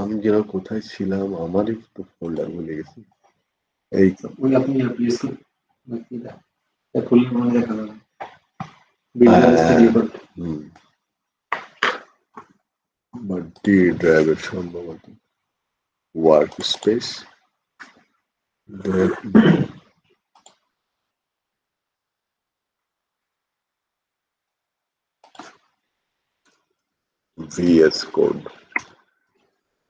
আমি যেন কোথায় ছিলাম, আমারই তো ফোল্ডার ভুলে গেছি। এই তো ওই আপনি প্লেস নাকি দা ফুল মনে দেখা যাবে ভিজুয়াল স্টাডি করতে মাল্টি ড্রাইভের সম্ভবত ওয়ার্ক স্পেস VS কোড।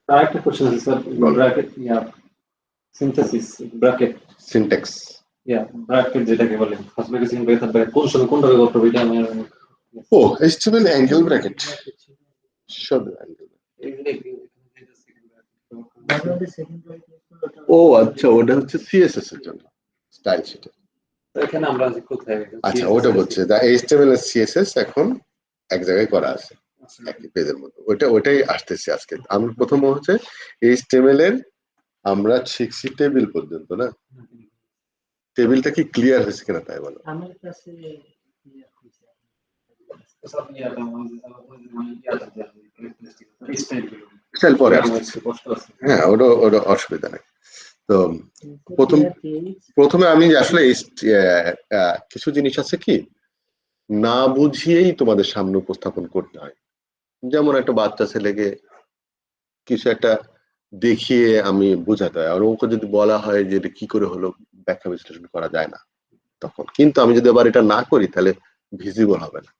আরেকটা কোশ্চেন আছে স্যার, ব্র্যাকেট ইয়া সিনথেসিস ব্র্যাকেট সিনট্যাক্স ব্র্যাকেট যেটাকে বলে first bracket second bracket third bracket কোনটা করতে হবে এটা আমি ও HTML অ্যাঙ্গেল ব্র্যাকেট সব অ্যাঙ্গেল। ও আচ্ছা, ওটা হচ্ছে সিএসএস এর জন্য স্টাইল শিট। এখানে আমরা কোথায় আচ্ছা, ওটা বলছে দা HTML আর সিএসএস এখন এক জায়গায় করা আছে একই পেজের মধ্যে। ওটাই আসতেছে আজকে। আমরা প্রথম হচ্ছে HTML এর আমরা শিখছি টেবিল পর্যন্ত, না? টেবিলটা কি ক্লিয়ার হয়েছে কিনা তাই বলো। আমার কাছে স্টাইল পরে আসছে। হ্যাঁ, ওটা অসুবিধা নেই। তো প্রথমে আমি আসলে কিছু জিনিস আছে কি না বুঝিয়েই তোমাদের সামনে উপস্থাপন করতে হয়। যেমন একটা বাচ্চা ছেলেকে কিছু একটা দেখিয়ে আমি বোঝাতে হয়, আর ওকে যদি বলা হয় যে এটা কি করে হলো ব্যাখ্যা বিশ্লেষণ করা যায় না তখন। কিন্তু আমি যদি আবার এটা না করি তাহলে ভিজিবল হবে না,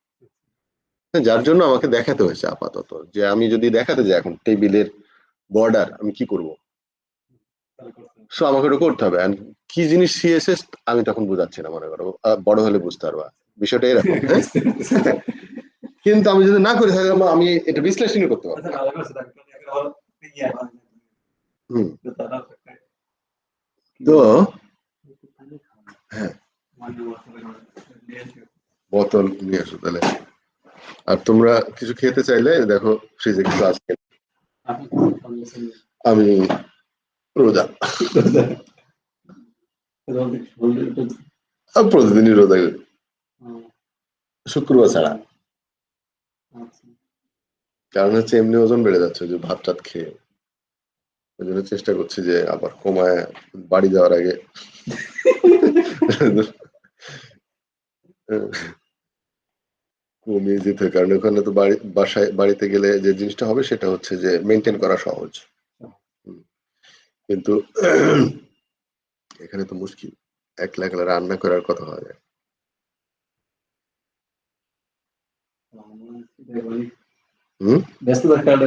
যার জন্য আমাকে দেখাতে হয়েছে আপাতত। যে আমি যদি দেখাতে যাই এখন টেবিলের বর্ডার আমি কি করব, সো আমাকে ওটা করতে হবে। কি জিনিস সিএসএস আমি তখন বুঝাচ্ছি না, মনে করো বড় হলে বুঝতে পারবা বিষয়টা এরকম। হ্যাঁ, কিন্তু আমি যদি না করি তাহলে আমি এটা বিশ্লেষণ করতে পারবো না। তো হ্যাঁ, বোতল নিয়ে আসো তাহলে। আর তোমরা কিছু খেতে চাইলে দেখো ফ্রিজে কিছু আছে। আমি রোজা, প্রতিদিনই রোজা করি শুক্রবার ছাড়া। কারণ হচ্ছে এমনি ওজন বেড়ে যাচ্ছে যে ভাত টাত খেয়ে, ওই জন্য চেষ্টা করছি যে আবার কমায় বাড়ি যাওয়ার আগে কমিয়ে যেতে। কারণ ওখানে তো বাড়িতে গেলে যে জিনিসটা হবে সেটা হচ্ছে যে মেনটেন করা সহজ, কিন্তু এখানে তো মুশকিল, একলা একলা রান্না করার কথা হয়। ব্যস্ততার কারণে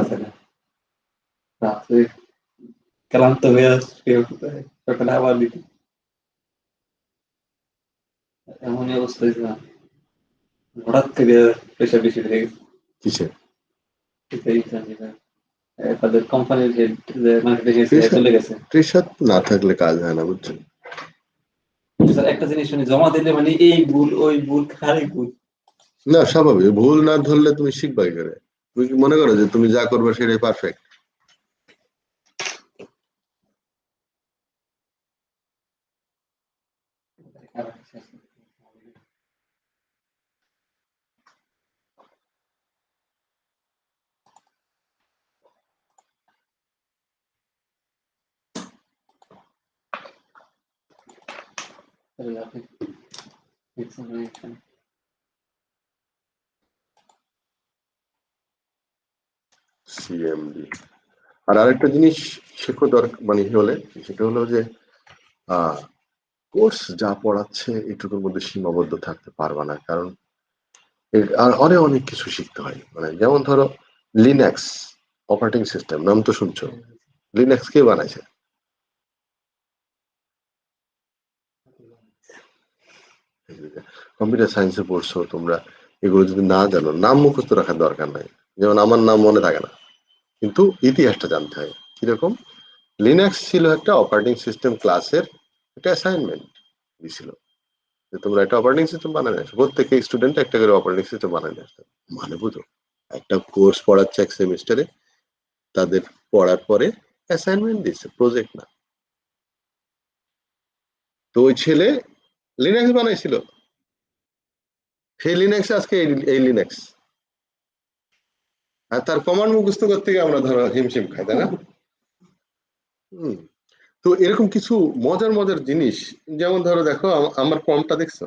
আছে না রাত্রে ক্লান্ত হয়ে আসছে সকালে আবার দিতে এমনই অবস্থা হয়েছে না হঠাৎ থেকে প্রেশার বেশি হয়ে গেছে। কিসে? তাদের কোম্পানির হেড মার্কেটিং চলে গেছে। প্রেশার না থাকলে কাজ হয় না, বুঝছেন? একটা জিনিস শুনি জমা দিলে মানে এই ভুল ওই ভুল খালি ভুল না, স্বাভাবিক। ভুল না ধরলে তুমি শিখবা কি করে? তুমি কি মনে করো যে তুমি যা করবে সেটাই পারফেক্ট? সিএমডি। আর আরেকটা জিনিস শেখো দরকার মানে হলে সেটা হলো যে কোর্স যা পড়াচ্ছে এটুকুর মধ্যে সীমাবদ্ধ থাকতে পারবা না। কারণ আর অনেক অনেক কিছু শিখতে হয়। মানে যেমন ধরো লিনাক্স অপারেটিং সিস্টেম, নাম তো শুনছো। লিনাক্স কে বানাইছে? কম্পিউটার সায়েন্সে পড়ছো তোমরা, এগুলো যদি না জানো নাম মুখস্থ রাখার দরকার নাই। যেমন আমার নাম মনে থাকে না, কিন্তু ইতিহাসটা জানতে হয়। কিরকম? লিনাক্স ছিল একটা অপারেটিং সিস্টেম ক্লাসের একটা অ্যাসাইনমেন্ট দিছিল যে তোমরা একটা অপারেটিং সিস্টেম বানায় আসো, প্রত্যেক স্টুডেন্ট একটা করে অপারেটিং সিস্টেম বানায় আসতো। মানে বুঝো, একটা কোর্স পড়াচ্ছে এক সেমিস্টারে, তাদের পড়ার পরে অ্যাসাইনমেন্ট দিচ্ছে, প্রজেক্ট না। তো ওই ছেলে লিনাক্স বানাইছিল, সেই লিনাক্স আজকে এই লিনাক্স। আর তার কমান্ড মুখস্থ করতে গিয়ে আমরা ধরো হিমশিম খাই, তাই না? তো এরকম কিছু মজার মজার জিনিস, যেমন ধরো দেখো আমার প্রম্পটটা দেখছো?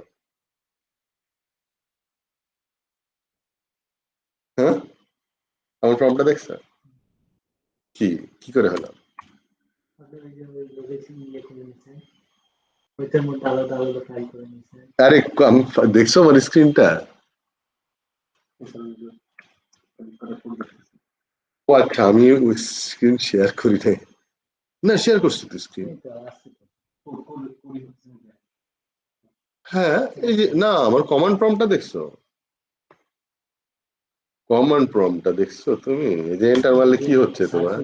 হ্যাঁ, আমার প্রম্পটটা দেখছো? কি কি করে হলো? আরে দেখছো আমার স্ক্রিনটা? ও আচ্ছা, আমি স্ক্রিন শেয়ার করি নাই। না, শেয়ার করছি তো স্ক্রিন। হ্যাঁ, এই যে না, আমার কমান্ড প্রম্পটটা দেখছো? কমান্ড প্রম্পটটা দেখছো তুমি? এই যে এন্টার মারলে কি হচ্ছে তোমার?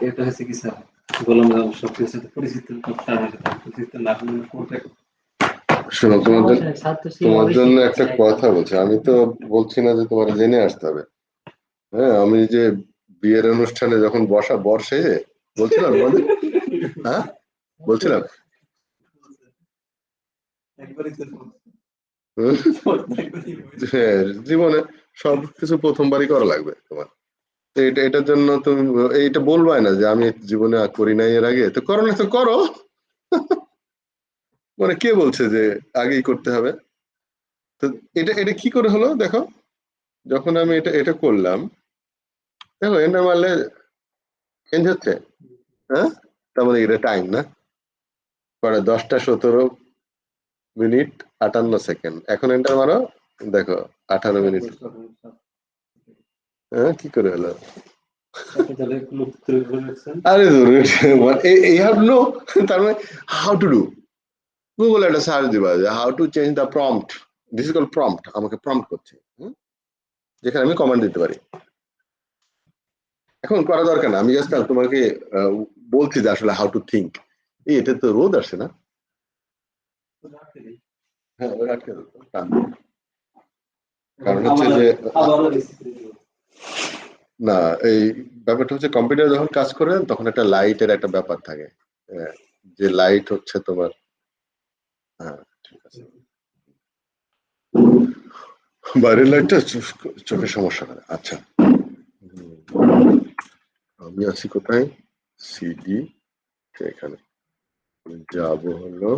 এটা হচ্ছে কি স্যার, গোলাম সবকিছুর সাথে পরিচিত করতে হবে, পরিচিত না হলে কোনটা শোনো, তোমার জন্য একটা কথা বলছি, আমি তো বলছি না যে তোমার জেনে আসতে হবে। হ্যাঁ, আমি যে বিয়ের অনুষ্ঠানে যখন বর্ষে বলছিলাম তোমাদের, হ্যাঁ বলছিলাম, হ্যাঁ, জীবনে সবকিছু প্রথমবারই করা লাগবে তোমার। তো এটার জন্য তুমি এইটা বলবাই না যে আমি জীবনে করি নাই এর আগে, তো করো না তো করো। মানে কে বলছে যে আগেই করতে হবে? তো এটা এটা কি করে হলো দেখো, যখন আমি এটা এটা করলাম, দেখো এন্টার মারলে চেঞ্জ হচ্ছে। হ্যাঁ, তার মানে এটা টাইম না, পরে 10:17 মিনিট 58 সেকেন্ড, এখন এন্টার মারো, দেখো 18 মিনিট। হ্যাঁ, কি করে হলো? আরে এই হ্যাভ নো, তার মানে হাউ টু ডু, গুগল একটা সার্চ দিবা যে how to change the prompt, this is call prompt, আমাকে প্রম্পট করছে, যেখানে আমি কমান্ড দিতে পারি। এখন করা দরকার না, আমি জাস্ট তোমাকে বলছি যে আসলে হাউ টু থিঙ্ক। এটা তো রোদ আসে না? হ্যাঁ, ওই আটকে দাও, কারণ হচ্ছে যে না, এই ব্যাপারটা হচ্ছে কম্পিউটার যখন কাজ করে তখন একটা লাইটের একটা ব্যাপার থাকে, যে লাইট হচ্ছে তোমার, হ্যাঁ ঠিক আছে, বাইরের লাইটটা চোখের সমস্যা করে। আচ্ছা, আমি আছি কোথায়? সিডি, এখানে যাব হলো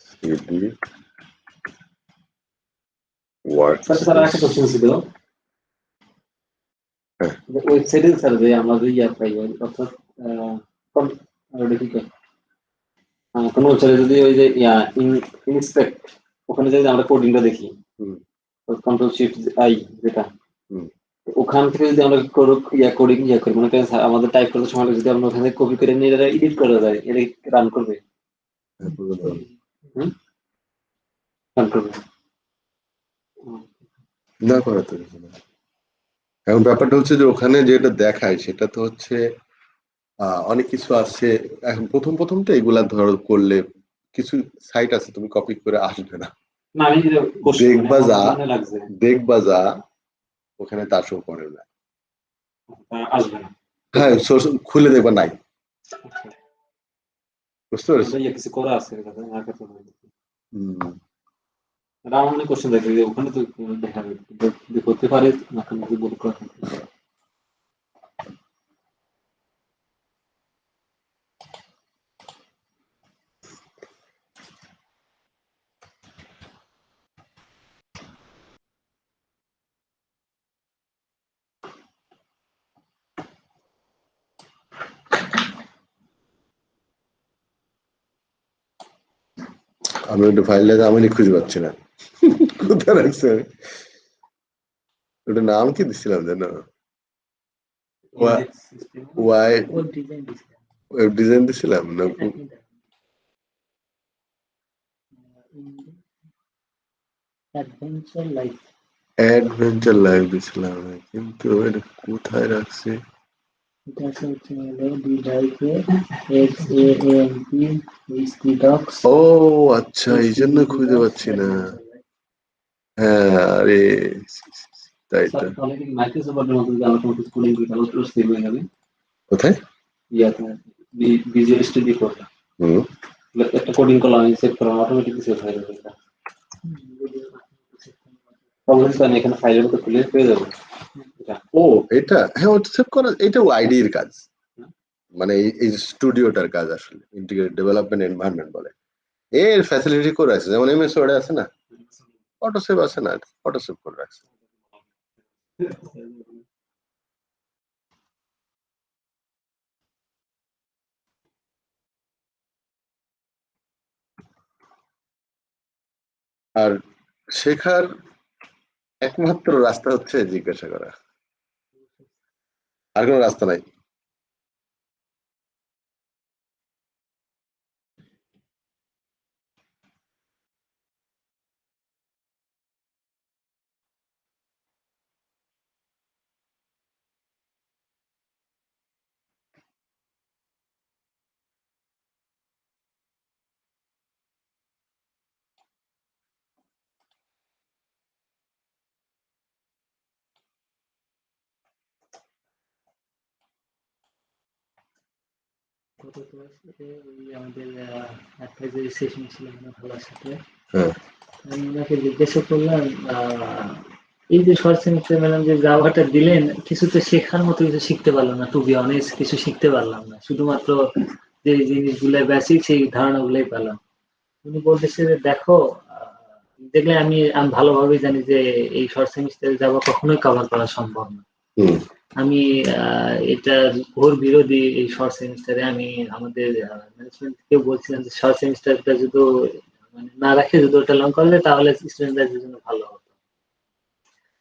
সিডি ওয়ার্ক। স্যার একটা কোশ্চেন ছিল, ওয়েবসাইটে স্যার যে আমরা যে ইয়া পাই, অর্থাৎ কোনো ওয়েবসাইটে যদি ওই যে ইনস্পেক্ট, ওখানে যদি আমরা কোডিংটা দেখি, কন্ট্রোল শিফট আই যেটা, ওখান থেকে যদি আমরা কোডিং করি, মনে করেন আমাদের টাইপ করতে সময় যদি আমরা ওখানে কপি করে নিয়ে এটা এডিট করা যায়, এটা রান করবে? রান করবে না, করাতে এখন ব্যাপারটা হচ্ছে যে ওখানে যেটা দেখায় সেটা তো হচ্ছে অনেক কিছু আছে। এখন প্রথম প্রথম তো এগুলা ধরো করলে কিছু সাইট আছে তুমি কপি করে আসবে না, দেখবা যা ওখানে তা শো করে না, আসবে না, হ্যাঁ খুলে দেখবা নাই, বুঝতে পেরেছি। কিছু করা আছে রাউন্ডে কোশ্চেন দেখবে যে ওখানে তো দেখা হতে পারে না, বল করা আমি ওটা ফাইলটা আমি খুঁজে পাচ্ছি না, কোথায় রাখছে? ওটা নাম কি দিছিলাম জানো? ওয়াই ওয়েব ডিজাইন দিছিলাম না? অ্যাডভেঞ্চার লাইফ দিছিলাম, কিন্তু এটা কোথায় রাখছি? ও আচ্ছা, এই জন্য খুঁজে পাচ্ছি না। হ্যাঁ, আরে তাই তো। কোথায়? ভিজুয়াল স্টুডিও কোড একটা কোডিং করলাম, আমি সেভ করলাম, অটোমেটিক সেভ হয়ে যাবে। এটা অবশ্যই আমি এখানে ফাইলের মতো খুলে পেয়ে যাবো। ও এটা হ্যাঁ, ওটা সেভ করা, এটাও আইডির কাজ, মানে এই স্টুডিওটার কাজ আসলে ইন্টিগ্রেটেড ডেভেলপমেন্ট এনভায়রনমেন্ট বলে। এর ফ্যাসিলিটি করে আছে, যেমন এমএস ওয়ার্ডে আছে না, অটো সেভ আছে না, অটো সেভ করে রাখছে। আর শেখার একমাত্র রাস্তা হচ্ছে জিজ্ঞাসা করা, আর কোনো রাস্তা নাই। গত ক্লাসে ওই আমাদের একটা যে সেশন ছিল আমার ভালোর সাথে, আমি ওনাকে জিজ্ঞাসা করলাম এই যে শর্ট সেমিস্টার ম্যাডাম যে জাভাটা দিলেন, কিছু তো শেখার মতো কিছু শিখতে পারলাম না, টু বি অনেস্ট কিছু শিখতে পারলাম না, শুধুমাত্র যে জিনিসগুলো বেসিক সেই ধারণাগুলোই পেলাম। উনি বলতেছে যে দেখো, দেখলে আমি ভালোভাবে জানি যে এই শর্ট সেমিস্টারে জাভা কখনোই কভার করা সম্ভব না। আমি এটা ঘোর বিরোধী এই শর্ট সেমিস্টারে। আমি আমাদের ম্যানেজমেন্ট থেকে বলছিলাম যে শর্ট সেমিস্টারটা যদি মানে না রাখে, যদি ওটা লং করলে তাহলে স্টুডেন্টদের জন্য ভালো হতো।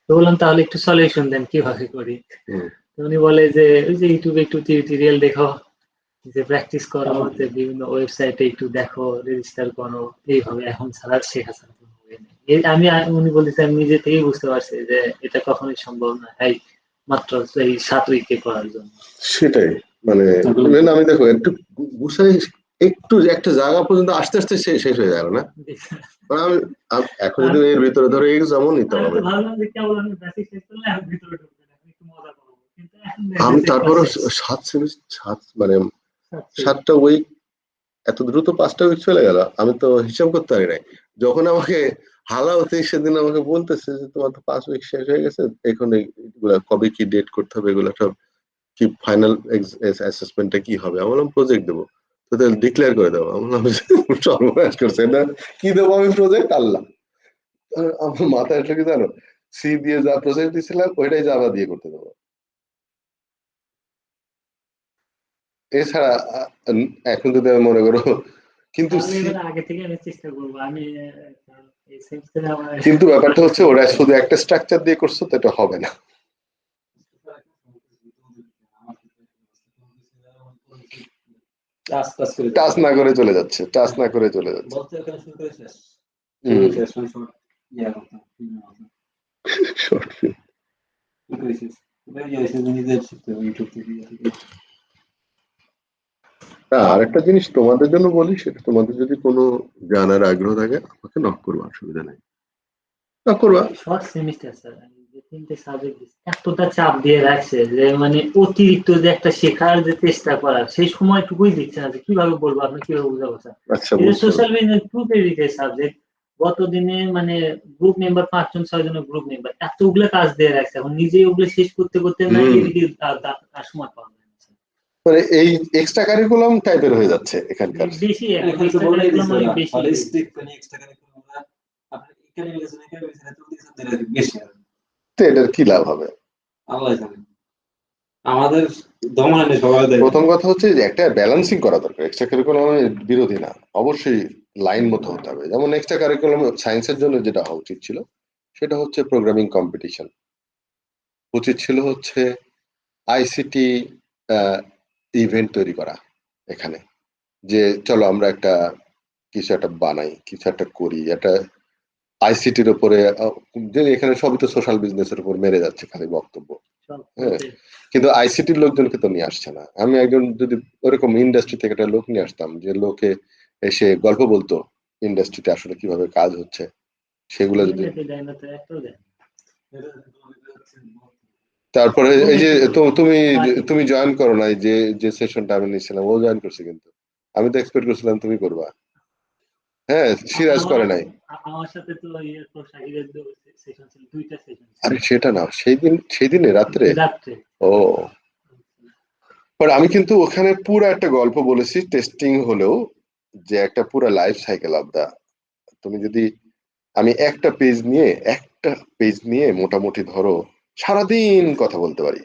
তো বললাম তাহলে একটু সলিউশন দেন কিভাবে করি। উনি বলে যে ওই যে ইউটিউবে একটু টিউটোরিয়াল দেখো, যে প্র্যাকটিস করো, যে বিভিন্ন ওয়েবসাইটে একটু দেখো, রেজিস্টার করো, এইভাবে এখন ছাড়া শেখা ছাড়া কোনো ওয়ে নেই। আমি উনি বলতেছে আমি নিজে থেকেই বুঝতে পারছি যে এটা কখনোই সম্ভব না, তাই মাত্র এই 7 উইকে করার জন্য। সেটাই মানে আমি দেখো একটু গুছাই, একটু একটা জায়গা পর্যন্ত আস্তে আস্তে শেষ হয়ে যাবে না। আমি এখন যদি এর ভিতরে ধরো এক্সামও নিতে হবে, আমি তারপর 7টা উইক, এত দ্রুত 5টা উইক চলে গেল, আমি তো হিসাব করতে পারি নাই। যখন আমাকে হালা হতে সেদিন আমাকে বলতেছে যে তোমার তো 5 উইক শেষ হয়ে গেছে, এখন এগুলা কবে কি ডেট করতে হবে, এগুলা সব কি ফাইনাল অ্যাসেসমেন্টটা কি হবে, আমি বললাম প্রজেক্ট দেবো, তো তাহলে ডিক্লেয়ার করে দেবো। আমি বললাম সর্বনাশ করছে না, কি দেবো আমি প্রজেক্ট, আল্লাহ। আমার মাথায় আসলে কি জানো, সি দিয়ে যা প্রজেক্ট দিয়েছিলাম ওইটাই জাভা দিয়ে করতে দেবো, এছাড়া এখন যদি আমি মনে করো, কিন্তু আগে থেকে আমি চেষ্টা করবো। আমি কিন্তু ব্যাপারটা হচ্ছে ওরা শুধু একটা স্ট্রাকচার দিয়ে করছো তো এটা হবে না। টাচ না করে চলে যাচ্ছে, টাচ না করে চলে যাচ্ছে। শর্ট ফিল্ম আরেকটা জিনিস তোমাদের জন্য বলি, সেটা তোমাদের যদি কোনো জানার আগ্রহ থাকে আমাকে নক করবা, অসুবিধা নেই, নক করবা। শর্ট সেমিস্টার স্যার, যে 3টে সাবজেক্ট এতটা চাপ দিয়ে রাখছে যে মানে অতিরিক্ত যে একটা শেখার যে চেষ্টা করার সেই সময়টুকুই দিচ্ছে না। যে কিভাবে বলবো, আপনি কিভাবে বুঝাবো স্যার? আচ্ছা, এই যে সোশ্যাল বিজনেস গ্রুপের যে সাবজেক্ট, গতদিনে মানে গ্রুপ মেম্বার 5 জন 6 জনের গ্রুপ মেম্বার এতগুলো কাজ দিয়ে রাখছে, এখন নিজেই ওগুলো শেষ করতে করতে না এদিকে তার সময় পাওয়া যায় না। মানে এই এক্সট্রা কারিকুলাম টাইপের হয়ে যাচ্ছে এখানকার, বেশি তো এটার কি লাভ হবে? আমাদের দমনে সবাই প্রথম কথা হচ্ছে যে একটা ব্যালেন্সিং করা দরকার, এক্সট্রা কারিকুলামের বিরোধী না, অবশ্যই লাইন মতো হতে হবে। যেমন এক্সট্রা কারিকুলাম সায়েন্সের জন্য যেটা হওয়া উচিত ছিল সেটা হচ্ছে প্রোগ্রামিং কম্পিটিশন, উচিত ছিল হচ্ছে আইসিটি ইভেন্ট তৈরি করা এখানে, যে চলো আমরা একটা কিছু একটা বানাই, কিছু একটা করি, একটা আইসিটির উপরে, এখানে সবই তো সোশ্যাল বিজনেসের উপর মেরে যাচ্ছে খালি বক্তব্য। হ্যাঁ, কিন্তু আইসিটির লোকজনকে তো নিয়ে আসছে না। আমি একজন যদি ওরকম ইন্ডাস্ট্রি থেকে একটা লোক নিয়ে আসতাম, যে লোকে এসে গল্প বলতো ইন্ডাস্ট্রিতে আসলে কিভাবে কাজ হচ্ছে, সেগুলো যদি তারপরে এই যে তুমি জয়েন করো নাই, যে সেশনটা আমি নিয়েছিলাম, ও জয়েন করছে, কিন্তু আমি তো এক্সপেক্ট করছিলাম তুমি করবা। হ্যাঁ, সিরাজ করে নাই। আমার সাথে তো শাকিরের সেশন ছিল, 2টা সেশন। আরে সেটা না, সেই দিনে রাত্রে। ও, আমি কিন্তু ওখানে পুরো একটা গল্প বলেছি, টেস্টিং হলেও, যে একটা পুরো লাইফ সাইকেল অফ দা, তুমি যদি, আমি একটা পেজ নিয়ে মোটামুটি ধরো সারাদিন কথা বলতে পারি।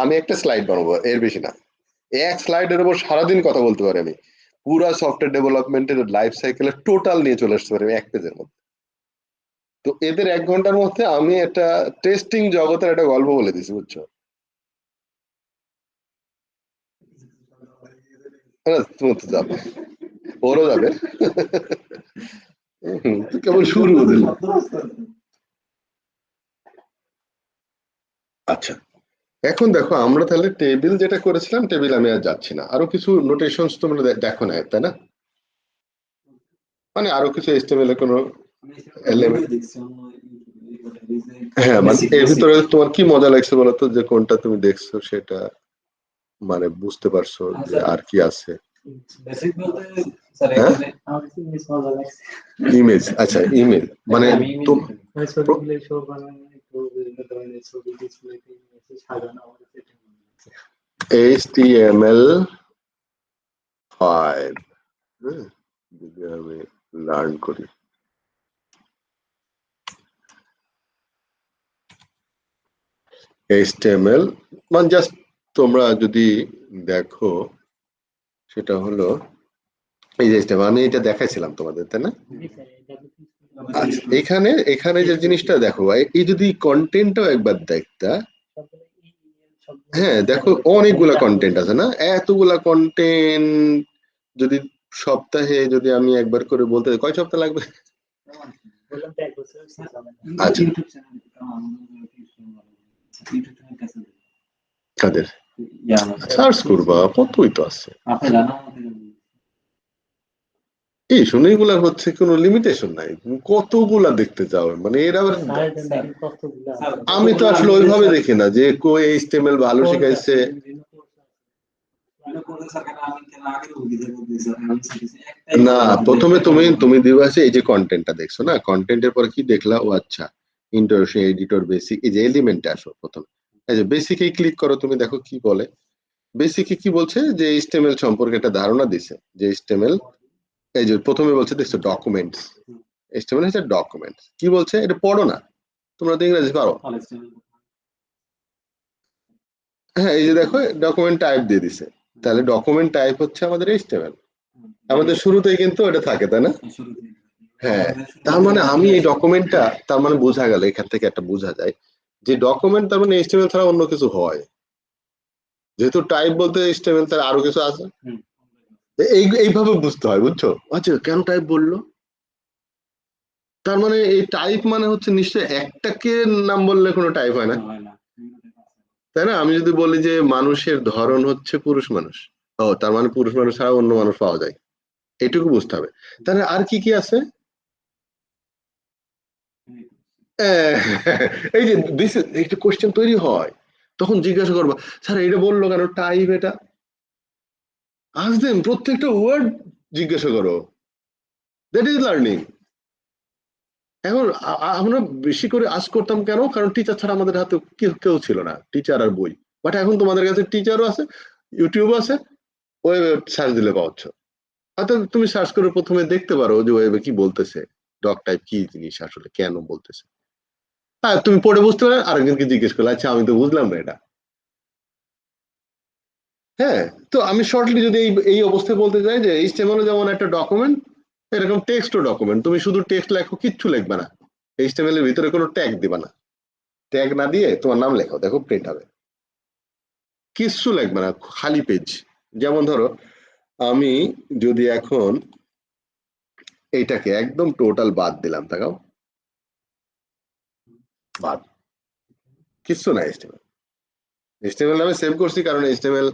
আমি একটা স্লাইড বানাবো, এর বেশি না, এক স্লাইডের উপর সারাদিন কথা বলতে পারি আমি। পুরা সফটওয়্যার ডেভেলপমেন্টের লাইফ সাইকেলের টোটাল নিয়ে চলে আসতে পারি এক পেজের মধ্যে। তো এদের 1 ঘন্টার মধ্যে আমি একটা টেস্টিং জগতের একটা গল্প বলে দিছি, বুঝছো? তুমি তো যাবে, ওরও যাবে। কেবল শুরু দিল। আচ্ছা, এখন দেখো আমরা তাহলে টেবিল যেটা করেছিলাম, টেবিল আমি আর যাচ্ছি না, আরো কিছু নোটেশনস তোমরা দেখো না, তাই না? মানে আরো কিছু HTML এর কোনো এলিমেন্ট। হ্যাঁ, মানে এর ভিতরে তোমার কি মজা লাগছে বলো তো, যে কোনটা তুমি দেখছো সেটা মানে বুঝতে পারছো যে আর কি আছে? ইমেজ, আচ্ছা ইমেজ মানে HTML5 যদি আমি লার্ন করি, HTML মানে জাস্ট তোমরা যদি দেখো, সেটা হলো এই যে আমি এটা দেখাইছিলাম তোমাদের, তাই না? আচ্ছা, এখানে যে জিনিসটা দেখো, এই যদি কন্টেন্টটাও একবার দেখতা, হ্যাঁ দেখো অনেকগুলা কন্টেন্ট আছে না, এতগুলা কন্টেন্ট যদি সপ্তাহে যদি আমি একবার করে বলতে, কয় সপ্তাহ লাগবে? আচ্ছা, কাদের সার্চ করবা, কতই তো আছে। এই শুনে এগুলা হচ্ছে কোনো লিমিটেশন নাই, তুমি কতগুলা দেখতে চাও, মানে এরা আমি তো আসলে ওইভাবে দেখি না যে কই HTML ভালো শিখাইছে। না, প্রথমে তুমি দিবাসে এই যে কন্টেন্টটা দেখছো না, কন্টেন্টের পরে কি দেখলা? ও আচ্ছা, ইন্ট্রোডাকশন, এডিটর, বেসিক, এই যে এলিমেন্টে আসো প্রথমে। এই যে বেসিকে ক্লিক করো, তুমি দেখো কি বলে। বেসিকে কি বলছে, যে HTML সম্পর্কে একটা ধারণা দিছে, যে HTML, এই যে প্রথমে বলছে দেখছো ডকুমেন্টস, HTML হচ্ছে ডকুমেন্টস। কি বলছে এটা পড়ো না, তোমরা তো ইংরেজি পারো। হ্যাঁ, এই যে দেখো ডকুমেন্ট টাইপ দিয়ে দিছে, তাহলে ডকুমেন্ট টাইপ হচ্ছে আমাদের HTML। আমাদের শুরুতেই কিন্তু এটা থাকে, তাই না? হ্যাঁ, তার মানে আমি এই ডকুমেন্টটা, তার মানে বোঝা গেল এখান থেকে একটা বোঝা যায় যে ডকুমেন্ট তার মানে HTML ছাড়া অন্য কিছু হয়, যেহেতু টাইপ বলতে HTML তার আরো কিছু আছে, এইভাবে বুঝতে হয়, বুঝছো? আচ্ছা, কেন টাইপ বললো? তার মানে এই টাইপ মানে হচ্ছে নিশ্চয় একটাকে নাম বললে কোনো টাইপ হয় না, তাই না? আমি যদি বলি যে মানুষের ধরন হচ্ছে পুরুষ মানুষ, ও তার মানে পুরুষ মানুষ ছাড়া অন্য মানুষ পাওয়া যায়, এটুকু বুঝতে হবে। তাহলে আর কি কি আছে? এই যে একটা কোশ্চেন তৈরি হয়, তখন জিজ্ঞাসা করবো, স্যার এটা বললো কেন টাইপ? এটা আস্ক দেম, প্রত্যেকটা ওয়ার্ড জিজ্ঞাসা করো, দ্যাট ইজ লার্নিং। এখন আমরা বেশি করে আস্ক করতাম কেন? কারণ টিচার ছাড়া আমাদের হাতে কেউ ছিল না, টিচার আর বই। বাট এখন তোমাদের কাছে টিচারও আছে, ইউটিউব আছে, ওয়েবে সার্চ দিলে পাচ্ছ। অর্থাৎ তুমি সার্চ করে প্রথমে দেখতে পারো যে ওয়েবে কি বলতেছে, ডক টাইপ কি জিনিস, আসলে কেন বলতেছে। হ্যাঁ, তুমি পড়ে বুঝতে পারো, আরেকজনকে জিজ্ঞেস করলে, আচ্ছা আমি তো বুঝলাম না এটা। হ্যাঁ, তো আমি শর্টলি যদি এই অবস্থায় বলতে চাই যে HTML যেমন একটা ডকুমেন্ট, এরকম টেক্সটও ডকুমেন্ট। তুমি শুধু টেক্সট লেখো, কিচ্ছু লিখবে না, HTML এর ভিতরে কোনো ট্যাগ দিবা না, ট্যাগ না দিয়ে তোমার নাম লেখো, দেখো প্রিন্ট হবে, কিচ্ছু লিখবে না, খালি পেজ। যেমন ধরো আমি যদি এখন এইটাকে একদম টোটাল বাদ দিলাম, তাকাও, বাদ, কিচ্ছু না। HTML আমি সেভ করছি কারণ HTML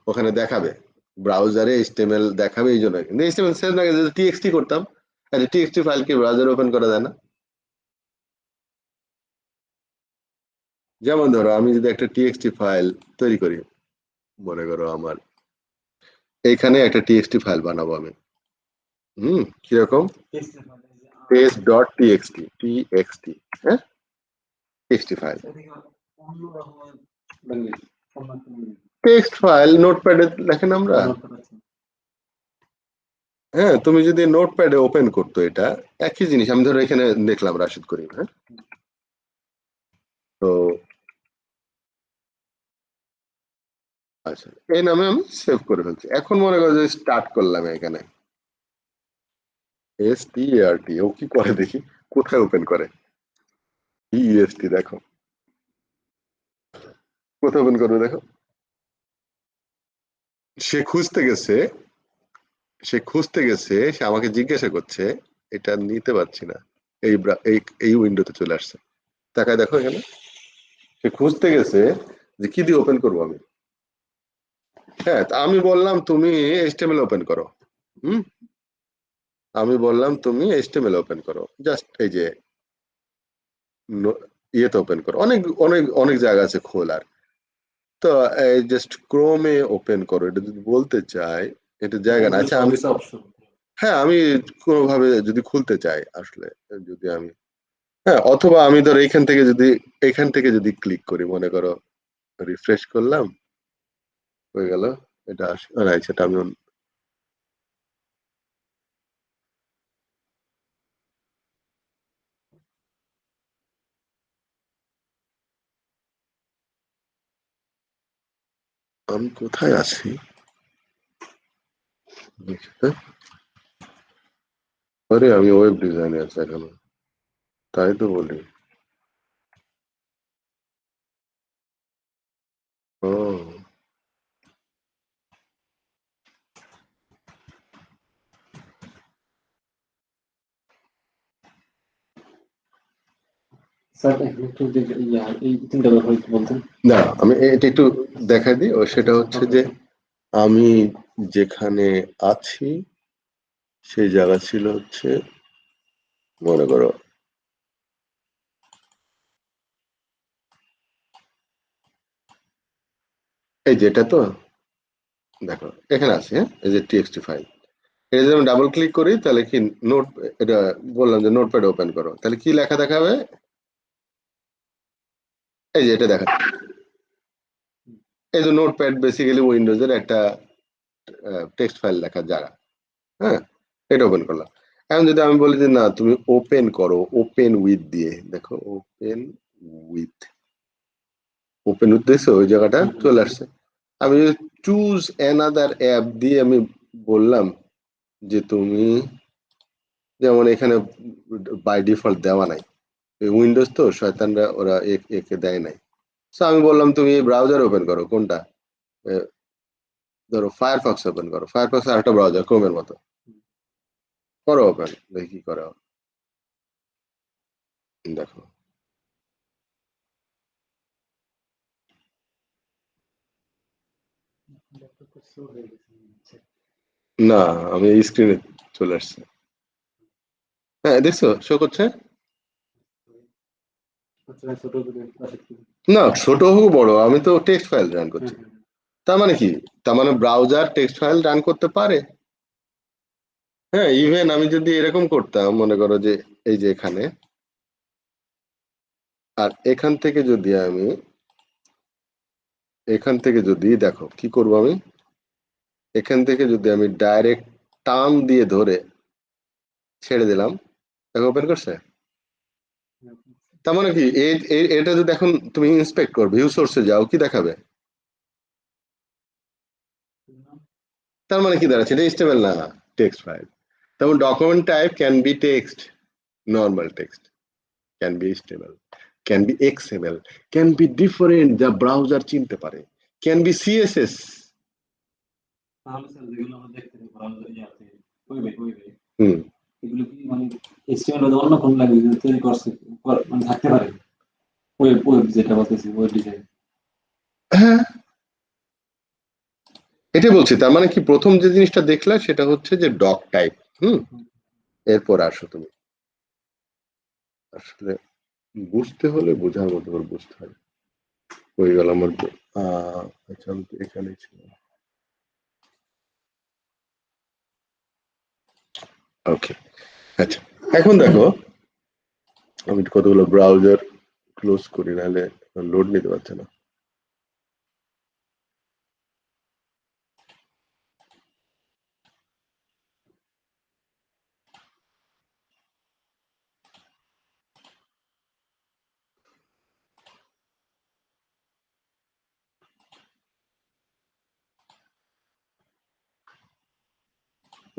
ওখানে দেখাবে, ব্রাউজারে HTML দেখাবে, এই জন্য। কিন্তু HTML সেভ না, যদি TXT করতাম, আচ্ছা TXT ফাইল কি ব্রাউজারে ওপেন করা যায় না? যেমন ধরো আমি যদি একটা টিএক্সটি ফাইল তৈরি করি, মনে করো আমার এইখানে একটা টিএক্সটি ফাইল বানাবো আমি, কিরকম, test.txt, হ্যাঁ, টিএক্সটি ফাইল, টেক্সট ফাইল নোটপ্যাডে লেখেন আমরা। হ্যাঁ, তুমি যদি নোটপ্যাডে ওপেন করতো এটা একই জিনিস। আমি ধরো এখানে দেখলাম রাশিদ করিম, হ্যাঁ, তো আচ্ছা এই নামে আমি সেভ করে ফেলছি। এখন মনে করো যে স্টার্ট করলাম এখানে START, ও কি করে দেখি, কোথায় ওপেন করে, EST, দেখো কোথায় ওপেন করবে, দেখো সে খুঁজতে গেছে, সে আমাকে জিজ্ঞাসা করছে, এটা নিতে পারছি না, এই উইন্ডোতে চলে আসছে, তাকায় দেখো এখানে সে খুঁজতে গেছে যে কি দিয়ে ওপেন করবো আমি। হ্যাঁ, আমি বললাম তুমি HTML ওপেন করো, আমি বললাম তুমি HTML ওপেন করো, জাস্ট এই যে ইয়েতে ওপেন করো, অনেক অনেক অনেক জায়গা আছে খোলার, তো এই জাস্ট ক্রোমে ওপেন করো, এটা যদি বলতে চাই এটা জায়গা না। আচ্ছা আমি, হ্যাঁ আমি কোনোভাবে যদি খুলতে চাই আসলে, যদি আমি, হ্যাঁ, অথবা আমি ধর এখান থেকে যদি ক্লিক করি, মনে করো রিফ্রেশ করলাম, হয়ে গেল, এটা না সেটা আমি আমি কোথায় আছি, আরে আমি ওয়েব ডিজাইনে আছি এখনো, তাই তো বলি। ও না, আমি এটা একটু দেখাই দিই, সেটা হচ্ছে যে আমি যেখানে আছি সেই জায়গা ছিল হচ্ছে, মনে করো এই যেটা, তো দেখো এখানে আছে, হ্যাঁ, এই যে টিএক্সটি ফাইল, এটা যদি আমি ডাবল ক্লিক করি তাহলে কি নোট, এটা বললাম যে নোটপ্যাড ওপেন করো, তাহলে কি লেখা দেখাবে, এই যে এটা দেখা, এই যে নোটপ্যাড বেসিক্যালি উইন্ডোজের একটা টেক্সট ফাইল লেখার জায়গা, হ্যাঁ, এটা ওপেন করলাম। এখন যদি আমি বলি যে না তুমি ওপেন করো, ওপেন উইথ দিয়ে, দেখো ওপেন উইথ, দেখছো ওই জায়গাটা চলে আসছে। আমি চুজ অ্যানাদার অ্যাপ দিয়ে আমি বললাম যে তুমি, যেমন এখানে বাই ডিফল্ট দেওয়া নাই, উইন্ডোজ তো শয়তানরা ওরা একে দেয় নাই, সো আমি বললাম তুমি ব্রাউজার ওপেন করো, কোনটা, ধরো ফায়ারফক্স ওপেন করো, ফায়ারফক্স আর একটা ব্রাউজার ক্রোমের মতো, করো ওপেন, দেখি কি করো, দেখো না, আমি এই স্ক্রিনে চলে আসছে, হ্যাঁ দেখছো শো করছে, না ছোট হোক বড়, আমি তো টেক্সট ফাইল রান করছি, তার মানে কি, তার মানে ব্রাউজার টেক্সট ফাইল রান করতে পারে। হ্যাঁ, ইভেন আমি যদি এরকম করতাম, মনে করো যে এই যে এখানে, আর এখান থেকে যদি আমি, দেখো কি করব আমি, এখান থেকে যদি আমি ডাইরেক্ট টার্ম দিয়ে ধরে ছেড়ে দিলাম, দেখো ওপেন করছে। তার মানে কি এটা যদি এখন তুমি ইন্সপেক্ট করো, ভিউ সোর্সে যাও, কি দেখাবে, তার মানে কি দাঁড়াচ্ছে, এটা HTML না, টেক্সট ফাইল। তেমন document type can be text, normal text, can be HTML, can be XML, can be different, যা ব্রাউজার চিনতে পারে, ক্যান বি CSS। হুম, এগুলো কি মানে HTML অন্য কোন ল্যাঙ্গুয়েজে তৈরি করছে, মানে থাকতে পারে, ওয়েব যেটা বলতেছি, ওয়েব ডিজাইন। হ্যাঁ এটাই বলছি, তার মানে কি প্রথম যে জিনিসটা দেখলে সেটা হচ্ছে যে ডক টাইপ, এরপর আসো তুমি, আসলে বুঝতে হলে বোঝার মতো করে বুঝতে হবে। হয়ে গেল আমার আচ্ছা আমি এখানে ছিল। ওকে, আচ্ছা এখন দেখো আমি কতগুলো ব্রাউজার ক্লোজ করি, নাহলে লোড নিতে পারছে না।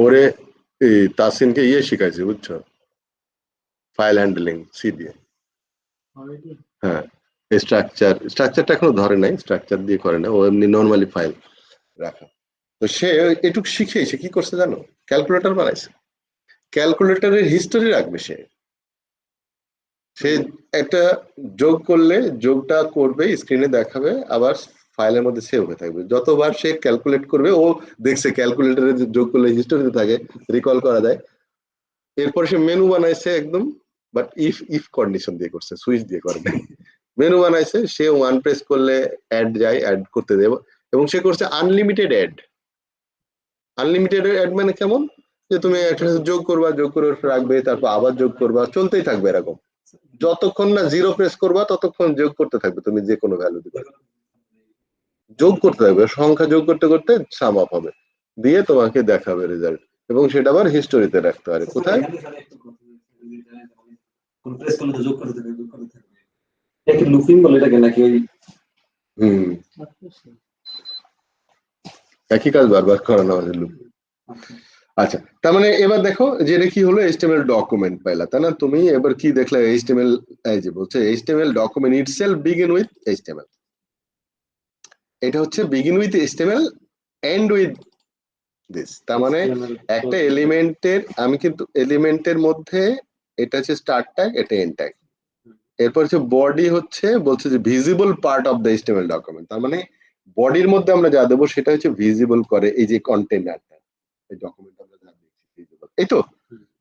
ওরে এই তাসিনকে শিখাইছে বুঝছো, ফাইল হ্যান্ডলিং সি দিয়ে। হ্যাঁ, স্ট্রাকচারটা এখনো ধরে নাই, স্ট্রাকচার দিয়ে করে না, ও এমনি নর্মালি ফাইল রাখা। তো সে এটুকু শিখেছে, কি করছে জানো, ক্যালকুলেটর বানাইছে। ক্যালকুলেটরের হিস্টোরি রাখবে সে একটা যোগ করলে যোগটা করবে, স্ক্রিনে দেখাবে, আবার ফাইলের মধ্যে সেভ হয়ে থাকবে। যতবার সে ক্যালকুলেট করবে, ও দেখছে ক্যালকুলেটরে যোগ করলে হিস্টোরিতে থাকে, রিকল করা যায়। এরপরে সে মেনু বানাইছে একদম, বাট ইফ কন্ডিশন দিয়ে করছে, সুইচ দিয়ে করে নাই। মেনু বানাইছে, সে ওয়ান প্রেস করলে অ্যাড যায়, অ্যাড করতে দেব, এবং সে করছে আনলিমিটেড অ্যাড। আনলিমিটেড অ্যাড মানে কেমন, যে তুমি একটা যোগ করবা, যোগ করে রাখবে, তারপর আবার যোগ করবা, চলতেই থাকবে এরকম। যতক্ষণ না জিরো প্রেস করবা ততক্ষণ যোগ করতে থাকবে, তুমি যে কোনো ভ্যালু দিবে, যোগ করতে থাকবে, সংখ্যা যোগ করতে করতে সাম আপ হবে, দিয়ে তোমাকে দেখাবে রেজাল্ট, এবং সেটা আবার হিস্টোরিতে রাখতে পারে। কোথায় লুপিং বলে এটাকে নাকি? একই কাজ বারবার করানো আমাদের লুপ। আচ্ছা, তার মানে এবার দেখো যে এটা কি হলো, HTML ডকুমেন্ট পাইলা, তাই না? তুমি এবার কি দেখলে, HTML এই যে বলছে HTML document itself begin with HTML। এটা হচ্ছে begin with HTML end with this. তার মানে একটা এলিমেন্টের, আমি কিন্তু এলিমেন্টের মধ্যে এটা হচ্ছে স্টার্ট ট্যাগ, এটা এন্ড ট্যাগ। এরপর হচ্ছে বডি, হচ্ছে বলছে যে visible part of the HTML document. তার মানে বডির মধ্যে আমরা যা দেবো সেটা হচ্ছে ভিজিবল করে এই যে কন্টেনারটা, এই ডকুমেন্ট আমরা যা দেখছি ভিজিবল, এই তো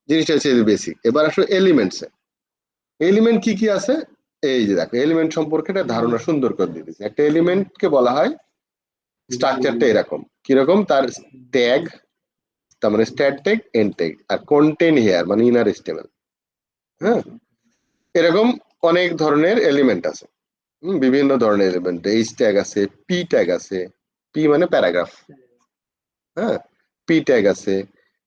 জিনিসটা হচ্ছে বেসিক। এবার আসলে এলিমেন্টস, এলিমেন্ট কি কি আছে, এই যে দেখো এলিমেন্ট সম্পর্কে একটা ধারণা সুন্দর করে দিয়ে দিচ্ছে। একটা এলিমেন্টকে বলা হয়, স্ট্রাকচারটা এরকম, কিরকম, তার ট্যাগ, তার মানে স্ট্যাট ট্যাগ, এন্ড ট্যাগ, আর কন্টেন্ট হেয়ার মানে ইনার HTML। হ্যাঁ, এরকম অনেক ধরনের এলিমেন্ট আছে, বিভিন্ন ধরনের এলিমেন্ট। এইচ ট্যাগ আছে, পি ট্যাগ আছে, পি মানে প্যারাগ্রাফ, হ্যাঁ, পি ট্যাগ আছে,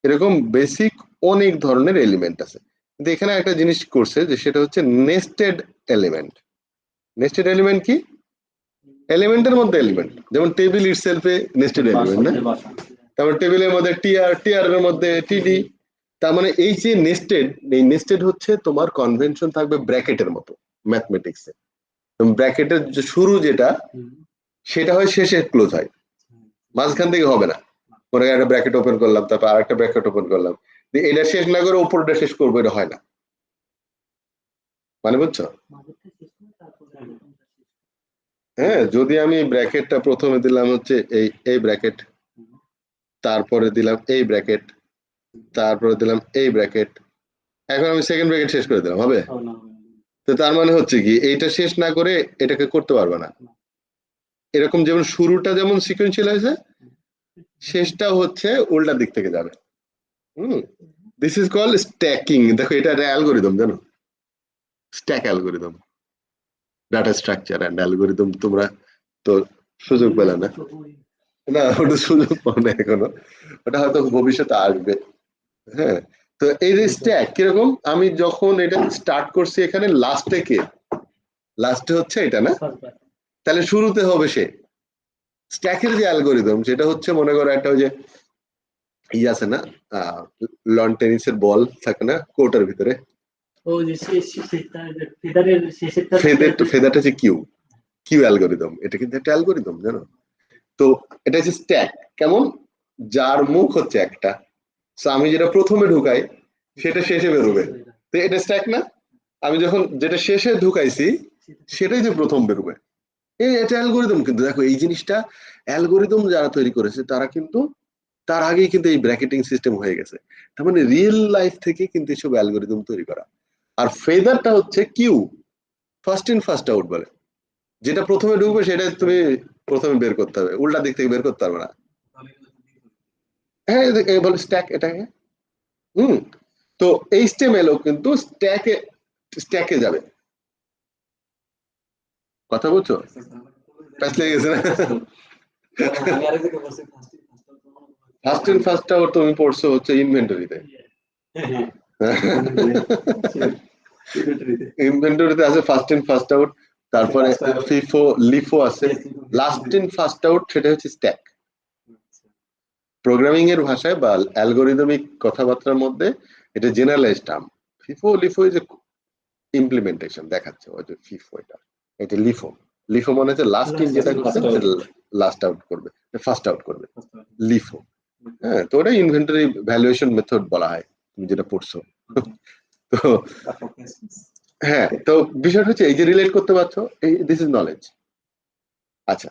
এরকম বেসিক অনেক ধরনের এলিমেন্ট আছে। কিন্তু এখানে একটা জিনিস করছে, যে সেটা হচ্ছে নেস্টেড এলিমেন্ট। নেস্টেড এলিমেন্ট কি, এলিমেন্টের মধ্যে এলিমেন্ট, যেমন টেবিল ইটসেলফে নেস্টেড এলিমেন্ট না, তারপর টেবিলের মধ্যে টিআর, টিআর এর মধ্যে টিডি। তার মানে এই যে নেস্টেড, এই নেস্টেড হচ্ছে তোমার কনভেনশন থাকবে ব্র্যাকেটের মতো ম্যাথমেটিক্সে। ব্র্যাকেটের যে শুরু যেটা, সেটা হয় শেষে ক্লোজ হয়, মাঝখান থেকে হবে না। মনে হয় একটা ব্র্যাকেট ওপেন করলাম, তারপর আরেকটা ব্র্যাকেট ওপেন করলাম, এটা শেষ না করে উপরটা শেষ করবো, এটা হয় না। মানে বুঝছো? হ্যাঁ, যদি আমি ব্র্যাকেটটা প্রথমে দিলাম হচ্ছে এই ব্র্যাকেট, তারপরে দিলাম এই ব্র্যাকেট, তারপরে দিলাম এই ব্র্যাকেট, এখন আমি সেকেন্ড ব্র্যাকেট শেষ করে দিলাম, হবে? তো তার মানে হচ্ছে কি, এইটা শেষ না করে এটাকে করতে পারবে না। এরকম যেমন শুরুটা যেমন সিকোয়েন্সিয়াল হয়েছে, শেষটাও হচ্ছে উল্টা দিক থেকে যাবে। This is called stacking. দেখো এটা একটা অ্যালগরিদম, জানো, stack algorithm, data structure and algorithm. তোমরা তো সুযোগ পেলে না, না ওটা সুযোগ পাও না এখনো, ওটা হয়তো ভবিষ্যতে আসবে। হ্যাঁ, তো এই যে স্ট্যাক কিরকম, আমি যখন এটা স্টার্ট করছি, এখানে লাস্টে কে, লাস্টে হচ্ছে এটা না, তাহলে শুরুতে হবে সে। স্ট্যাকের যে অ্যালগরিদম, সেটা হচ্ছে মনে করো একটা ওই যে আছে না, লন টেনিসের বল থাকে না কোর্টের ভিতরে, ফেদারটা হচ্ছে কিউ অ্যালগরিদম। এটা কিন্তু একটা অ্যালগরিদম, জানো তো। এটা হচ্ছে স্ট্যাক, কেমন, যার মুখ হচ্ছে একটা, আমি যেটা প্রথমে ঢুকাই সেটা শেষে বেরোবে, তো এটা স্ট্যাক না। আমি যখন যেটা শেষে ঢুকাইছি সেটাই যে প্রথম বেরোবে, এটা অ্যালগরিদম। কিন্তু দেখো এই জিনিসটা, অ্যালগরিদম যারা তৈরি করেছে তারা কিন্তু তার আগেই কিন্তু এই ব্র্যাকেটিং সিস্টেম হয়ে গেছে। তার মানে রিয়েল লাইফ থেকে কিন্তু এসব অ্যালগরিদম তৈরি করা। আর ফেদারটা হচ্ছে queue, first in first out বলে। যেটা প্রথমে ঢুকবে সেটা তুমি প্রথমে বের করতে হবে, উল্টা দিক থেকে বের করতে পারবে না। হ্যাঁ বলে স্ট্যাক এটাকে। তো এইচটিএমএল ও কিন্তু স্ট্যাকে যাবে। কথা বলছো? প্যাচ লেগে গেছে না? ফার্স্ট ইন ফার্স্ট আউট তুমি পড়ছো হচ্ছে ইনভেন্টরিতে। ইনভেন্টরিতে আছে ফার্স্ট ইন ফার্স্ট আউট, তারপরে ফিফো লিফো আছে, লাস্ট ইন ফার্স্ট আউট সেটা হচ্ছে স্ট্যাক। প্রোগ্রামিং এর ভাষায় বা অ্যালগরিদমিক কথাবার্তার মধ্যে এটা generalised term. FIFO LIFO is implementation দেখাচ্ছে ওই যে ফিফো, এটা লিফো। লিফো মানে হচ্ছে লাস্ট ইন যেটা করছে লাস্ট আউট করবে, ফার্স্ট আউট করবে, লিফো। হ্যাঁ, তো ওটা ইনভেন্টরি ভ্যালুয়েশন মেথড বলা হয়, তুমি যেটা পড়ছো। তো হ্যাঁ, তো বিষয়টা হচ্ছে এই যে রিলেট করতে পারছো, এই দিস ইজ নলেজ। আচ্ছা,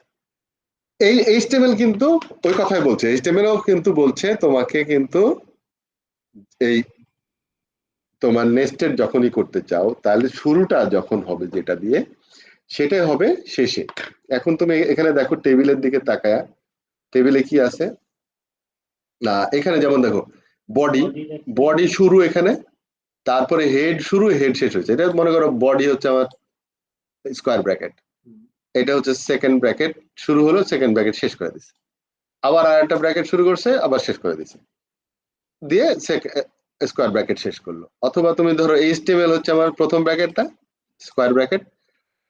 এই এইচটিএমএল কিন্তু ওই কথাই বলছে, এইচটিএমএল ও কিন্তু বলছে তোমাকে কিন্তু এই তোমার নেস্টেড যখনই করতে চাও তাহলে শুরুটা যখন হবে যেটা দিয়ে সেটাই হবে শেষে। এখন তুমি এখানে দেখো টেবিলের দিকে তাকায়া, টেবিলে কি আছে না, এখানে যেমন দেখো বডি শুরু এখানে, তারপরে হেড শুরু হেড শেষ হয়েছে। এটা মনে করো বডি হচ্ছে আমার স্কোয়ার ব্র্যাকেট, এটা হচ্ছে সেকেন্ড ব্র্যাকেট শুরু হলো, সেকেন্ড ব্র্যাকেট শেষ করে দিচ্ছে, আবার আর একটা ব্র্যাকেট শুরু করছে আবার শেষ করে দিচ্ছে, দিয়ে স্কোয়ার ব্র্যাকেট শেষ করলো। অথবা তুমি ধরো এইচটিএমএল হচ্ছে আমার প্রথম ব্র্যাকেটটা স্কোয়ার ব্র্যাকেট,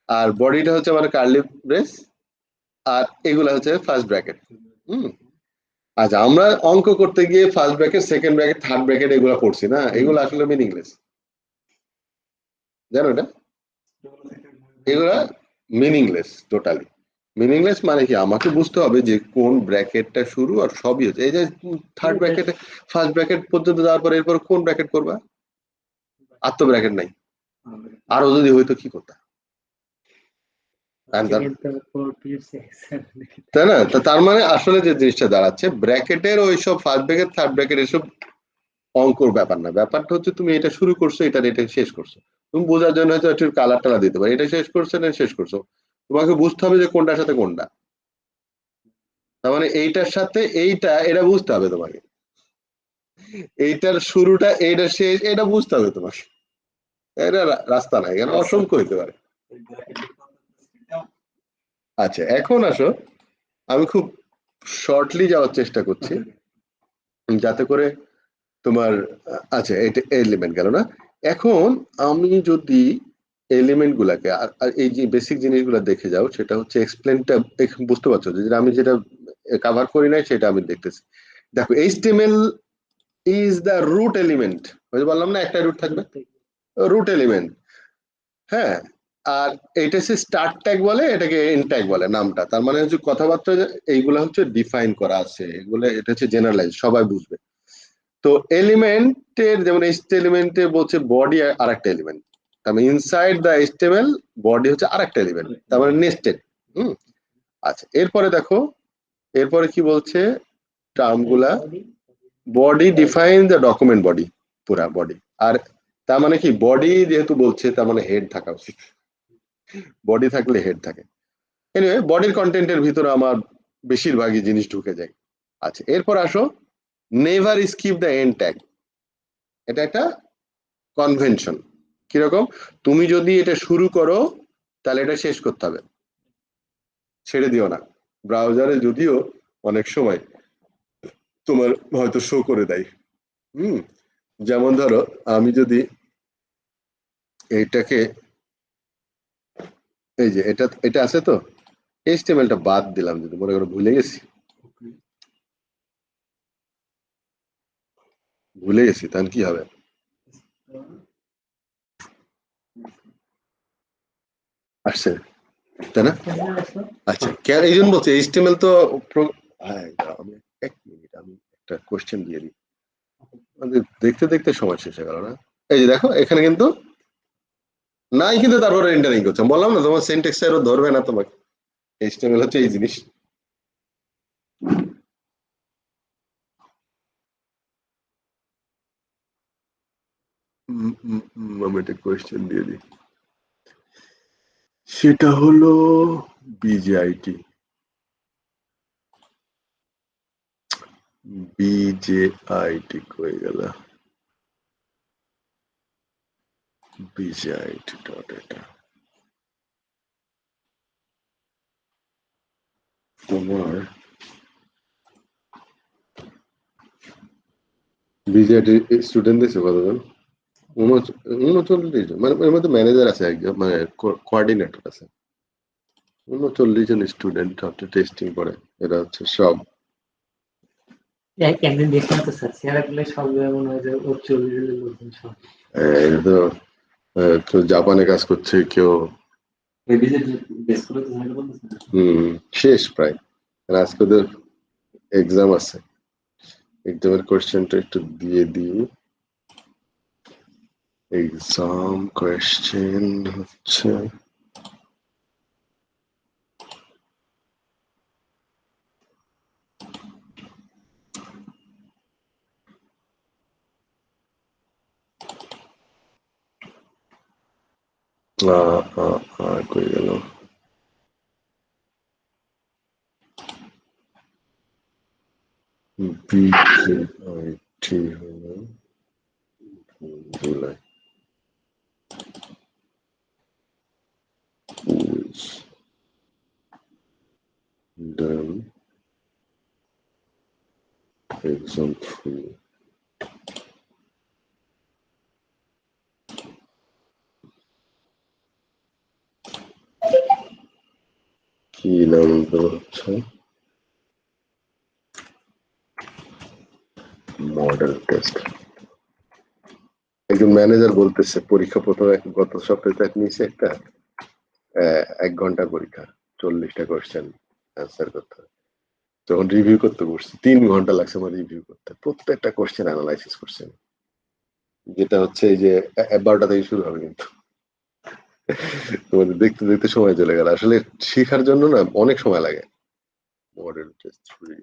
আর বডিটা হচ্ছে আমার কার্লি ব্রেস, আর এগুলা হচ্ছে ফার্স্ট ব্র্যাকেট। আচ্ছা, আমরা অঙ্ক করতে গিয়ে first bracket second bracket third bracket এগুলো পড়ছি না, এগুলো আসলে মিনিংলেস, জানো এটা? এগুলা মিনিংলেস, টোটালি মিনিংলেস। মানে কি, আমাকে বুঝতে হবে যে কোন ব্র্যাকেটটা শুরু আর সবই হচ্ছে। এই যে থার্ড ব্র্যাকেট ফার্স্ট ব্র্যাকেট পর্যন্ত যাওয়ার পর এরপর কোন ব্র্যাকেট করবা? আর তো ব্র্যাকেট নাই, আরো যদি হইতো কি করতা, তাই না? তার মানে আসলে যে জিনিসটা দাঁড়াচ্ছে, ব্র্যাকেটের ওইসব ফার্স্ট ব্র্যাকেট থার্ড ব্র্যাকেট এসব অঙ্কর ব্যাপার না, ব্যাপারটা হচ্ছে তুমি এটা শুরু করছো এটা শেষ করছো। তুমি বোঝার জন্য হয়তো একটু কালার টালা দিতে পারো, এটা শেষ করছো না শেষ করছো, তোমাকে বুঝতে হবে যে কোনটার সাথে কোনটা। তার মানে এইটার সাথে এইটা, এটা বুঝতে হবে তোমাকে, এইটার শুরুটা এইটা শেষ এটা বুঝতে হবে তোমাকে। এটা রাস্তা নাই, এখানে অসংখ্য হইতে পারে। আচ্ছা, এখন আসো, আমি খুব শর্টলি যাওয়ার চেষ্টা করছি যাতে করে তোমার আচ্ছা এটা এলিমেন্ট গেল না। এখন আমি যদি এলিমেন্ট গুলাকে আর এই যে বেসিক জিনিসগুলো দেখে যাও, সেটা হচ্ছে এক্সপ্লেনটা বুঝতে পারছো, যে আমি যেটা কভার করি নাই সেটা আমি দেখতেছি। দেখো HTML is the root element, বললাম না একটা রুট থাকবে, রুট এলিমেন্ট। হ্যাঁ, আর এটা হচ্ছে স্টার্ট ট্যাগ বলে, এটাকে এন্ড ট্যাগ বলে নামটা। তার মানে হচ্ছে কথাবার্তা এইগুলা হচ্ছে ডিফাইন করা আছে, এগুলো এটা হচ্ছে জেনারেলাইজ, সবাই বুঝবে। তো এলিমেন্টের যেমন এলিমেন্টে বলছে বডি আর একটা এলিমেন্ট, তার মানে ইনসাইড দ্য এইচটিএমএল বডি হচ্ছে আর একটা এলিমেন্ট, তার মানে নেস্টেড। আচ্ছা, এরপরে দেখো এরপরে কি বলছে টার্ম গুলা, body define the document body, পুরা বডি। আর তার মানে কি, বডি যেহেতু বলছে তার মানে হেড থাকা উচিত, বডি থাকলে হেড থাকে। এনিওয়ে, বডির কন্টেন্টের ভিতরে আমার বেশিরভাগই জিনিস ঢুকে যায়। আচ্ছা, এরপর আসো never skip the end tag. এটা একটা কনভেনশন। কিরকম, তুমি যদি এটা শুরু করো তাহলে এটা শেষ করতে হবে, ছেড়ে দিও না। ব্রাউজারে যদিও অনেক সময় তোমার হয়তো শো করে দেয়। যেমন ধরো আমি যদি এইটাকে, এই যে এটা এটা আছে তো, এইচটিএমএলটা বাদ দিলাম, যদি মনে করো ভুলে গেছি তাহলে কি হবে? আসছে, তাই না? আচ্ছা, কেন এই জন্য বলছি এইচটিএমএল তো আমি এক মিনিট, আমি একটা কোশ্চেন দিয়ে দিই, দেখতে দেখতে সময় শেষ হয়ে গেল না। এই যে দেখো এখানে কিন্তু নাই, কিন্তু তারপরে এন্টারিং করছে, বললাম না তোমার সিনট্যাক্স এরও ধরবে না তোমাকে। এইচটিএমএল হচ্ছে এই জিনিস। আমি একটা কোয়েশ্চেন দিয়ে দিই। সেটা হলো বিজেআইটি। বিজেআইটি হয়ে গেল, বিজেআইটি ডট এটা তোমার বিজেআইটি স্টুডেন্ট দিয়েছে কতজন? 39 জন, মানে এর মধ্যে ম্যানেজার আছে একজন, মানে কোঅর্ডিনেটর আছে। 39 জন স্টুডেন্ট টেস্টিং করে। এরা হচ্ছে সব একদিন দেখলাম তো স্যার, চেহারা গুলো সব মনে হয় যে 40 লোকজন সব। এটা তো কেউ জাপানে কাজ করছে, কেউ শেষ প্রায়। আজকে ওদের এক্সাম আছে, এক্সামের কোয়েশ্চেনটা একটু দিয়ে দিই। এক্সাম কোয়েশ্চেন হচ্ছে কই গেল, বিজেআইটি হলো জুলাই। Done. Exam 3. কি নামটা হচ্ছে মডেল টেস্ট। একজন ম্যানেজার বলতেছে পরীক্ষা প্রথমে গত সপ্তাহে নিয়েছে একটা 1 ঘন্টা পরীক্ষা, 40টা কোশ্চেন অ্যান্সার করতে হবে। যখন রিভিউ করতে বসছি 3 ঘন্টা লাগছে আমার রিভিউ করতে, প্রত্যেকটা কোশ্চেন অ্যানালাইসিস করছেন, যেটা হচ্ছে এই যে 12টা থেকে শুরু হবে। কিন্তু তোমাদের দেখতে দেখতে সময় চলে গেল। আসলে শেখার জন্য না অনেক সময় লাগে। মডেল টেস্ট 3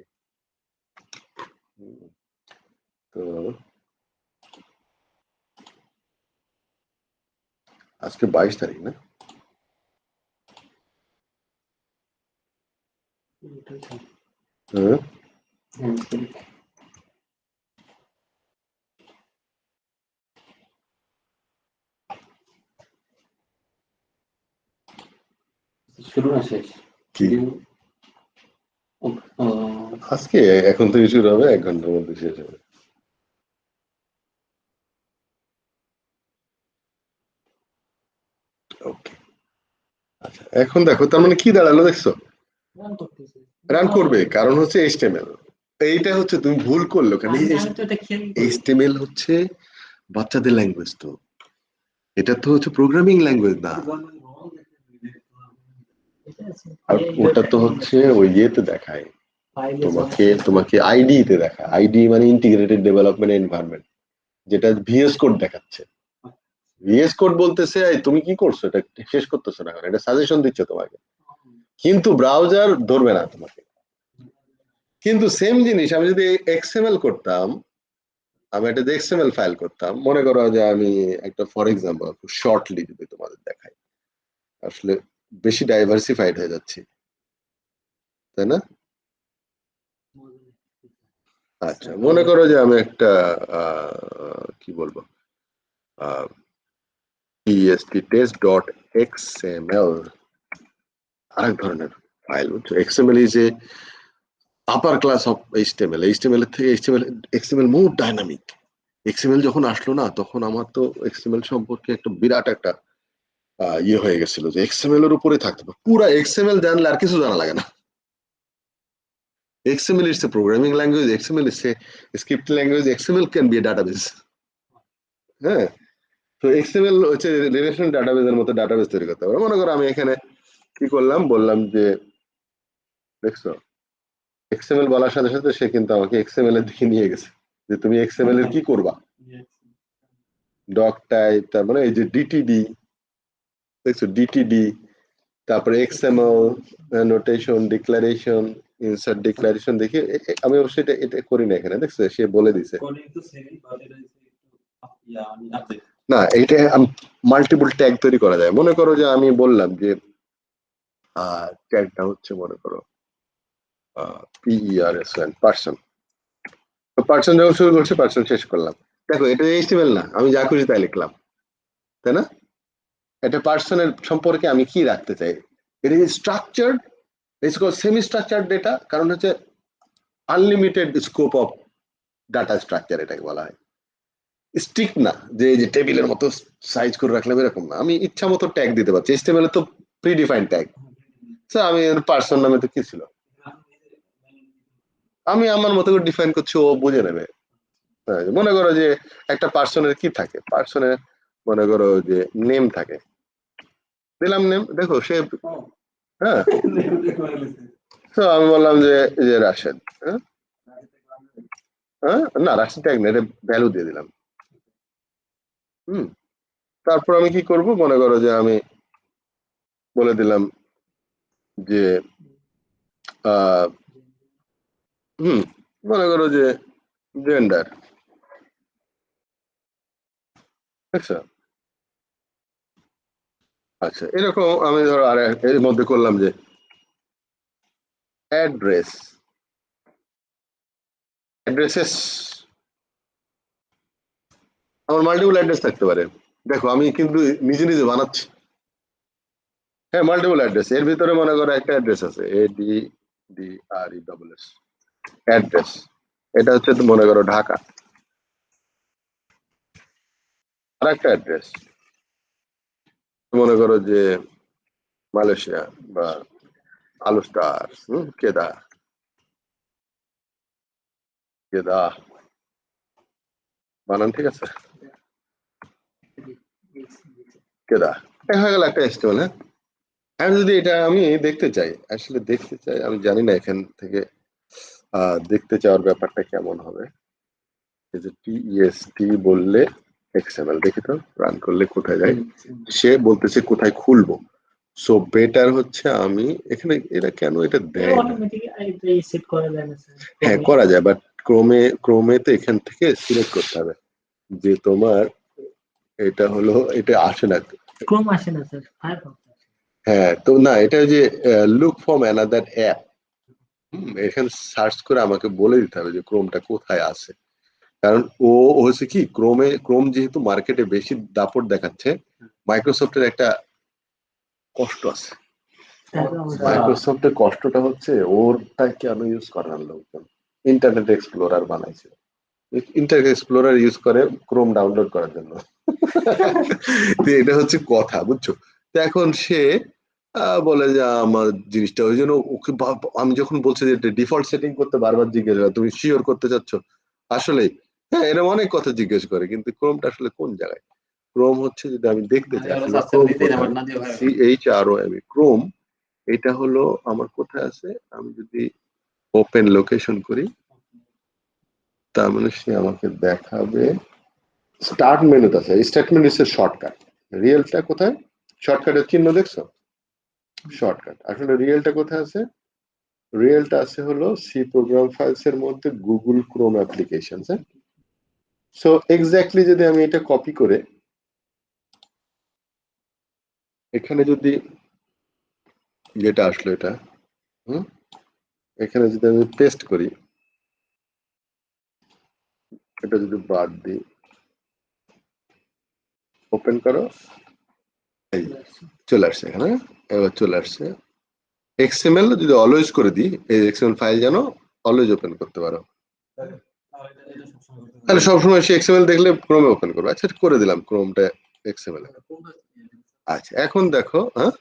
তো আজকে 22 তারিখ না? হ্যাঁ, শুরু না শেষ? কি আজকে এখন থেকে শুরু হবে, 1 ঘন্টার মধ্যে শেষ হবে। ওকে, আচ্ছা এখন দেখো তার মানে কি দাঁড়ালো দেখছো? রান করবে, কারণ হচ্ছে HTML। এইটা হচ্ছে তুমি ভুল করলো কেন? HTML হচ্ছে বাচ্চাদের ল্যাঙ্গুয়েজ, তো এটা তো হচ্ছে প্রোগ্রামিং ল্যাঙ্গুয়েজ না। আর ওটা তো হচ্ছে ওই ইয়েতে দেখায়, তোমাকে আইডি তে দেখায়। আইডি মানে ইন্টিগ্রেটেড ডেভেলপমেন্ট এনভায়রনমেন্ট, যেটা ভিএস কোড দেখাচ্ছে। ভিএস কোড বলতেছে তুমি কি করছো, এটা শেষ করতেছো না, এটা সাজেশন দিচ্ছে তোমাকে, কিন্তু ব্রাউজার ধরবে না তোমাকে। কিন্তু সেম জিনিস আমি যদি এক্সএমএল করতাম, আমি একটা এক্সএমএল ফাইল করতাম, মনে করো যে আমি একটা ফর এক্সাম্পল শর্টলি যদি তোমাদের দেখাই, আসলে বেশি ডাইভার্সিফাইড হয়ে যাচ্ছে, তাই না? আচ্ছা মনে করো যে আমি একটা কি বলবো test.xml আরেক ধরনের ফাইল, বুঝছো? XML is a upper class of HTML। HTML এর থেকে XML মোর ডাইনামিক। XML যখন আসলো না, তখন আমার তো XML সম্পর্কে একটা বিরাট একটা ইয়ে হয়ে গেছিল যে XML এর উপরে থাকতে হবে, পুরা XML জানলে আর কিছু জানা লাগে না। XML is a programming language, XML is a script language, XML can be a database. হ্যাঁ, তো XML হচ্ছে রিলেশন ডাটাবেজের মতো ডাটাবেস তৈরি করতে পারে। মনে করো আমি এখানে কি করলাম, বললাম যে দেখছো XML বলার সাথে সাথে সে কিন্তু আমাকে XML এর দিকে নিয়ে গেছে, যে তুমি XML এর কি করবা, ডক টাইপ, তারপরে এই যে ডিটিডি, দেখছো ডিটিডি, তারপরে XML notation, declaration, insert declaration দেখে আমি অবশ্যই এটা করি না এখানে, দেখছো সে বলে দিছে না, এটা মাল্টিপল ট্যাগ তৈরি করা যায়। মনে করো যে আমি বললাম যে ট্যাগটা হচ্ছে মনে করো PERSON, পার্সন। তো পার্সন যখন শুরু করছে পার্সন শেষ করলাম। দেখো এটা HTML না, আমি যা খুশি তাই লিখলাম, তাই না? এটা পার্সনের সম্পর্কে আমি কি রাখতে চাই, এটা structured, it's called semi structured data, কারণ হচ্ছে unlimited scope of data structure এটাকে বলা হয়। স্ট্রিক্ট না যে টেবিলের মতো সাইজ করে রাখলাম, এরকম না, আমি ইচ্ছা মতো ট্যাগ দিতে পারছি। HTML এ তো প্রিডিফাইন্ড ট্যাগ, আমি পার্সন নামে তো কি ছিল, আমি আমার মতো করে ডিফাইন করছি, ও বুঝে নেবে। মনে করো যে একটা পার্সনের কি থাকে, পার্সনের মনে করো যে নেম থাকে, দিলাম নেম, দেখো সে, হ্যাঁ, তো আমি বললাম যে রাশেদ, হ্যাঁ, না রাশেদ ট্যাগ না, এটা ভ্যালু দিয়ে দিলাম। তারপর আমি কি করব, মনে করো যে আমি বলে দিলাম যে মনে করো যে জেন্ডার, আচ্ছা আচ্ছা, এরকম আমি ধরো আর এর মধ্যে করলাম যে অ্যাড্রেসেস, আমার মাল্টিপল অ্যাড্রেস থাকতে পারে। দেখো আমি কিন্তু নিজে নিজে বানাচ্ছি, হ্যাঁ মাল্টিপল অ্যাড্রেস, এর ভিতরে মনে করো একটা অ্যাড্রেস আছে ADDRESS অ্যাড্রেস, এটা হচ্ছে মনে করো ঢাকা। আর একটা অ্যাড্রেস মনে করো যে মালয়েশিয়া বা আলুস্টার, কেদা কেদা, বানান ঠিক আছে, কেদা, হয়ে গেল একটা HTML। হ্যাঁ, আমি যদি এটা আমি দেখতে চাই, আসলে দেখতে চাই, আমি জানি না এখান থেকে দেখতে চাওয়ার ব্যাপারটা কেমন হবে। এই যে TEST বললে XML, দেখি তো রান করলে কোথায় যায়, সে বলতেছে কোথায় খুলবো। সো বেটার হচ্ছে আমি এখানে, এটা কেন এটা দেয় না, হ্যাঁ করা যায়, বাট ক্রোমে তো এখান থেকে সিলেক্ট করতে হবে যে তোমার এটা হলো, এটা আসে না, ক্রোম আসে না স্যার, ফায়ারফক্স। হ্যাঁ তো না, এটা যে লুক ফ্রম অ্যানাদার অ্যাপ, এখানে সার্চ করে আমাকে বলে দিতে হবে যে ক্রোমটা কোথায় আছে। কারণ ও হচ্ছে কি, ক্রোম যেহেতু মার্কেটে বেশি দাপট দেখাচ্ছে, মাইক্রোসফটের একটা কষ্ট আছে। মাইক্রোসফটের কষ্টটা হচ্ছে ওরটা কেন ইউজ করার লোকজন ইন্টারনেট এক্সপ্লোরার বানাইছে, ইন্টারনেট এক্সপ্লোরার ইউজ করে ক্রোম ডাউনলোড করার জন্য। এটা হচ্ছে কথা, বুঝছো? তো এখন সে বলে যে আমার জিনিসটা, ওই জন্য ওকে আমি যখন বলছি যে ডিফল্ট সেটিং করতে বারবার জিজ্ঞেস করে, তুমি শিওর করতে চাচ্ছ আসলে, হ্যাঁ এরকম অনেক কথা জিজ্ঞেস করে, কিন্তু ক্রোমটা আসলে কোন জায়গায়, ক্রোম হচ্ছে যদি আমি দেখতে চাই CHROM ক্রোম, এটা হলো আমার কোথায় আছে, আমি যদি ওপেন লোকেশন করি তার মানে সে আমাকে দেখাবে স্টার্ট মেনুতে আছে, স্টেটমেন্ট ইস শর্টকাট, রিয়েলটা কোথায়, শর্টকাটের চিহ্ন দেখছো, শর্টকাট আসলে রিয়েলটা কোথায় আছে, রিয়েলটা আছে হলো সি প্রোগ্রাম ফাইলস এর মধ্যে Google Chrome application. So exactly যদি আমি এটা কপি করে এখানে যদি যেটা আসলো এটা, এখানে যদি আমি পেস্ট করি, এটা যদি বাদ দিই, ওপেন করো, চলে আসছে এখানে, এবার চলে আসছে। XML যদি অলওয়েজ করে দিই, এই XML ফাইল যেন অলওয়েজ ওপেন করতে পারো, তাহলে সবসময় সে XML দেখলে ক্রোমে ওপেন করবে। আচ্ছা করে দিলাম ক্রোমটা XML। আচ্ছা এখন দেখো, হ্যাঁ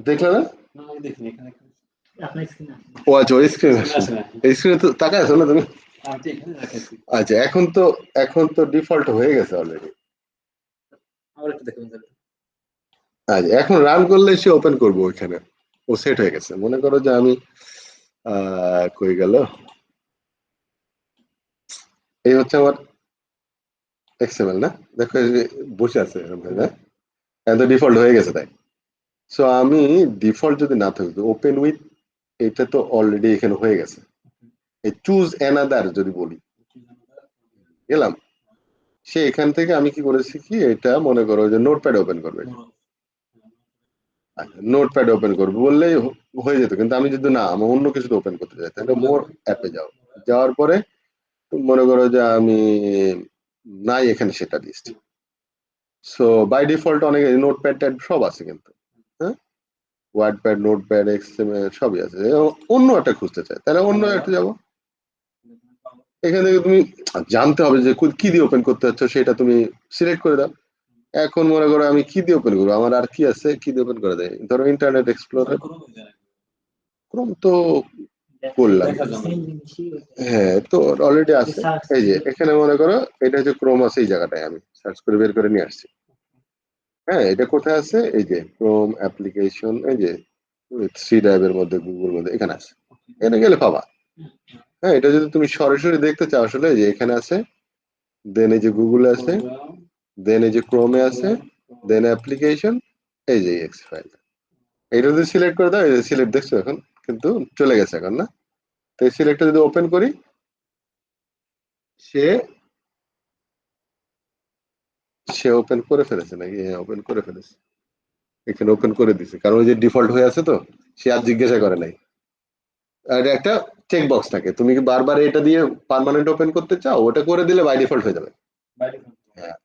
দেখলে না, ও আচ্ছা ওই স্ক্রিনে তো তাকায় আছো না তুমি, আচ্ছা এখন তো ডিফল্ট হয়ে গেছে অলরেডি। আচ্ছা এখন রান করলে সে ওপেন করবো, ওইখানে ও সেট হয়ে গেছে। মনে করো যে আমি কই গেল, এই হচ্ছে আমার XML না, দেখো বসে আছে না, তো ডিফল্ট হয়ে গেছে তাই। সো আমি ডিফল্ট যদি না থাকতো ওপেন উইথ, এটা তো অলরেডি এখানে হয়ে গেছে। এই চুজ অ্যানাদার যদি বলি, গেলাম সে এখান থেকে আমি কি করেছি কি এটা মনে করো যে নোটপ্যাড ওপেন করবে, নোটপ্যাড ওপেন করবো বললেই হয়ে যেত, কিন্তু আমি যদি না আমি অন্য কিছু ওপেন করতে চাই তাহলে মোর অ্যাপে যাও, যাওয়ার পরে মনে করো যে আমি নাই এখানে সেটা লিস্ট। সো বাই ডিফল্ট অনেক নোটপ্যাড ট্যাড সব আছে কিন্তু, হ্যাঁ ওয়ার্ডপ্যাড নোটপ্যাড এক্সএমএল সবই আছে। অন্য একটা খুঁজতে চাই তাহলে অন্য একটা যাবো, এখান থেকে তুমি জানতে হবে যে কি দিয়ে ওপেন করতে হচ্ছে সেটা তুমি সিলেক্ট করে দাও। এখন মনে করো আমি কি দিয়ে ওপেন করবো, আমার আর কি আছে কি দিয়ে ওপেন করে দেয়, ধরো ইন্টারনেট এক্সপ্লোরার, ক্রোম তো করলাম, হ্যাঁ তো অলরেডি আছে। এই যে এখানে মনে করো এটা হচ্ছে ক্রোম আছে, এই জায়গাটায় আমি সার্চ করে বের করে নিয়ে আসছি। হ্যাঁ এটা কোথায় আছে, এই যে ক্রোম অ্যাপ্লিকেশন, এই যে সি ড্রাইভের মধ্যে গুগল মধ্যে এখানে আছে, এখানে গেলে পাবা। হ্যাঁ এটা যদি তুমি সরাসরি দেখতে চাও আসলে যে এখানে আছে, দেন এই যে গুগলে আছে, দেন এই যে ক্রোমে আছে, দেন অ্যাপ্লিকেশন, এই যে এক্স ফাইল, এইটা যদি সিলেক্ট করে দাও, এই যে সিলেক্ট দেখছো এখন কিন্তু চলে গেছে এখন না। তো এই সিলেক্টটা যদি ওপেন করি, সে ওপেন করে ফেলেছে নাকি, হ্যাঁ ওপেন করে ফেলেছে, এখানে ওপেন করে দিছে কারণ ওই যে ডিফল্ট হয়ে আছে তো, সে আর জিজ্ঞাসা করে নাই। আর একটা চেক বক্স থাকে, তুমি কি বারবার এটা দিয়ে পার্মানেন্ট ওপেন করতে চাও, ওটা করে দিলে বাই ডিফল্ট হয়ে যাবে। হ্যাঁ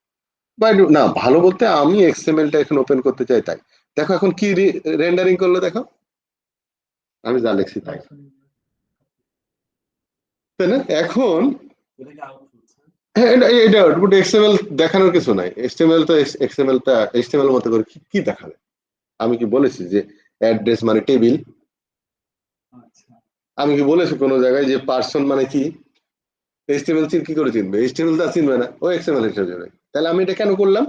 বাই না ভালো বলতে আমি এক্সএমএলটা এখন ওপেন করতে চাই তাই। দেখো এখন কি রেন্ডারিং করলো দেখো, আমি যা লিখছি তাই, তাই না? এখন হ্যাঁ এটা আউটপুট, এক্সএমএল দেখানোর কিছু নাই, এক্সএমএল তো এক্সএমএলটা এক্সএমএল মতো করে কি দেখাবে। আমি কি বলেছি যে অ্যাড্রেস মানে টেবিল, আমি কি বলেছি কোনো জায়গায় যে পার্সন মানে কি, এইচটিএমএল কি করে চিনবে, এইচটিএমএল তো চিনবে না, ও এক্সএমএল হিসেবে যাবে। তাহলে আমি এটা কেন করলাম,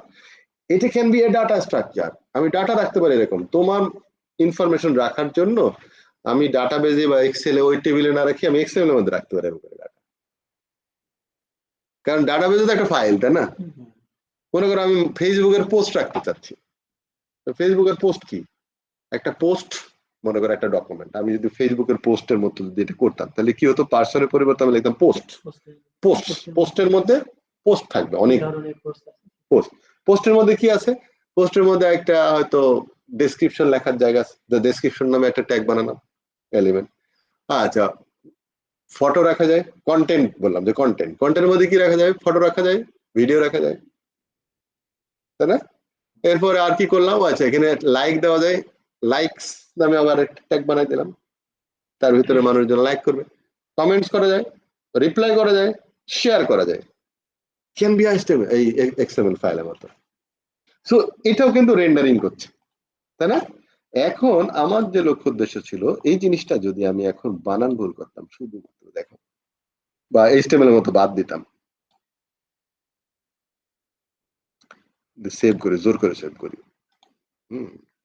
এটা can B A data structure, আমি ডাটা রাখতে পারি এরকম তোমার ইনফরমেশন রাখার জন্য, আমি ডাটাবেজে বা এক্সেলে ওই টেবিলে না রাখি আমি এক্সএমএল এর মধ্যে রাখতে পারি এরকম ডাটা, কারণ ডাটাবেজে তো একটা ফাইল, তাই না? মনে করো আমি ফেসবুকের পোস্ট রাখতে চাচ্ছি, ফেসবুকের পোস্ট কি, একটা পোস্ট মনে করো একটা ডকুমেন্ট, আমি যদি ফেসবুকের পোস্টের মতো যদি এটা করতাম তাহলে কি হতো, পার্সনের পরিবর্তে আমি লিখতাম পোস্ট, পোস্টের মধ্যে পোস্ট থাকবে অনেক পোস্ট, পোস্টের মধ্যে কি আছে, পোস্টের মধ্যে একটা হয়তো ডেসক্রিপশন লেখার জায়গা আছে, ডেসক্রিপশন নামে একটা ট্যাগ বানালাম এলিমেন্ট। আচ্ছা ফটো রাখা যায়, কন্টেন্ট বললাম যে কন্টেন্ট, কন্টেন্টের মধ্যে কি রাখা যায়, ফটো রাখা যায়, ভিডিও রাখা যায়, তাই না? এরপরে আর কি করলাম, আচ্ছা এখানে লাইক দেওয়া যায়, লাইকস নামে আবার একটা ট্যাগ বানাই দিলাম, তার ভিতরে মানুষজন লাইক করবে, কমেন্টস করা যায়, রিপ্লাই করা যায়, শেয়ার করা যায়, ক্যান বি এই এক্সএমএল ফাইলের মতো। সো এটাও কিন্তু রেন্ডারিং করছে, তাই না? এখন আমার যে লক্ষ্য উদ্দেশ্য ছিল এই জিনিসটা যদি আমি এখন বানান ভুল করতাম শুধুমাত্র দেখো, বা এইচটিএমএল এর মতো বাদ দিতাম, সেভ করে জোর করে সেভ করি,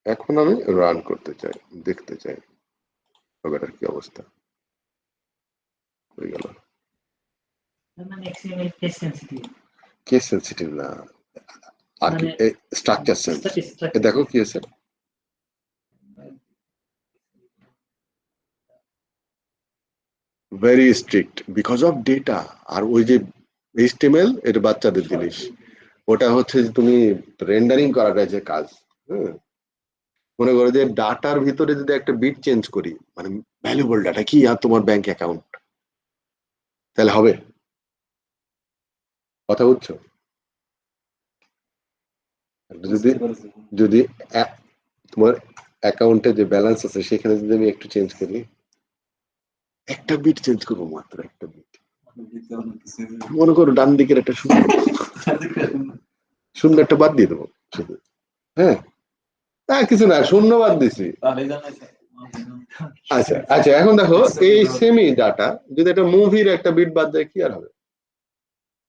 এখন আমি রান করতে চাই, দেখতে চাই এটার কি অবস্থা হয়ে গেল। কেস সেনসিটিভ না, আর স্ট্রাকচার সেন্স, দেখো কি আছে, very strict because of data. আর ওই যে এইচটিএমএল এটা বাচ্চাদের জিনিস, ওটা হচ্ছে যে তুমি রেন্ডারিং করাটা যে কাজ, মনে করো যে ডাটার ভিতরে যদি একটা বিট চেঞ্জ করি, মানে ভ্যালুয়েবল ডাটা কি আর তোমার ব্যাংক অ্যাকাউন্ট, তাহলে হবে, কথা বুঝছো? যদি যদি তোমার অ্যাকাউন্টে যে ব্যালেন্স আছে সেখানে যদি আমি একটু চেঞ্জ করি, একটা বিট চেঞ্জ করবো, মাত্র একটা বিট, মনে করো ডান দিকের একটা শূন্য একটা বাদ দিয়ে দেবো শুধু, হ্যাঁ কিছু না, শূন্য বাদ দিছি। আচ্ছা আচ্ছা এখন দেখো এই সেমি ডাটা যদি একটা মুভির একটা বিট বাদ দেয় কি আর হবে,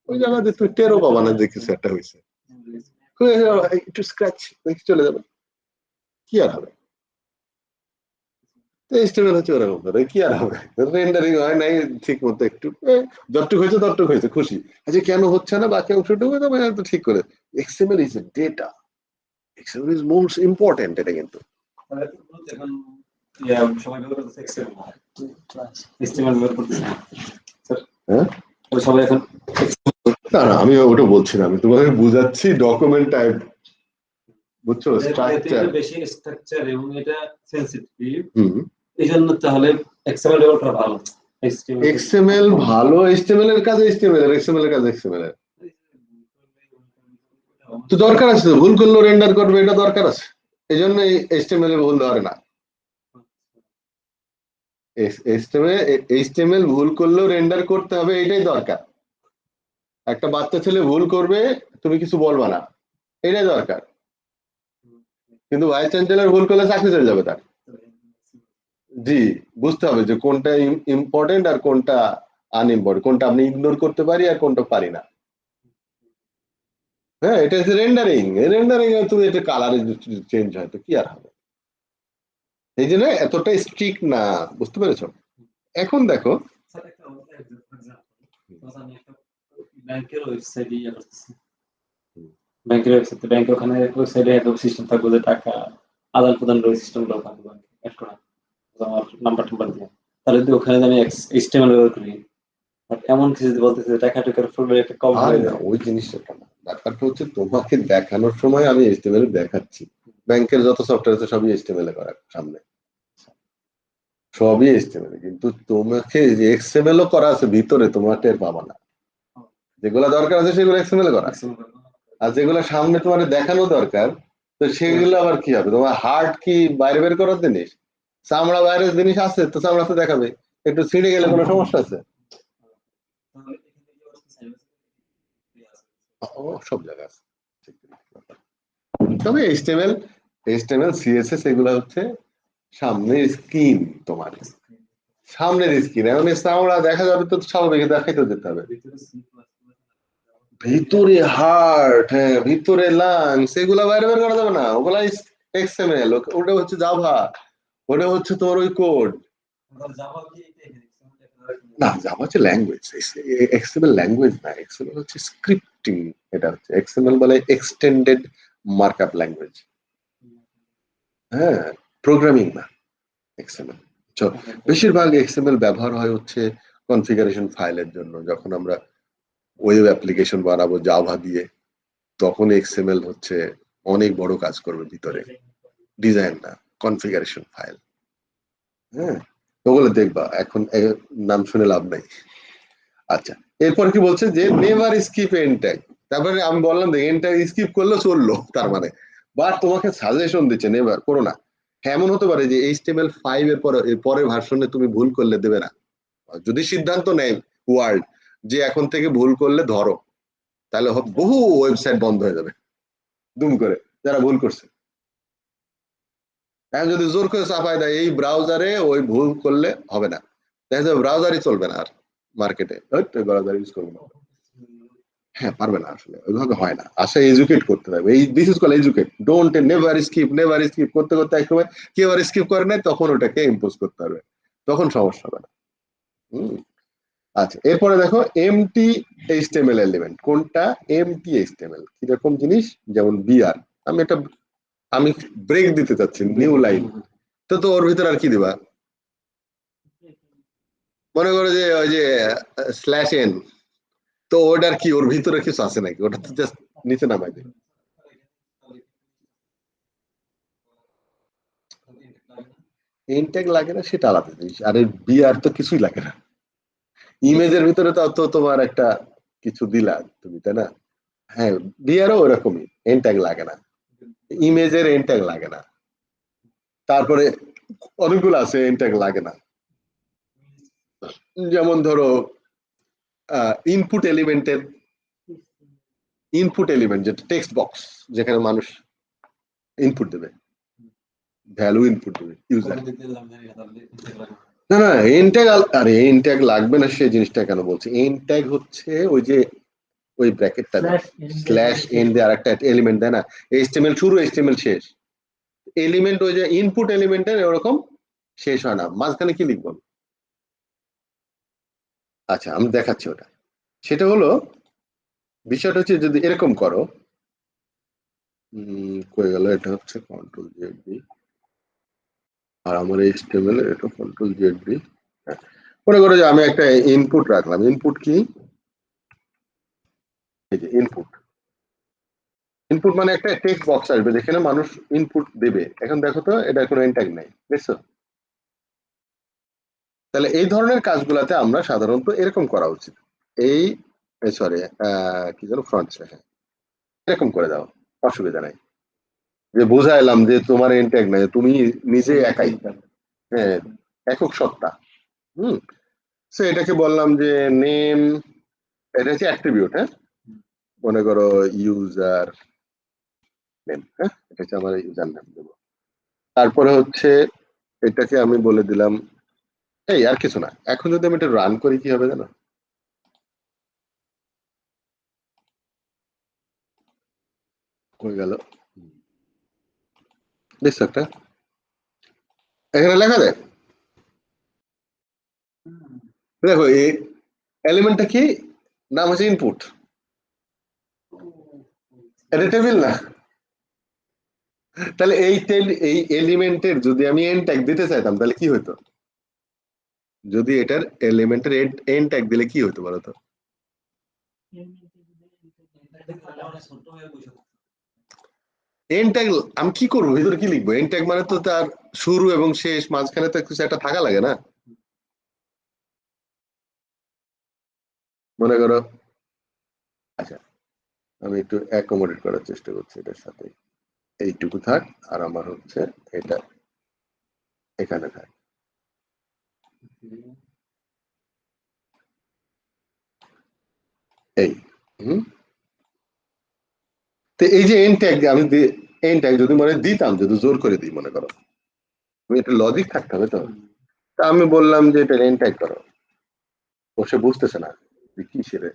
ওই জায়গাতে তুই টেরও পাবা না যে কিছু একটা হয়েছে, একটু স্ক্র্যাচ চলে যাবে, কি আর হবে। এইচটিএমএল হচ্ছে ওরকম করে, কি আর হবে, রেন্ডারিং হয় নাই ঠিক মতো, একটু যতটুকু হয়েছে ততটুকু হয়েছে খুশি, আচ্ছা কেন হচ্ছে না বাকি অংশটুকু তো ঠিক করে। XML is data, XML is most important, এটা কিন্তু সবাই এখন না না আমি ওটা বলছি না, আমি তোমাকে বুঝাচ্ছি ডকুমেন্ট টাইপ, বুঝছো, স্ট্রাকচার বেশি স্ট্রাকচার এবং এটা সেনসিটিভ, এইজন্য তাহলে এক্সএমএল ডেভেলপার ভালো। এক্সএমএল ভালো, এইচটিএমএল এর কাজ এইচটিএমএল এর, এক্সএমএল এর কাজ এক্সএমএল এর। তো দরকার আছে, ভুল করলেও রেন্ডার করবে, এটা দরকার আছে, এই জন্য এইচটিএমএল এ ভুল ধরে না। এইচটিএমএল ভুল করলেও রেন্ডার করতে হবে, এটাই দরকার। একটা বাচ্চা ছেলে ভুল করবে, তুমি কিছু বলবা না, এটাই দরকার। কিন্তু ভাইস চ্যান্সেলর ভুল করলে চাকরি চলে যাবে তার। জি, বুঝতে হবে যে কোনটা ইম্পর্টেন্ট আর কোনটা আনইম্পর্টেন্ট, কোনটা আপনি ইগনোর করতে পারি আর কোনটা পারি না। হ্যাঁ, এটা হচ্ছে রেন্ডারিং। রেন্ডারিং এ তুমি এটা কালারে চেঞ্জ হয় তো কি আর হবে, এই জন্য এতটা স্ট্রিক্ট না, বুঝতে পেরেছো? এখন দেখো ব্যাংকের ওয়েবসাইটে ব্যাংকের ওখানে ওয়েবসাইটে একটা সিস্টেম থাকবে যে টাকা আদান প্রদানের সিস্টেমটা থাকবে অ্যাড করা, আমার নাম্বার দিয়ে। তাহলে যদি ওখানে আমি এইচটিএমএল ব্যবহার করি, এমন কিছু যদি বলতেছে টাকা টাকার ফুলবে একটা কম হয়ে যায়, ওই জিনিসটা না। ব্যাপারটা হচ্ছে তোমাকে দেখানোর সময় আমি এইচটিএমএল দেখাচ্ছি, ব্যাংকের যত সফটওয়্যার আছে সবই এইচটিএমএল করা সামনে, সবই এইচটিএমএল, কিন্তু তোমাকে যে এক্সএমএল ও করা আছে ভিতরে, তোমার টের পাবা না। যেগুলো দরকার আছে সেগুলো এক্সএমএল করা, আর যেগুলো সামনে তোমার দেখানো দরকার, তো সেগুলো আবার কি হবে, তোমার হার্ট কি বাইরে বের করার জিনিস, চামড়া বাইরের জিনিস আছে তো চামড়া তো দেখাবে, একটু ছিঁড়ে গেলে কোনো সমস্যা আছে? সব জায়গায় আছে। তবে এইচটিএমএল সিএসএস এগুলো হচ্ছে সামনের স্ক্রিন, তোমার সামনের স্ক্রিন, এখন চামড়া দেখা যাবে তো স্বাভাবিক, দেখাইতে যেতে হবে। ভিতরে হার্ট, হ্যাঁ ভিতরে লাংস, এগুলা বাইরে বের করা যাবে না, ওগুলা এক্সএমএল, ওটা হচ্ছে জাভা, ওটা হচ্ছে তোমার ওই কোড। না, জাভা হচ্ছে ল্যাঙ্গুয়েজ, এক্সএমএল ল্যাঙ্গুয়েজ না, এক্সএমএল হচ্ছে স্ক্রিপ্টিং, এটা হচ্ছে এক্সএমএল বলে এক্সটেন্ডেড মার্কআপ ল্যাঙ্গুয়েজ। হ্যাঁ, প্রোগ্রামিং না এক্সএমএল। বেশিরভাগ এক্সএমএল ব্যবহার হয় হচ্ছে কনফিগারেশন ফাইলের জন্য, যখন আমরা ওয়েব অ্যাপ্লিকেশন বানাবো জাভা দিয়ে, তখন এক্সএমএল হচ্ছে অনেক বড় কাজ করবে ভিতরে, ডিজাইন না, কনফিগারেশন ফাইল। হ্যাঁ, ওগুলো দেখবা, এখন নাম শুনে লাভ নাই। আচ্ছা, এরপর কি বলছে যে নেভার স্কিপ এন্ড ট্যাগ, তারপরে আমি বললাম যে এন্ড ট্যাগ স্কিপ করলে চললো, তার মানে বা তোমাকে সাজেশন দিচ্ছে নেভার করো না। এমন হতে পারে যে HTML5 এর পরের ভার্সনে তুমি ভুল করলে দেবে না, যদি সিদ্ধান্ত নেয় ওয়ার্ল্ড যে এখন থেকে ভুল করলে ধরো, তাহলে বহু ওয়েবসাইট বন্ধ হয়ে যাবে দুম করে, যারা ভুল করছে। এখন যদি জোর করে চাপায় দেয় এই ব্রাউজারে ওই ভুল করলে হবে না, দেখা যাবে ব্রাউজারই চলবে না আর মার্কেটে, ব্রাউজার ইউজ করবে না। হ্যাঁ, পারবে না, আসলে ওইভাবে হয় না, আসলে এডুকেট করতে হবে, এই this is call educate, don't never skip করতে করতে একসময় কেউ আর স্কিপ করে নাই, তখন ওটাকে ইম্পোজ করতে হবে, তখন সমস্যা হবে না। আচ্ছা, এরপরে দেখো এমটি এইচটিএমএল এলিমেন্ট, কোনটা এমটি এইচটিএমএল, কিরকম জিনিস, যেমন বিআর, আমি ব্রেক দিতে চাচ্ছি, নিউ লাইন, তো ওর ভিতরে আর কি দিবা, মনে করো যে ওই যে স্ল্যাশ এন, তো ওটার কি ওর ভিতরে কিছু আছে নাকি, ওটা তো জাস্ট নিচে নামাই দেয়। ইনটেক লাগে না, সেটা আলাদা জিনিস, আর বিআর তো কিছুই লাগে না, ইমেজের ভিতরে তো তোমার একটা কিছু দিলা তুমি, তাই না? হ্যাঁ, বিআরও ওরকমই, এনট্যাগ লাগে না, ইমেজের এনট্যাগ লাগে না, তারপরে অনেকগুলো আছে এনট্যাগ লাগে না, যেমন ধরো ইনপুট এলিমেন্ট, যেটা টেক্সট বক্স, যেখানে মানুষ ইনপুট দেবে, ভ্যালু ইনপুট দেবে ইউজার। না না, এনট্যাগ, আরে এনট্যাগ লাগবে না, সেই জিনিসটা কেন বলছি, এনট্যাগ হচ্ছে ওই যে ওই ব্র্যাকেটটা স্ল্যাশ এন দিয়ে আরেকটা এলিমেন্ট দেয় না, এইচটিএমএল শুরু এইচটিএমএল শেষ, এলিমেন্ট ওই যে ইনপুট এলিমেন্টের এরকম শেষ হয় না, মাঝখানে কি লিখবো? আচ্ছা, আমি দেখাচ্ছি ওটা, সেটা হলো বিষয়টা হচ্ছে যদি এরকম করো, কই গেল, এটা হচ্ছে কন্ট্রোল জেড বি, আর আমার এইচটিএমএল এটা কন্ট্রোল জেড বি। মনে করো যে আমি একটা ইনপুট রাখলাম, ইনপুট কি, এই যে ইনপুট, ইনপুট মানে একটা টেক্সট বক্স আসবে যেখানে মানুষ ইনপুট দেবে। এখন দেখো তো এটা কোনো এন্ড ট্যাগ নাই, বুঝছো? তাহলে এই ধরনের কাজগুলাতে আমরা সাধারণত এরকম করা উচিত, এই সরি কি যেন ফ্রন্ট, হ্যাঁ এরকম করে দাও, অসুবিধা নাই। যে বুঝাইলাম যে তোমার এন্ড ট্যাগ নাই, তুমি নিজে একাই, হ্যাঁ একক সত্তা। সো এটাকে বললাম যে নেম, এটা হচ্ছে অ্যাট্রিবিউট, হ্যাঁ মনে করো ইউজার নেম, হ্যাঁ এটা হচ্ছে আমার ইউজার নেম দেবো। তারপরে হচ্ছে এটাকে আমি বলে দিলাম, এই আর কিছু না। এখন যদি আমি এটা রান করি কি হবে জানো? হয়ে গেল, দেখছো একটা এখানে লেখা যায়, দেখো এই এলিমেন্টটা কি, নাম হচ্ছে ইনপুট, এটা টেবিল না। তাহলে এই এলিমেন্টের যদি আমি এন্ড ট্যাগ দিতে চাইতাম তাহলে কি হতো? যদি এটার এলিমেন্টের এন্ড ট্যাগ দিলে কি হতো বলতো? এন্ড ট্যাগ আমি কি করবো, ভিতরে কি লিখবো? এন্ড ট্যাগ মানে তো তার শুরু এবং শেষ, মাঝখানে তো কিছু একটা থাকা লাগে না? মনে করো, আচ্ছা আমি একটু অ্যাকোমোডেট করার চেষ্টা করছি এটার সাথে, এইটুকু থাক আর আমার হচ্ছে এটা এখানে থাক। এই তো এই যে এন্ড ট্যাগ আমি এন্ড ট্যাগ যদি মনে দিতাম, যদি জোর করে দিই, মনে করো আমি এটা লজিক থাকতে হবে তো। তা আমি বললাম যে এটা এন্ড ট্যাগ করো, ও সে বুঝতেছে না যে কি সেরে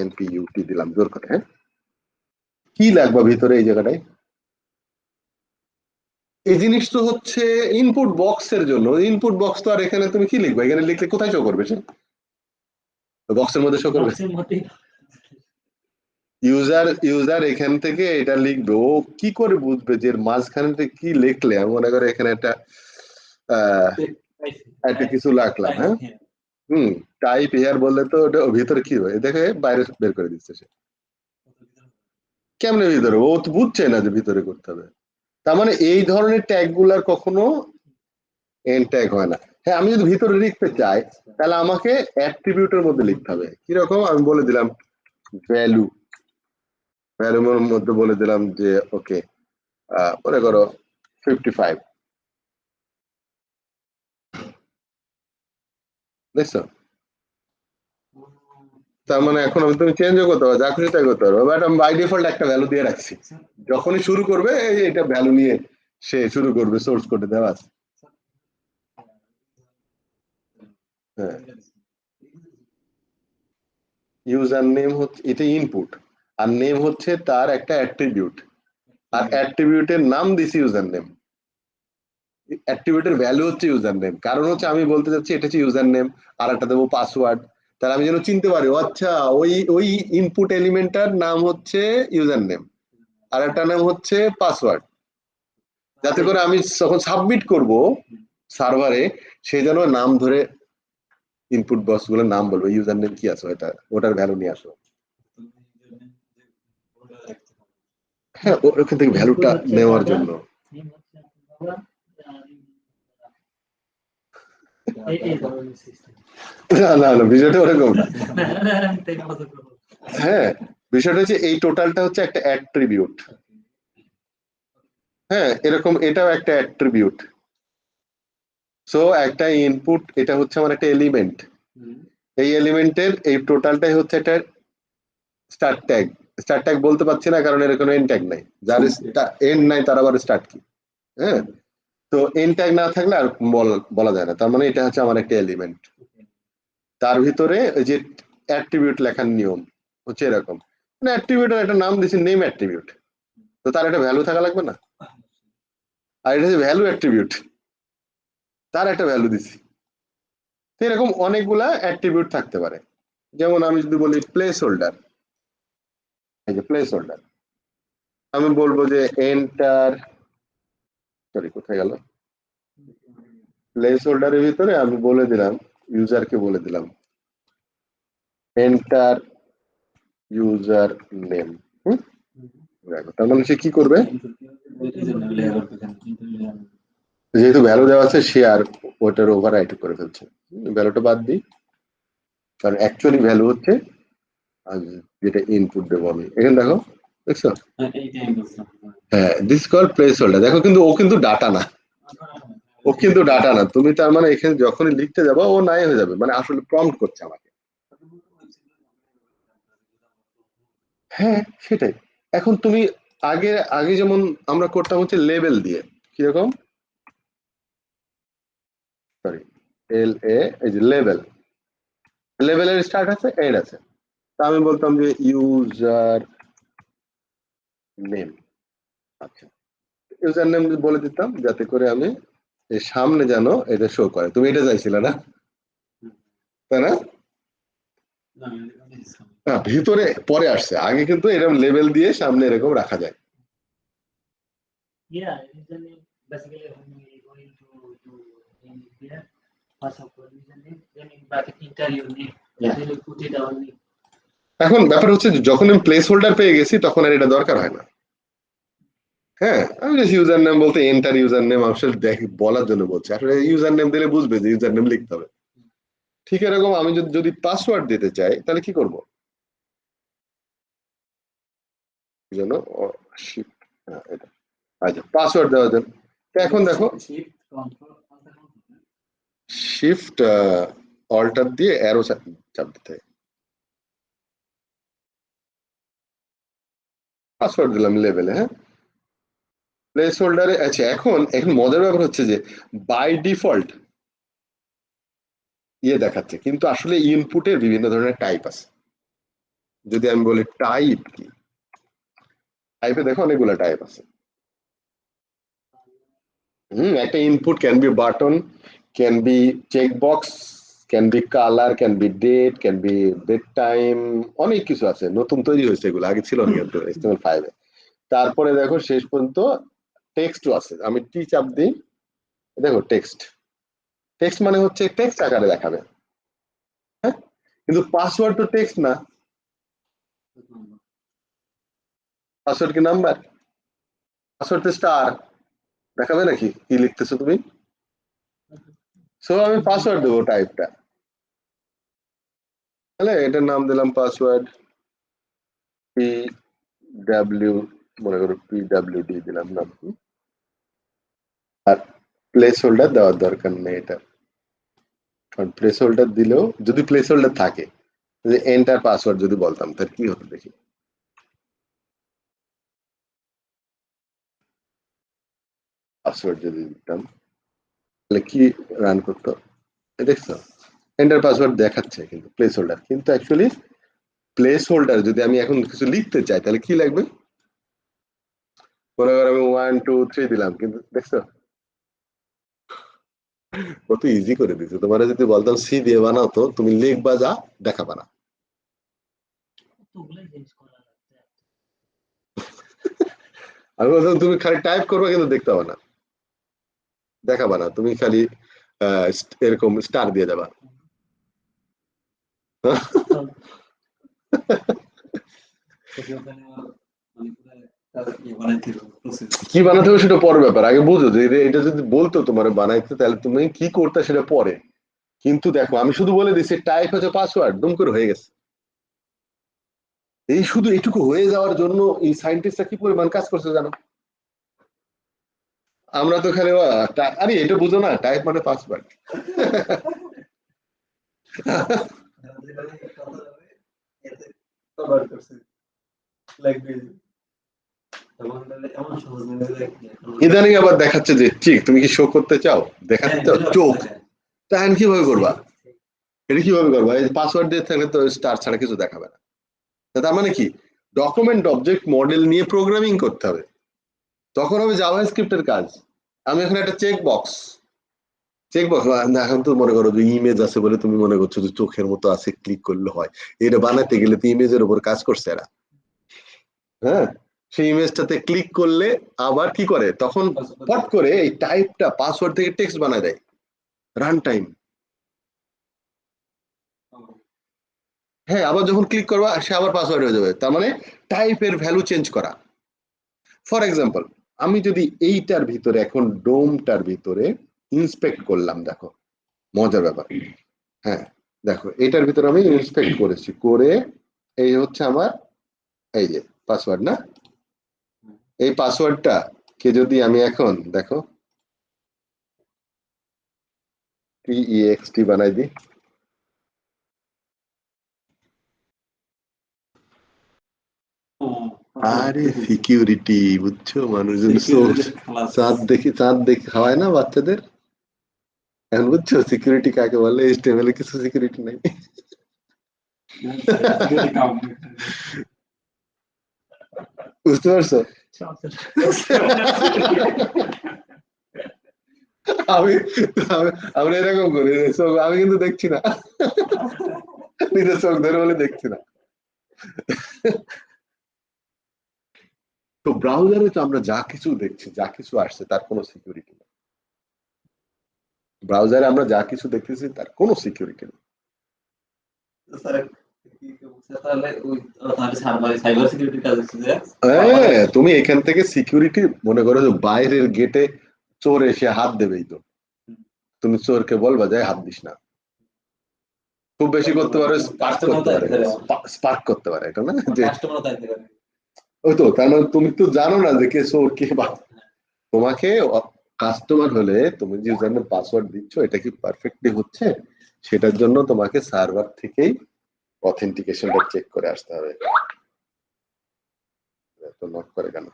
INPUT দিলাম জোর করে, হ্যাঁ কি লাগবে ভিতরে এই জায়গাটায়? এই জিনিস তো হচ্ছে ইনপুট বক্সের জন্য, ইনপুট বক্স তো আর এখানে তুমি কি লিখবে? এখানে লিখলে কোথায় শো করবে? সে বক্সের মধ্যে শো করবে। ইউজার এখান থেকে এটা লিখবে, ও কি করে বুঝবে যে মাঝখানে কি লিখলে? আমি মনে করি এখানে একটা কিছু লাগলাম, হ্যাঁ টাইপ হেয়ার বললে তো ওটা ভিতরে কি হয় দেখে বাইরে বের করে দিচ্ছে সে। কেমনে ভিতরে? ও তো বুঝছে না যে ভিতরে করতে হবে। তার মানে এই ধরনের ট্যাগ গুলার কখনো এন্ড ট্যাগ হয় না। হ্যাঁ আমি যদি ভিতরে লিখতে চাই তাহলে আমাকে অ্যাট্রিবিউটের মধ্যে লিখতে হবে। কিরকম? আমি বলে দিলাম ভ্যালু, ভ্যালুর মধ্যে বলে দিলাম যে ওকে মনে করো 55, দেখছো? তার মানে এখন আমি তুমি চেঞ্জও করতে পারো, যা খুশি তাই করতে পারবো, বাট আমি বাই ডিফল্ট একটা ভ্যালু দিয়ে রাখছি। যখনই শুরু করবে এটা ভ্যালু নিয়ে সে শুরু করবে, সোর্স কোডে দেওয়া আছে। হ্যাঁ ইউজার নেম হচ্ছে এটা ইনপুট, আর নেম হচ্ছে তার একটা অ্যাট্রিবিউট, আর অ্যাট্রিবিউটের নাম দিছি ইউজার নেম। অ্যাট্রিবিউটের ভ্যালু হচ্ছে ইউজার নেম, কারণ হচ্ছে আমি বলতে চাচ্ছি এটা হচ্ছে ইউজার নেম, আর একটা দেবো পাসওয়ার্ড। তাহলে আমি যেন চিনতে পারি, আচ্ছা ওই ওই ইনপুট এলিমেন্টটার নাম হচ্ছে ইউজার নেম, আর একটা নাম হচ্ছে পাসওয়ার্ড, যাতে করে আমি যখন সাবমিট করব সার্ভারে সে যেন নাম ধরে ইনপুট বক্স গুলোর নাম বলবে, ইউজার নেম কি আছে ওটার ভ্যালু নিয়ে আসো। হ্যাঁ ওখান থেকে ভ্যালুটা নেওয়ার জন্য। না না না বিষয়টা ওরকম না। হ্যাঁ বিষয়টা হচ্ছে এই টোটালটা হচ্ছে একটা অ্যাট্রিবিউট। হ্যাঁ এরকম এটাও একটা অ্যাট্রিবিউট। সো একটা ইনপুট, এটা হচ্ছে আমার একটা এলিমেন্ট, এই এলিমেন্টের এই টোটালটাই হচ্ছে একটা স্টার্ট ট্যাগ। স্টার্ট ট্যাগ বলতে পারছি না কারণ এর কোনো এন্ড ট্যাগ নাই, যার এন্ড নাই তার আবার স্টার্ট কি? হ্যাঁ তো এন্ড ট্যাগ না থাকলে আর বলা যায় না। তার মানে এটা হচ্ছে আমার একটা এলিমেন্ট, তার ভিতরে ওই যে অ্যাট্রিবিউট লেখার নিয়ম হচ্ছে এরকম। মানে অ্যাট্রিবিউটের একটা নাম দিছি নেম অ্যাট্রিবিউট, তো তার একটা ভ্যালু থাকা লাগবে না? আর এটা হচ্ছে ভ্যালু অ্যাট্রিবিউট, তার একটা ভ্যালু দিছি। এরকম অনেকগুলা অ্যাট্রিবিউট থাকতে পারে। যেমন আমি যদি বলি প্লেস হোল্ডার, এই যে প্লেস হোল্ডার, আমি বলবো যে এন্টার, সরি কোথায় গেল, প্লেস হোল্ডারের ভিতরে আমি বলে দিলাম ইউজারকে বলে দিলাম এন্টার ইউজার নেম। দেখো তার মানে সে কি করবে, যেহেতু ভ্যালু দেওয়া আছে সে আর ওটার ওভার রাইট করে ফেলছে। ভ্যালুটা বাদ দিই, কারণ অ্যাকচুয়ালি ভ্যালু হচ্ছে আর যেটা ইনপুট দেবো আমি। এখানে দেখো, দেখছো, হ্যাঁ দিস কল প্লেস হোল্ডার। দেখো কিন্তু ও কিন্তু ডাটা না, ও কিন্তু ডাটা না। তুমি তার মানে এখানে যখনই লিখতে যাবো ও নাই হয়ে যাবে, মানে আসলে প্রম্পট করছে আমাকে। হ্যাঁ সেটাই। এখন তুমি আগে আগে যেমন আমরা করতাম হচ্ছে লেবেল দিয়ে, কিরকম, সরি এল এ, এই যে লেবেল, লেবেলের স্টার্ট আছে এড আছে, তা আমি বলতাম যে ইউজার নেম। আচ্ছা, ইউজার নেম বলে দিতাম যাতে করে আমি এর সামনে যেন এটা শো করে। তুমি এটা চাইছিলে না, তাই না? ভিতরে পরে আসছে, আগে কিন্তু এরকম লেবেল দিয়ে সামনে এরকম রাখা যায়। Yeah, username basically when we going to name it there, first of all username, then in bracket enter your name, then you put it our name. এখন ব্যাপার হচ্ছে যখন আমি প্লেস হোল্ডার পেয়ে গেছি তখন আর এটা দরকার হয় না। হ্যাঁ আমি জাস্ট ইউজার নেম বলতে এন্টার ইউজার নেম আসলে দেখ বলার জন্য বলছি, আসলে ইউজার নেম দিলে বুঝবে যে ইউজার নেম লিখতে হবে। ঠিক এরকম আমি যদি পাসওয়ার্ড দিতে চাই তাহলে কি করব, যেন শিফট, হ্যাঁ এটা, আচ্ছা পাসওয়ার্ড দেওয়ার জন্য। এখন দেখো শিফট অল্টার দিয়ে অ্যারো চাপ দিতে হয়, পাসওয়ার্ড দিলাম লেভেলে। হ্যাঁ প্লেস হোল্ডারে। আচ্ছা এখন এখন মজার ব্যাপার হচ্ছে যে বাই ডিফল্ট ইয়ে দেখাচ্ছে, কিন্তু আসলে ইনপুটের বিভিন্ন ধরনের টাইপ আছে। যদি আমি বলি টাইপ কি, টাইপে দেখো অনেকগুলো টাইপ আছে। একটা input can be button, can be check box, can be colour, can be date, can be date time, অনেক কিছু আছে, নতুন তৈরি হয়েছে এগুলো, আগে ছিল না কিন্তু HTML5 এ। তারপরে দেখো শেষ পর্যন্ত টেক্সটও আছে। আমি টি চাপ দিই, দেখো টেক্সট, টেক্সট মানে হচ্ছে টেক্সট আকারে দেখাবে। হ্যাঁ কিন্তু পাসওয়ার্ড তো টেক্সট না, পাসওয়ার্ড কি নাম্বার, পাসওয়ার্ড তো স্টার, দেখাবে নাকি কি লিখতেছো তুমি। সো আমি পাসওয়ার্ড দেবো টাইপটা, তাহলে এটার নাম দিলাম পাসওয়ার্ড পি ডাব্লিউ, মনে করো PWD দিলাম নাম। আর প্লেস হোল্ডার দেওয়ার দরকার নেই এটা, কারণ প্লেস হোল্ডার দিলেও যদি প্লেস হোল্ডার থাকে, যদি এন্টার পাসওয়ার্ড যদি বলতাম তাহলে কি হতো দেখি। পাসওয়ার্ড যদি দিতাম তাহলে কি রান করতো, দেখছো এন্টার পাসওয়ার্ড দেখাচ্ছে কিন্তু প্লেস হোল্ডার, কিন্তু অ্যাকচুয়ালি প্লেস হোল্ডার যদি আমি এখন কিছু লিখতে চাই তাহলে কি লাগবে, মনে করো আমি 1 2 3 দিলাম, কিন্তু দেখছো কত ইজি করে দিচ্ছে। তোমার যদি বলতাম সি দিয়ে বানাও তো তুমি লিখবা যা দেখাবা না। আমি বলতাম তুমি খালি টাইপ করবা কিন্তু দেখতে পাবা না, দেখাবা না, তুমি খালি এরকম স্টার দিয়ে দেবা। কি বানাতে হবে সেটা পরের ব্যাপার, আগে বুঝো যে এটা যদি বলতো তোমার বানাইতে তাহলে তুমি কি করতে সেটা পরে। কিন্তু দেখো আমি শুধু বলে দিচ্ছি টাইপ হচ্ছে পাসওয়ার্ড, দুম করে হয়ে গেছে। এই শুধু এটুকু হয়ে যাওয়ার জন্য এই সায়েন্টিস্টরা কি পরিমাণ কাজ করছে জানো। আমরা তো খালি আরে এটা বুঝো না, টাইপ মানে পাসওয়ার্ড। ইদানিং আবার দেখাচ্ছে যে ঠিক তুমি কি শো করতে চাও, দেখাতে চাও চোখ, তাহলে কিভাবে করবা, এটা কিভাবে করবা, এই পাসওয়ার্ড দিয়ে থাকলে তো স্টার ছাড়া কিছু দেখাবে না। তার মানে কি ডকুমেন্ট অবজেক্ট মডেল নিয়ে প্রোগ্রামিং করতে হবে, তখন হবে জাভাস্ক্রিপ্টের কাজ। আমি এখন একটা চেক বক্স, চেক বক্স এখন তো মনে করো যে ইমেজ আছে বলে তুমি মনে করছো যে চোখের মতো আছে ক্লিক করলে হয়, এটা বানাতে গেলে তো ইমেজের উপর কাজ করছে এরা। হ্যাঁ সেই ইমেজটাতে ক্লিক করলে আবার কি করে তখন পট করে এই টাইপটা পাসওয়ার্ড থেকে টেক্সট বানায় দেয় রান টাইম। হ্যাঁ, আবার যখন ক্লিক করবা সে আবার পাসওয়ার্ড হয়ে যাবে। তার মানে টাইপের ভ্যালু চেঞ্জ করা। ফর এক্সাম্পল, আমি যদি এইটার ভিতরে এখন ডোমটার ভিতরে ইন্সপেক্ট করলাম, দেখো মজার ব্যাপার। হ্যাঁ দেখো, এটার ভিতরে আমি ইন্সপেক্ট করেছি, করে এই হচ্ছে আমার এই যে পাসওয়ার্ড না, এই পাসওয়ার্ডটা কে যদি আমি এখন দেখো TEXT বানাই দিই, আরে সিকিউরিটি, বুঝছো, মানুষজন চাঁদ দেখে খাওয়ায় না বাচ্চাদের, এখন বুঝছো সিকিউরিটি কাকে বলে। HTML কিছু সিকিউরিটি নাই। বুঝতে পারছো? আমি আমরা এরকম করি, আমি কিন্তু দেখছি না, নিজের চোখ ধরে বলে দেখছি না। তো ব্রাউজারে তো আমরা যা কিছু দেখছি, যা কিছু আসছে তার কোনো সিকিউরিটি নেই। ব্রাউজারে আমরা যা কিছু দেখতেছি তার কোনো সিকিউরিটি নেই। হ্যাঁ, তুমি এখান থেকে সিকিউরিটি মনে করো যে বাইরের গেটে চোর এসে হাত দেবেই, তো তুমি চোরকে বলবা যে হাত দিস না। খুব বেশি করতে পারে স্পার্ক করতে পারে, স্পার্ক করতে পারে এটা না, যে ওই তো। তার মানে তুমি তো জানো না যে কে চোর কে তোমাকে কাস্টমার হলে তুমি যে ইউজারনেম পাসওয়ার্ড দিচ্ছ এটা কি পারফেক্টলি হচ্ছে, সেটার জন্য তোমাকে সার্ভার থেকেই অথেন্টিকেশনটা চেক করে আসতে হবে। তো নট করে কেন?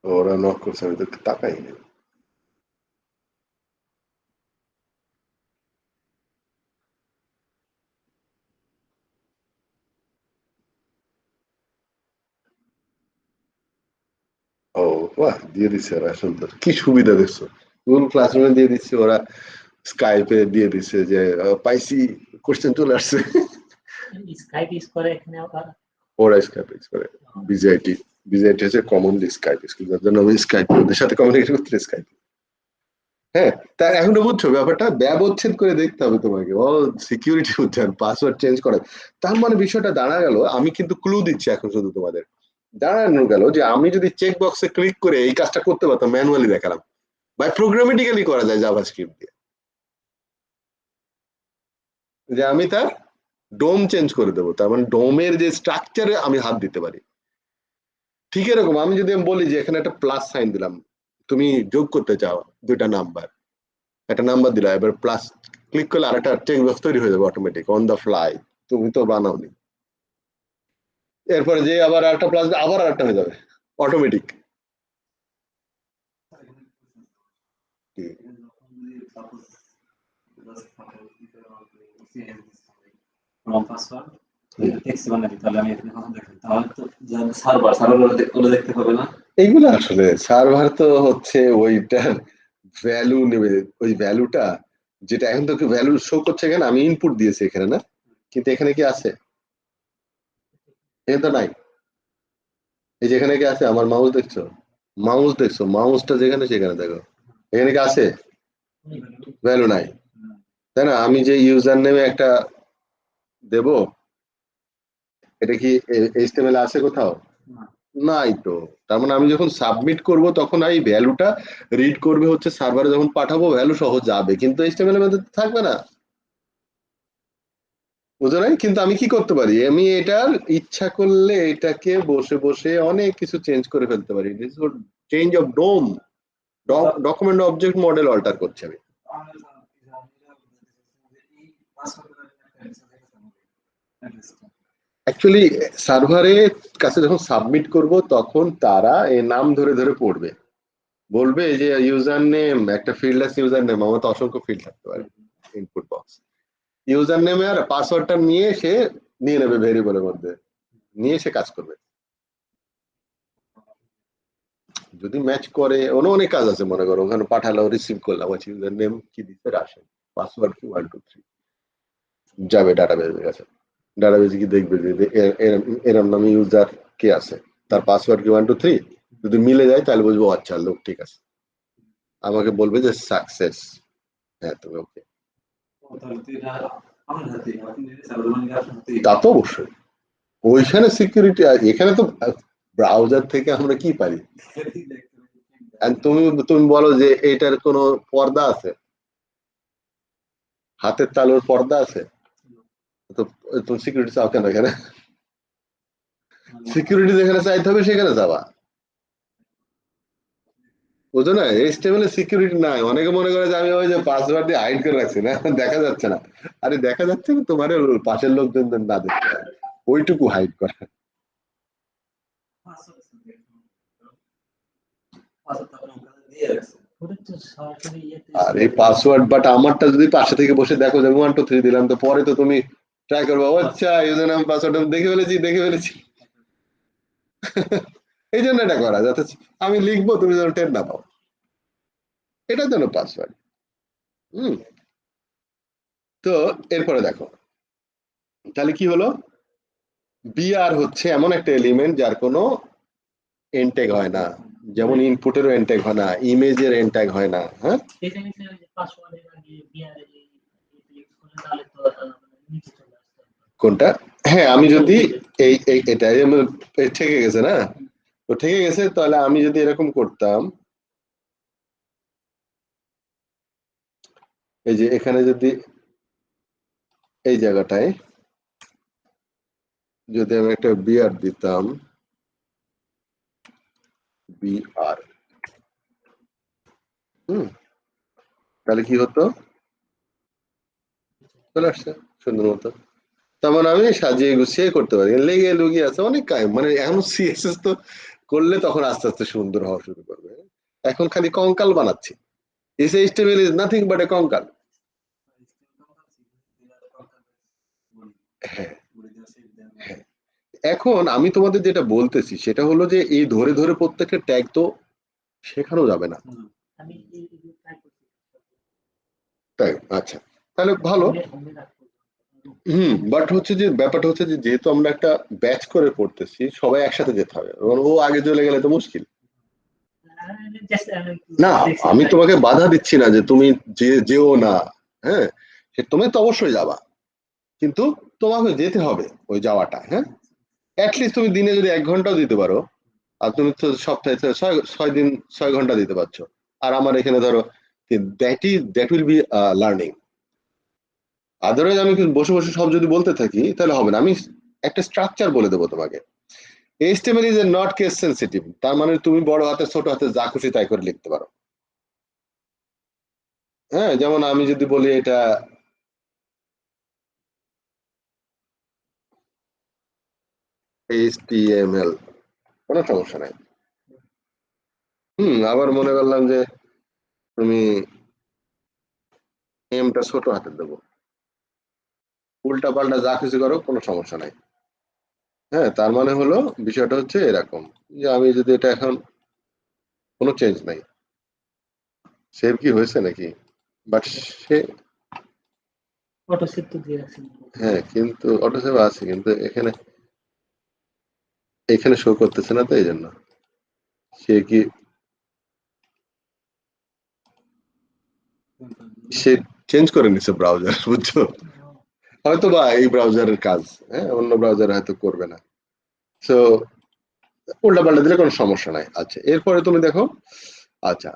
ওরা নক করছে, আমি তো তাকাই না। ও বাহ, দিয়ে দিচ্ছে ওরা, সুন্দর, কি সুবিধা দেখছো। গুগল ক্লাসরুমে দিয়ে দিচ্ছে ওরা, স্কাইপে দিয়ে দিচ্ছে যে পাইসি কোশ্চেন চলে আসছে। স্কাইপ ইউজ করে এখানে ওরা স্কাইপ ইউজ করে। বিজিআইটি হচ্ছে কমনলি স্কাইপ ইউজ করে, যার জন্য আমি স্কাইপ ওদের সাথে কমিউনিকেট করতে স্কাইপ। হ্যাঁ, তা এখনো বুঝছো ব্যাপারটা, ব্যবচ্ছেদ করে দেখতে হবে তোমাকে। ও সিকিউরিটি বুঝছেন, পাসওয়ার্ড চেঞ্জ করে। তার মানে বিষয়টা দাঁড়া গেল, আমি কিন্তু ক্লু দিচ্ছি এখন শুধু তোমাদের, দাঁড়ানো গেল যে আমি যদি চেক বক্সে ক্লিক করে এই কাজটা করতে পারতাম, ম্যানুয়ালি দেখালাম, বা প্রোগ্রামেটিক্যালি করা যায় জাভাস্ক্রিপ্ট দিয়ে, যে আমি তার ডোম চেঞ্জ করে দেবো, তার মানে ডোমের যে স্ট্রাকচারে আমি হাত দিতে পারি। ঠিক এরকম আমি যদি বলি যে এখানে একটা প্লাস সাইন দিলাম, তুমি যোগ করতে চাও দুইটা নাম্বার, একটা নাম্বার দিলা, এবার প্লাস ক্লিক করলে আরেকটা চেক বক্স তৈরি হয়ে যাবে অটোমেটিক অন দ্য ফ্লাই, তুমি তো বানাওনি। এরপরে যে আবার একটা প্লাস, আবার আরেকটা হয়ে যাবে অটোমেটিক। এইগুলো আসলে সার্ভার তো হচ্ছে ওইটার ভ্যালু নেবে, ওই ভ্যালুটা যেটা এখন তো ভ্যালু শো করছে, এখানে আমি ইনপুট দিয়েছি এখানে না, কিন্তু এখানে কি আছে? এখানে তো নাই। এই যেখানে কি আছে, আমার মাউস দেখছো, মাউসটা যেখানে সেখানে দেখো, এখানে কি আছে? ভ্যালু নাই, তাই না? আমি যে ইউজার নেমে একটা দেব, এটা কি HTML আছে কোথাও? নাই তো। তার মানে আমি যখন সাবমিট করব তখন এই ভ্যালুটা রিড করবে হচ্ছে সার্ভারে, যখন পাঠাবো ভ্যালু সহ যাবে, কিন্তু HTML এর মধ্যে থাকবে না, বুঝো নাই? কিন্তু আমি কি করতে পারি, আমি এটার ইচ্ছা করলে এটাকে বসে বসে অনেক কিছু চেঞ্জ করে ফেলতে পারি। Change of DOM, document object model alter করছে আমি। অ্যাকচুয়ালি সার্ভারের কাছে যখন সাবমিট করব তখন তারা এই নাম ধরে ধরে পড়বে, বলবে যে ইউজার নেম, একটা ফিল্ড আছে ইউজার নেম, আমার তো অসংখ্য ফিল্ড থাকতে পারে ইনপুট বক্স, ইউজার নেমে আর পাসওয়ার্ডটা নিয়ে সে নিয়ে নেবে ভেরিয়েবলের মধ্যে, নিয়ে সে কাজ করবে। যদি ম্যাচ করে, অনেক কাজ আছে, মনে করো ওখানে পাঠালো, রিসিভ করলাম, আচ্ছা ইউজার নেম কি দিতে রাশেন, পাসওয়ার্ড কি 1 2 3, যাবে ডাটাবেজের কাছে, ডাটাবেজে কি দেখবে যে এরম নামে ইউজার কে আছে, তার পাসওয়ার্ড কি 1 2 3, যদি মিলে যায় তাহলে বুঝবো আচ্ছা লোক ঠিক আছে, আমাকে বলবে যে সাকসেস, হ্যাঁ তুমি ওকে। তা তো অবশ্যই, ওইখানে সিকিউরিটি, এখানে তো ব্রাউজার থেকে আমরা কি পারি, তুমি তুমি বলো যে এটার কোনো পর্দা আছে, হাতের তালুর পর্দা আছে, তো তুমি সিকিউরিটি চাও কেন এখানে? সিকিউরিটি যেখানে চাইতে হবে সেখানে যাবা, বুঝো না? HTML সিকিউরিটি নাই, অনেকে মনে করে যে আমি ওই যে পাসওয়ার্ড দিয়ে হাইড করে রাখছি না, দেখা যাচ্ছে না, আরে দেখা যাচ্ছে না, তোমার পাশের লোকজন না দেখতে পারে, ওইটুকু হাইড করা। আর এই পাসওয়ার্ড বাট আমারটা যদি পাশে থেকে বসে দেখো যে 1 2 3 দিলাম, তো পরে তো তুমি ট্রাই করবো, আচ্ছা ইউজার নাম পাসওয়ার্ড দেখে ফেলেছি এই জন্য এটা করা, যাতে আমি লিখবো তুমি যেন টের না পাও, এটার জন্য পাসওয়ার্ড। তো এরপরে দেখো তাহলে কি হলো, বিআর হচ্ছে এমন একটা এলিমেন্ট যার কোনো এনট্যাগ হয় না, যেমন ইনপুটেরও এনট্যাগ হয় না, ইমেজের এনট্যাগ হয় না। হ্যাঁ, কোনটা? হ্যাঁ, আমি যদি এই এটা ঠেকে গেছে না, তো ঠেকে গেছে, তাহলে আমি যদি এরকম করতাম, এই যে এখানে যদি এই জায়গাটায় যদি আমি একটা বিআর দিতাম, বিআর, তাহলে কি হতো, চলে আসছে সুন্দর মতো, তেমন আমি সাজিয়ে গুছিয়ে করতে পারি, লেগে লুগিয়ে আছে অনেক কাজ, মানে এখন সিএসএস তো করলে তখন আস্তে আস্তে সুন্দর হওয়া শুরু করবে, এখন খালি কঙ্কাল বানাচ্ছি, HTML is nothing but a কঙ্কাল। হ্যাঁ, এখন আমি তোমাদের যেটা বলতেছি সেটা হলো যে এই ধরে ধরে প্রত্যেকের ট্যাগ তো শেখানো যাবে না, তাই? আচ্ছা, তাহলে ভালো। বাট হচ্ছে যে ব্যাপারটা হচ্ছে যে যেহেতু আমরা একটা ব্যাচ করে পড়তেছি, সবাই একসাথে যেতে হবে, ও আগে চলে গেলে তো মুশকিল না। আমি তোমাকে বাধা দিচ্ছি না যে তুমি যেও না, হ্যাঁ, তুমি তো অবশ্যই যাবা, কিন্তু তোমাকে যেতে হবে ওই যাওয়াটা, হ্যাঁ, অ্যাটলিস্ট তুমি দিনে যদি 1 ঘন্টাও দিতে পারো, আর তুমি তো সপ্তাহে 6 ঘন্টা দিতে পারছো, আর আমার এখানে ধরো that will be learning. Otherwise আমি বসে বসে সব যদি বলতে থাকি তাহলে হবে না, আমি একটা স্ট্রাকচার বলে দেবো তোমাকে। HTML is a not case sensitive, তার মানে তুমি বড় হাতে ছোট হাতে যা খুশি তাই করে লিখতে পারো। হ্যাঁ, যেমন আমি যদি বলি এটা HTML, কোনো সমস্যা নাই। আবার মনে করলাম যে তুমি এমটা ছোট হাতে দেবো, উল্টা পাল্টা যা কিছু করো কোনো সমস্যা নাই। হ্যাঁ, তার মানে হলো বিষয়টা হচ্ছে এরকম যে আমি যদি এটা এখন কোনো চেঞ্জ নাই, সেভ কি হয়েছে নাকি, বাট সে অটো সেভ তো দিয়ে রাখছেন। হ্যাঁ, কিন্তু অটো সেভ আছে, কিন্তু এখানে শো করতেছে না, তো এই জন্য সে কি সে চেঞ্জ করে নিছে ব্রাউজার, বুঝছো, হয়তো বা এই ব্রাউজারের কাজ, হ্যাঁ, অন্য ব্রাউজার হয়তো করবে না, সো উল্টা পাল্টা দিলে কোনো সমস্যা নাই। আচ্ছা, এরপরে তুমি দেখো, আচ্ছা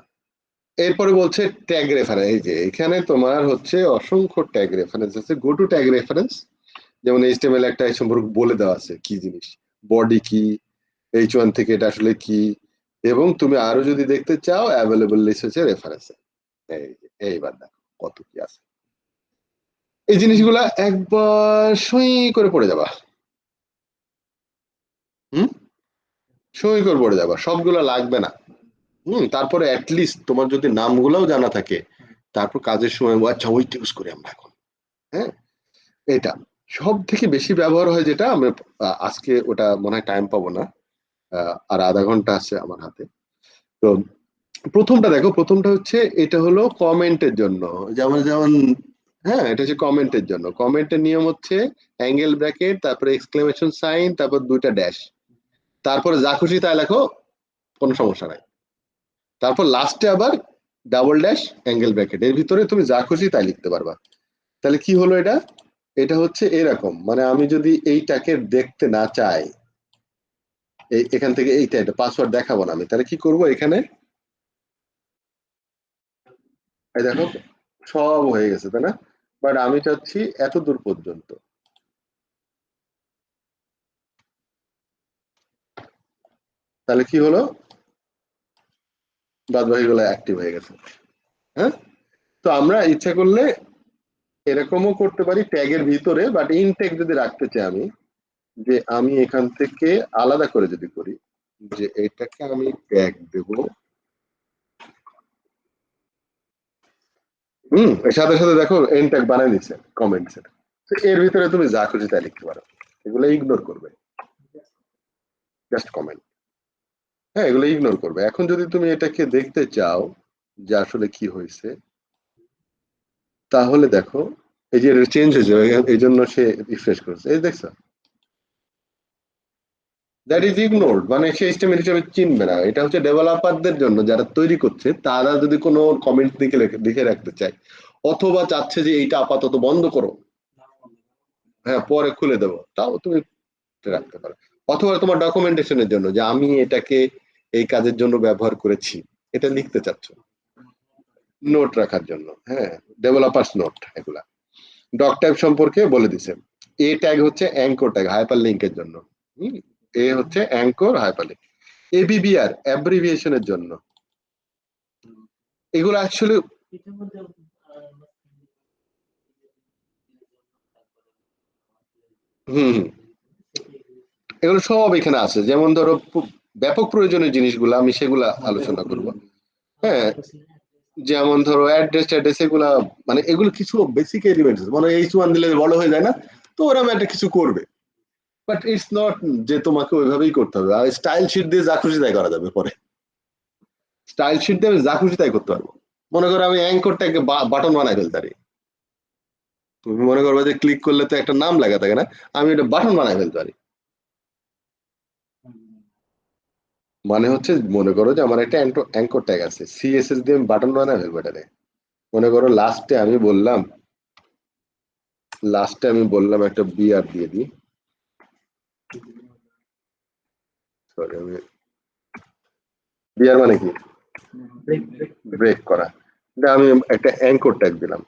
এরপরে বলছে ট্যাগ রেফারেন্স, এই যে এখানে তোমার হচ্ছে অসংখ্য ট্যাগ রেফারেন্স আছে, গো টু ট্যাগ রেফারেন্স, যেমন HTML একটা সম্পর্কে বলে দেওয়া আছে কি জিনিস, বডি কি, H1 থেকে এটা আসলে কি, এবং তুমি আরো যদি দেখতে চাও অ্যাভেলেবল লিস্ট হচ্ছে রেফারেন্সে, এইবার দেখো কত কি আছে, এই জিনিসগুলা একবার সই করে পড়ে যাবা, সই করে পড়ে যাবা, সবগুলা লাগবে না। তারপরে অ্যাটলিস্ট তোমার যদি নামগুলাও জানা থাকে, তারপর কাজের সময় আচ্ছা ওইটা ইউজ করি আমরা এখন। হ্যাঁ, এটা সব থেকে বেশি ব্যবহার হয় যেটা আমরা আজকে ওটা মনে হয় টাইম পাবো না, আর আধা ঘন্টা আছে আমার হাতে, তো প্রথমটা দেখো, প্রথমটা হচ্ছে এটা হলো কমেন্টের জন্য, যেমন যেমন হ্যাঁ এটা হচ্ছে কমেন্টের জন্য। কমেন্টের নিয়ম হচ্ছে অ্যাঙ্গেল ব্র্যাকেট, তারপরে এক্সক্লেমেশন সাইন, তারপর দুইটা ড্যাশ, তারপরে যা খুশি তাই লেখো, কোনো সমস্যা নাই। তারপর লাস্টে আবার ডাবল ড্যাশ অ্যাঙ্গেল ব্র্যাকেট, এর ভিতরে তুমি যা খুশি তাই লিখতে পারবা। তাহলে কি হলো এটা? এটা হচ্ছে এরকম, মানে আমি যদি এইটাকে দেখতে না চাই, এখান থেকে এইটা এটা পাসওয়ার্ড দেখাবো না আমি, তাহলে কি করব? এখানে এই দেখো সব হয়ে গেছে, তাই না? বাট আমি চাচ্ছি এত দূর পর্যন্ত। তাহলে কি হলো? বাদ বাকিগুলো অ্যাক্টিভ হয়ে গেছে। হ্যাঁ, তো আমরা ইচ্ছা করলে এরকমও করতে পারি ট্যাগের ভিতরে, বাট ইন ট্যাগ যদি রাখতে চাই আমি, যে আমি এখান থেকে আলাদা করে যদি করি, যে এটাকে আমি ট্যাগ দেব, এর সাথে সাথে দেখো এন ট্যাগ বানাই দিচ্ছে কমেন্টস এর। তো এর ভিতরে তুমি যা খুশি তাই লিখতে পারো, এগুলো ইগনোর করবে, জাস্ট কমেন্ট। হ্যাঁ, এগুলো ইগনোর করবে। এখন যদি তুমি এটাকে দেখতে চাও যে আসলে কি হয়েছে, তাহলে দেখো এই যে চেঞ্জ হয়েছে, এই জন্য সে রিফ্রেশ করেছে, এই দেখছো, দ্যাট ইজ ইগনোরড, মানে সে স্টেমের হিসেবে চিনবে না। এটা হচ্ছে ডেভেলপারদের জন্য, যারা তৈরি করছে তারা যদি কোনো কমেন্ট দিকে লিখে রাখতে চায়, অথবা চাচ্ছে যে এইটা আপাতত বন্ধ করো, হ্যাঁ পরে খুলে দেবো, তাও তুমি রাখতে পারো। অথবা তোমার ডকুমেন্টেশনের জন্য, যে আমি এটাকে এই কাজের জন্য ব্যবহার করেছি, এটা লিখতে চাচ্ছ, নোট রাখার জন্য। হ্যাঁ, ডেভেলপার্স নোট এগুলা। ডক ট্যাগ সম্পর্কে বলে দিছে, এ ট্যাগ হচ্ছে অ্যাঙ্কর ট্যাগ, হাইপার লিঙ্কের জন্য। এ হচ্ছে অ্যাঙ্কর হাইপার লিঙ্ক। এবিবিআর অ্যাব্রিভিয়েশনের জন্য। এগুলো অ্যাকচুয়ালি হুম এগুলো সব এখানে আছে। যেমন ধরো ব্যাপক প্রয়োজনীয় জিনিসগুলো আমি সেগুলা আলোচনা করব। হ্যাঁ, যেমন ধরো অ্যাড্রেস ট্যাড্রেস এগুলা, মানে এগুলো কিছু বেসিক এলিমেন্টস, মানে H1 দিলে বড় হয়ে যায় না, তো ওরা একটা কিছু করবে, বাট ইটস নট যে তোমাকে ওইভাবেই করতে হবে। আর স্টাইল শিট দিয়ে যা খুশি তাই করা যাবে পরে, স্টাইল শিট দিয়ে আমি যা খুশি তাই করতে পারবো। মনে করো আমি অ্যাঙ্করটাকে বাটন বানাই ফেলতে পারি, তুমি মনে করবে যে ক্লিক করলে তো একটা নাম লেখা থাকে না, আমি এটা বাটন বানাই ফেলতে পারি। মানে হচ্ছে মনে করো যে আমার একটা অ্যাঙ্কর ট্যাগ আছে, সিএসএস দিয়ে আমি বাটন বানাই ফেলবো এটারে। মনে করো লাস্টে আমি বললাম একটা বিআর দিয়ে দিই, সরি আমি বিআর মানে কি ব্রেক করা, এটা আমি একটা অ্যাঙ্কর ট্যাগ দিলাম।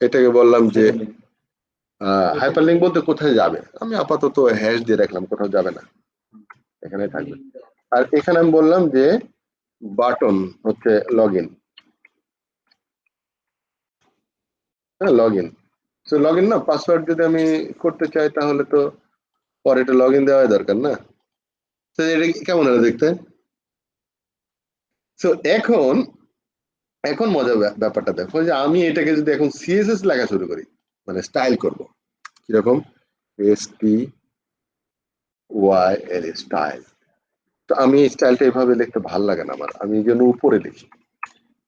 এটাকে বললাম যে হাইপারলিংক বলতে কোথায় যাবে, আমি আপাতত হ্যাশ দিয়ে রাখলাম, কোথাও যাবে না, এখানে থাকবে। আর এখানে আমি বললাম যে বাটন হচ্ছে লগ ইন, হ্যাঁ লগ ইন। তো লগ ইন না, পাসওয়ার্ড যদি আমি করতে চাই তাহলে তো পরে এটা লগ ইন দেওয়াই দরকার না। তো এটা কেমন হলো দেখতে? তো এখন মজার ব্যাপারটা দেখো, যে আমি এটাকে যদি এখন সিএসএস লেখা শুরু করি, মানে স্টাইল করব, কিরকম STYL স্টাইল, তো আমি এই স্টাইলটা এভাবে লিখতে ভালো লাগে না আমার, আমি এই জন্য উপরে লিখি।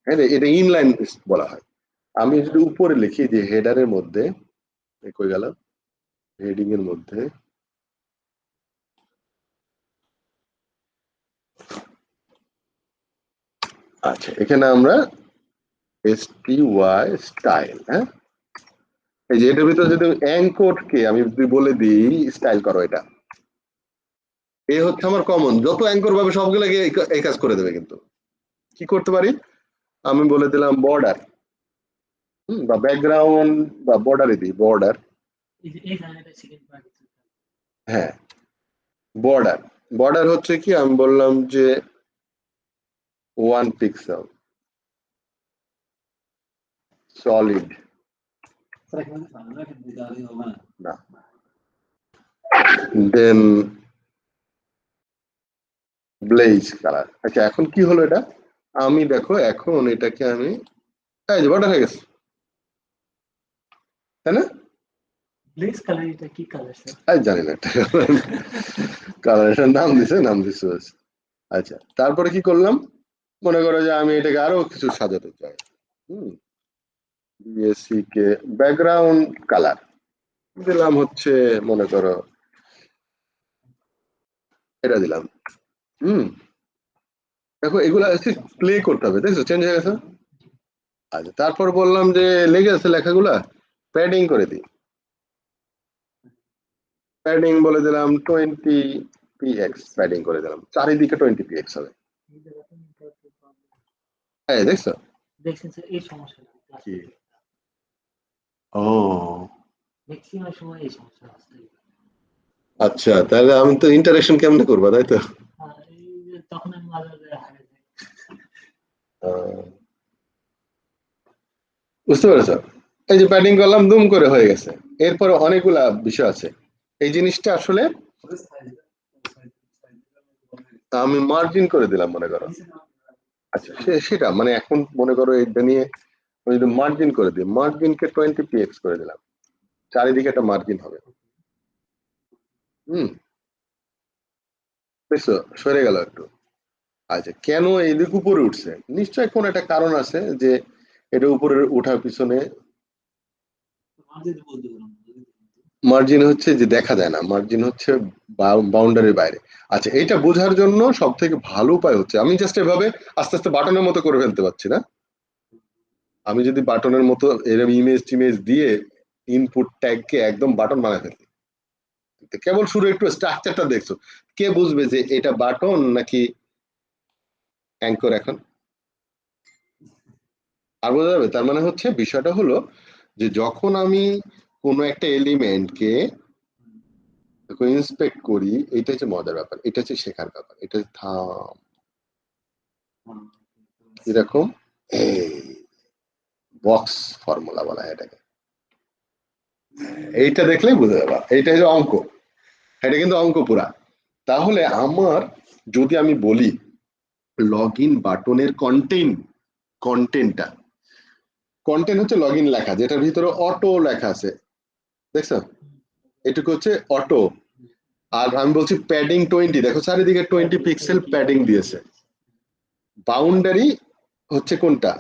হ্যাঁ, এটা ইনলাইন বলা হয়। আমি যদি উপরে লিখি যে হেডারের মধ্যে, কই গেল, হেডিং এর মধ্যে আচ্ছা, এখানে আমরা STY স্টাইল, হ্যাঁ এই যে এটার ভিতরে যদি অ্যাঙ্কর কে আমি যদি বলে দিই স্টাইল করো, এটা এ হচ্ছে আমার কমন, যত অ্যাঙ্কর পাবে সবগুলোকে এই কাজ করে দেবে। কিন্তু কি করতে পারি, আমি বলে দিলাম বর্ডার, বা ব্যাকগ্রাউন্ড, বা বর্ডারে দিই বর্ডার, হ্যাঁ বর্ডার। বর্ডার হচ্ছে কি, আমি বললাম যে 1 পিক্সেল সলিড, না দেন ব্লেজ কালার। আচ্ছা এখন কি হলো এটা, আমি দেখো এখন এটাকে আমি এই যে বর্ডার হয়ে গেছে, তাই না? ব্লেজ কালার, এটা কি কালার স্যার? আমি জানি না, কালার এটার নাম দিছে আচ্ছা, তারপরে কি করলাম, মনে করো যে আমি এটাকে আরো কিছু সাজাতে চাই। বিএসসি কে ব্যাকগ্রাউন্ড কালার দিলাম হচ্ছে, মনে করো এটা দিলাম। দেখো এগুলা প্লে করতে হবে, দেখছো চেঞ্জ হয়ে গেছে। আচ্ছা, তারপর বললাম যে লেগে আছে লেখাগুলা, প্যাডিং করে দিই। প্যাডিং বলে দিলাম 20 px, প্যাডিং করে দিলাম, চারিদিকে 20 px হবে। হ্যাঁ দেখছো, দেখছেন স্যার এই সমস্যাটা কি ও ম্যাক্সিমাম সময় এই সমস্যা হচ্ছে। আচ্ছা, তাহলে আমি তো ইন্টারেকশন কেমনে করবো, তাই তো? এই যে তখন আমি মাঝে মাঝে হারিয়ে যাই। বুঝতে পেরেছ? এই যে প্যাডিং করলাম, দুম করে হয়ে গেছে। এরপরে অনেকগুলা বিষয় আছে, এই জিনিসটা আসলে আমি মার্জিন করে দিলাম মনে করো। আচ্ছা, সেটা মানে এখন মনে করো এটা নিয়ে আমি যদি মার্জিন করে দিই, মার্জিনকে 20 px করে দিলাম, চারিদিকে একটা মার্জিন হবে। বুঝছো, সরে গেল একটু। আচ্ছা, কেন এদিক উপরে উঠছে, নিশ্চয় কোন একটা কারণ আছে যে এটা উপরে উঠার পিছনে। মার্জিন হচ্ছে যে দেখা যায় না, মার্জিন হচ্ছে বাউন্ডারির বাইরে। আচ্ছা, এটা বোঝার জন্য সব থেকে ভালো উপায় হচ্ছে, আমি জাস্ট এভাবে আস্তে আস্তে বাটনের মতো করে ফেলতে পারছি না। আমি যদি বাটনের মতো এরকম ইমেজ টিমেজ দিয়ে ইনপুট ট্যাগকে একদম বাটন বানায় ফেলি, কেবল শুরু একটু স্ট্রাকচারটা দেখছো, কে বুঝবে যে এটা বাটন নাকি অ্যাঙ্কর এখন? আর বোঝা যাবে। তার মানে হচ্ছে বিষয়টা হলো যে যখন আমি কোনো একটা এলিমেন্টকে ইন্সপেক্ট করি, এটা হচ্ছে মজার ব্যাপার, এটা হচ্ছে শেখার ব্যাপার, এটা হচ্ছে থাম এরকম বক্স ফর্মুলা বলা হয় এটাকে। এইটা দেখলেই বুঝে যাবা, এইটা হচ্ছে অঙ্ক, এটা কিন্তু অঙ্ক পুরা। তাহলে আমার যদি আমি বলি লগ ইন বাটনের কন্টেন্টটা, কন্টেন্ট হচ্ছে লগ ইন লেখা, যেটার ভিতরে অটো লেখা আছে, দেখছো এটুকু হচ্ছে অটো। আর আমি বলছি প্যাডিং 20, দেখো চারিদিকে 20 পিক্সেল প্যাডিং দিয়েছে। বাউন্ডারি হচ্ছে কোনটা,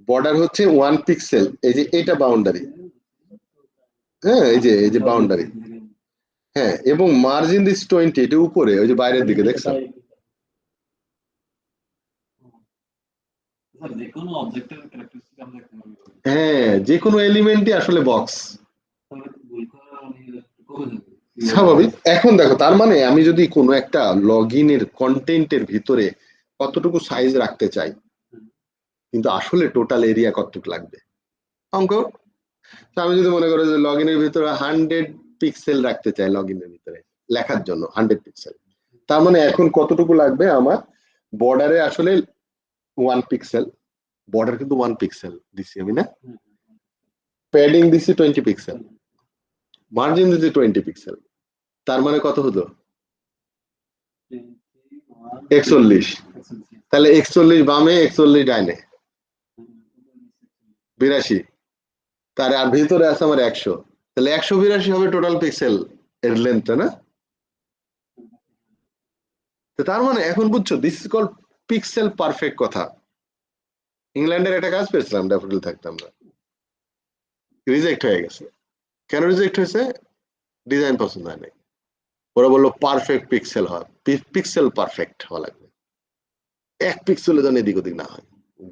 বর্ডার হচ্ছে 1 পিক্সেল, এই যে এটা বাউন্ডারি। হ্যাঁ, এই যে বাউন্ডারি। হ্যাঁ, এবং মার্জিন দিস 20, এটা উপরে ওই যে বাইরের দিকে, দেখছো? হ্যাঁ, যে কোনো এলিমেন্টই আসলে বক্স, স্বাভাবিক। এখন দেখো, তার মানে আমি যদি কোনো একটা লগ ইনের কন্টেন্টের ভিতরে কতটুকু সাইজ রাখতে চাই, কিন্তু আসলে টোটাল এরিয়া কতটুকু লাগবে অঙ্ক। আমি যদি মনে করো যে লগ ইনের ভিতরে 100 পিক্সেল রাখতে চাই, লগ ইনের ভিতরে লেখার জন্য 100 পিক্সেল, তার মানে এখন কতটুকু লাগবে আমার বর্ডারে আসলে 1 পিক্সেল, বর্ডার কিন্তু 1 পিক্সেল দিছি আমি না, প্যাডিং দিছি 20 পিক্সেল, মার্জিন দিছি 20 পিক্সেল, তার মানে কত হলো 41। তাহলে 41 বামে 41 ডাইনে 82, তার আর ভিতরে আছে আমার 100, তাহলে 182 হবে টোটাল পিক্সেল এর লেন্থটা না। তার মানে এখন বুঝছো, this is called pixel perfect কথা। ইংল্যান্ডের একটা কাজ পেয়েছিলাম, ড্যাফোডিল থাকতে আমরা, রিজেক্ট হয়ে গেছে। কেন রিজেক্ট হয়েছে? ডিজাইন পছন্দ হয় নাই। ওরা বললো পারফেক্ট পিক্সেল হয়, পিক্সেল পারফেক্ট হওয়া লাগবে, 1 পিক্সেলে যেন এদিক ওদিক না হয়,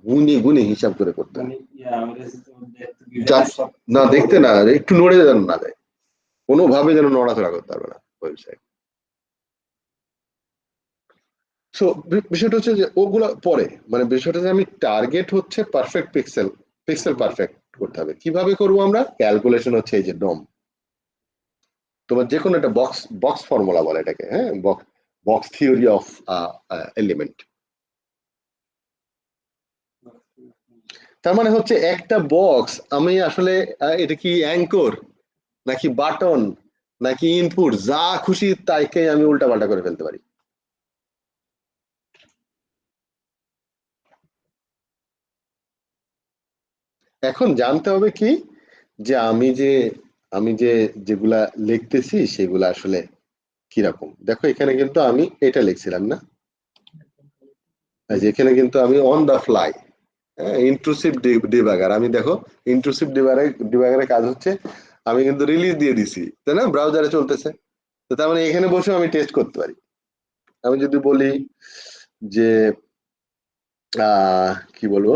গুনে গুনে হিসাব করে করতে হয়। না দেখতে না, একটু নড়ে যেন না যায়, কোনোভাবে যেন নড়াচড়া করতে পারবে না ওয়েবসাইট। সো বিষয়টা হচ্ছে যে ওগুলা পরে, মানে বিষয়টা যে আমি টার্গেট হচ্ছে পারফেক্ট পিক্সেল পারফেক্ট করতে হবে। কিভাবে করবো আমরা? ক্যালকুলেশন হচ্ছে এই যে ডম, তোমার যে কোনো একটা বক্স ফর্মুলা বলে এটাকে, হ্যাঁ, বক্স থিওরি অফ এলিমেন্ট। তার মানে হচ্ছে একটা বক্স আমি আসলে এটা কি অ্যাঙ্কর নাকি বাটন নাকি ইনপুট, যা খুশি তাইকে আমি উল্টাপাল্টা করে ফেলতে পারি। এখন জানতে হবে কি, যে আমি যে যেগুলা লিখতেছি সেগুলা আসলে কিরকম দেখো, এখানে কিন্তু আমি এটা লিখছিলাম না, এখানে কিন্তু আমি on the fly, intrusive debugger. আমি দেখো ইন্ট্রুসিভ ডিবাগারের কাজ হচ্ছে আমি কিন্তু রিলিজ দিয়ে দিছি, তাই না, ব্রাউজারে চলতেছে। তো তার মানে এখানে বসে আমি টেস্ট করতে পারি। আমি যদি বলি যে কি বলবো,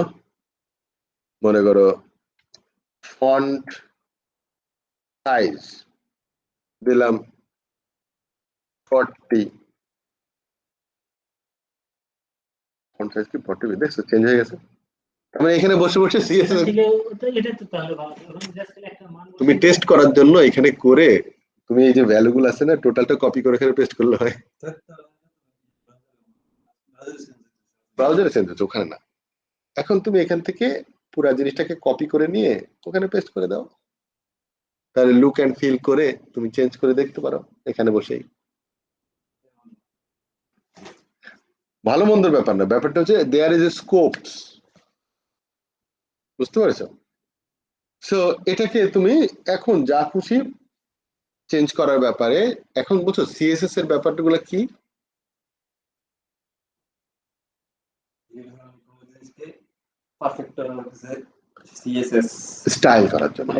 মনে করো ফন্ট সাইজ দিলাম 40, ফন্ট সাইজ কি 40 দেখছো চেঞ্জ হয়ে গেছে। আমি এখানে বসে বসে সিএসএস তুমি টেস্ট করার জন্য এখানে করে তুমি এই যে ভ্যালু গুলো আছে না, টোটালটা কপি করে এখানে পেস্ট করলে হয়। ব্রাউজারে চেঞ্জ হচ্ছে, ওখানে না। এখন তুমি এখান থেকে পুরো জিনিসটাকে কপি করে নিয়ে ওখানে পেস্ট করে দাও, তাহলে লুক এন্ড ফিল করে তুমি চেঞ্জ করে দেখতে পারো এখানে বসেই। ভালো মন্দের ব্যাপার না, ব্যাপারটা হচ্ছে দেয়ার ইজ এ স্কোপস, বুঝতে পারছো? সো এটাকে তুমি এখন যা খুশি চেঞ্জ করার ব্যাপারে, এখন বুঝছো সিএসএস এর ব্যাপারগুলো কি। স্টাইল করার জন্য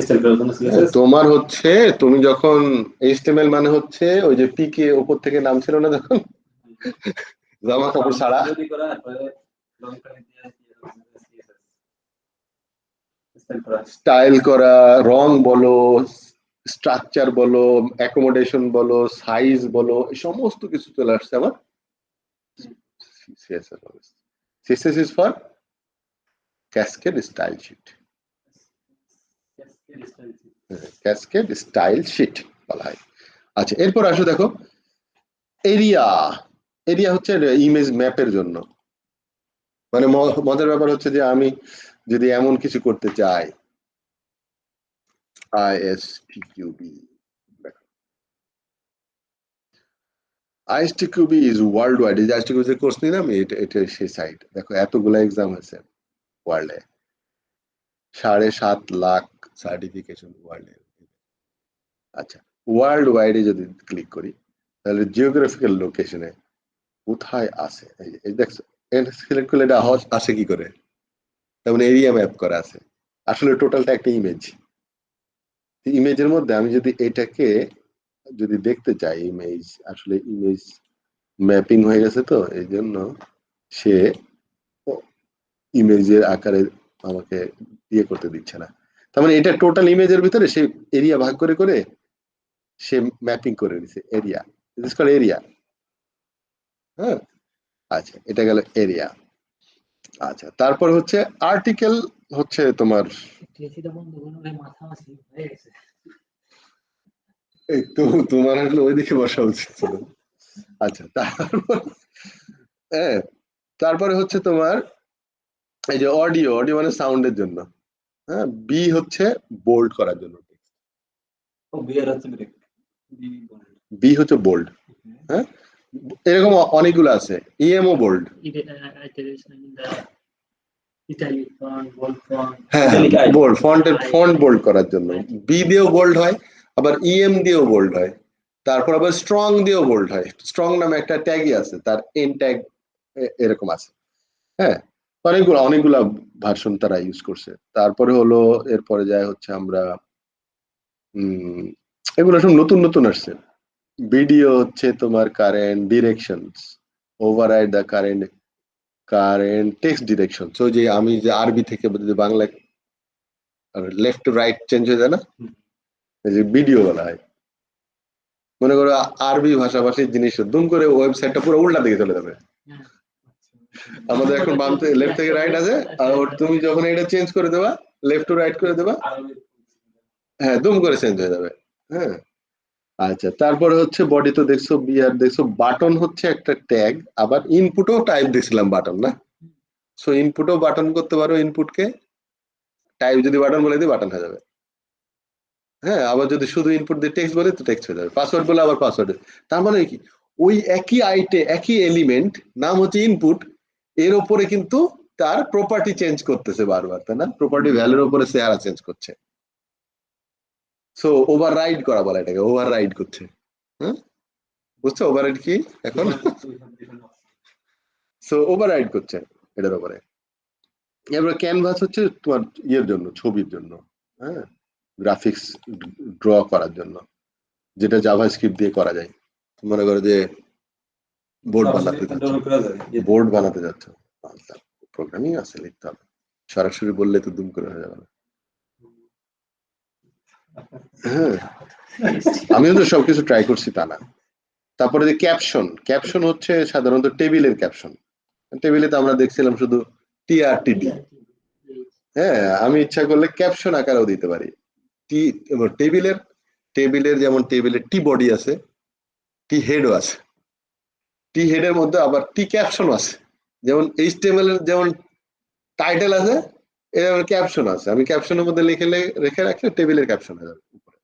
তোমার হচ্ছে, তুমি যখন এইচটিএমএল মানে হচ্ছে ওই যে পিকে উপর থেকে নাম ছিল না, যখন জামা কাপড় ছাড়া, স্টাইল করা, রং বলো, স্ট্রাকচার বলো, অ্যাকোমোডেশন বলো, সাইজ বলো, এই সমস্ত কিছু চলে আসছে আমার CSS. CSS is for cascade style sheet, cascade style sheet বলা হয়। আচ্ছা, এরপর আসো দেখো এরিয়া। এরিয়া হচ্ছে ইমেজ ম্যাপের জন্য। মানে মজার ব্যাপার হচ্ছে যে আমি যদি এমন কিছু করতে চাই, ISTQB ইজ ওয়ার্ল্ড ওয়াইড। এই যে ISTQB এর কোর্স নিলাম, এটা সেই সাইট। দেখো এতগুলো এক্সাম হয়েছে ওয়ার্ল্ডে, 7.5 লাখ সার্টিফিকেশন ওয়ার্ল্ডে। আচ্ছা, ওয়ার্ল্ড ওয়াইডে যদি ক্লিক করি তাহলে জিওগ্রাফিক্যাল লোকেশনে কোথায় আছে, এই দেখছো সিলেক্ট করলে এটা আসে কি করে, তেমন এরিয়া ম্যাপ করা আছে। আসলে টোটালটা একটা ইমেজ। ইমেজের মধ্যে আমি যদি এটাকে যদি দেখতে চাই, ইমেজ আসলে ইমেজ ম্যাপিং হয়ে গেছে, তো এই জন্য সে ইমেজের আকারে আমাকে ইয়ে করতে দিচ্ছে না। তার মানে এটা টোটাল ইমেজের ভিতরে সে এরিয়া ভাগ করে করে সে ম্যাপিং করে দিছে এরিয়া, এরিয়া। হ্যাঁ, আচ্ছা, এটা গেল এরিয়া। আচ্ছা, তারপর হচ্ছে আর্টিকেল, হচ্ছে তোমার তোমার আসলে ওইদিকে বসা উচিত ছিল। আচ্ছা, তারপরে হচ্ছে তোমার এই যে অডিও, অডিও মানে সাউন্ডের জন্য। হ্যাঁ, বি হচ্ছে বোল্ড করার জন্য, বি হচ্ছে বোল্ড। হ্যাঁ, এরকম অনেকগুলো আছে, ইএমও বোল্ড। হ্যাঁ, বোল্ড ফন্ট বোল্ড করার জন্য বি দিয়েও বোল্ড হয়, আবার ইএম দিয়েও বোল্ড হয়, তারপর আবার স্ট্রং দিয়েও বোল্ড হয়। স্ট্রং নামে একটা ট্যাগই আছে, তার এন ট্যাগ এরকম আছে। হ্যাঁ, অনেকগুলা ভার্সন তারা ইউজ করছে। তারপরে হলো এরপরে যায় হচ্ছে আমরা এগুলো সব নতুন নতুন আসছে। ভিডিও হচ্ছে তোমার current directions, override the current text direction. তো যে আমি যে আরবি থেকে Bangla left to right change হয়ে যায় না, এই যে ভিডিও বলা হয়। মনে করো আরবি ভাষাভাষীর জিনিস দুম করে ওয়েবসাইটটা পুরো উল্টা দিকে চলে যাবে। আমাদের এখন বাম থেকে লেফট থেকে রাইট আছে, আর তুমি যখন এটা চেঞ্জ করে দেবা, লেফট টু রাইট করে দেবা, হ্যাঁ, দুম করে চেঞ্জ হয়ে যাবে। হ্যাঁ, আচ্ছা, তারপরে হচ্ছে বডি তো দেখছো, বিআর দেখছো, বাটন হচ্ছে একটা ট্যাগ, আবার ইনপুটও টাইপ দিছিলাম বাটন না। সো ইনপুটও বাটন করতে পারো, ইনপুটকে টাইপ যদি বাটন বলে দিই বাটন হয়ে যাবে। হ্যাঁ, আবার যদি শুধু ইনপুট দিয়ে টেক্সট বলে তো টেক্সট হয়ে যাবে, পাসওয়ার্ড বলে আবার পাসওয়ার্ড। তার মানে কি, ওই একই একই এলিমেন্ট নাম হচ্ছে ইনপুট, এর উপরে কিন্তু তার প্রপার্টি চেঞ্জ করতেছে বারবার, তাই না? প্রপার্টি ভ্যালুর উপরে চেহারা চেঞ্জ করছে। সো ওভাররাইড করা বলে এটাকে, ওভাররাইড করছে। হ্যাঁ, বুঝছো ওভাররাইড কি এখন? সো ওভাররাইড করছে এটার উপরে। এবার ক্যানভাস হচ্ছে তোমার ইয়ের জন্য, ছবির জন্য, হ্যাঁ, গ্রাফিক্স ড্র করার জন্য, যেটা জাভাস্ক্রিপ্ট দিয়ে করা যায়। মনে করো যে বোর্ড বানাতে যাচ্ছ, প্রোগ্রামিং আছে, লিখতে হবে। সরাসরি বললে তো দুম করে হয়ে যাবে না। হ্যাঁ, আমিও তো সবকিছু ট্রাই করছি তা না। তারপরে যে ক্যাপশন হচ্ছে সাধারণত টেবিলের ক্যাপশন। টেবিলে তো আমরা দেখছিলাম শুধু TRTD। হ্যাঁ, আমি ইচ্ছা করলে ক্যাপশন আকারেও দিতে পারি। টেবিলের যেমন টেবিলের টি বডি আছে, টি হেডও আছে, টি হেডের মধ্যে আবার টি ক্যাপশন আছে। যেমন HTML এর যেমন টাইটেল আছে, এর ক্যাপশন আছে। আমি ক্যাপশনের মধ্যে রেখে রাখলে টেবিলের ক্যাপশন হয়ে যাবে উপরে।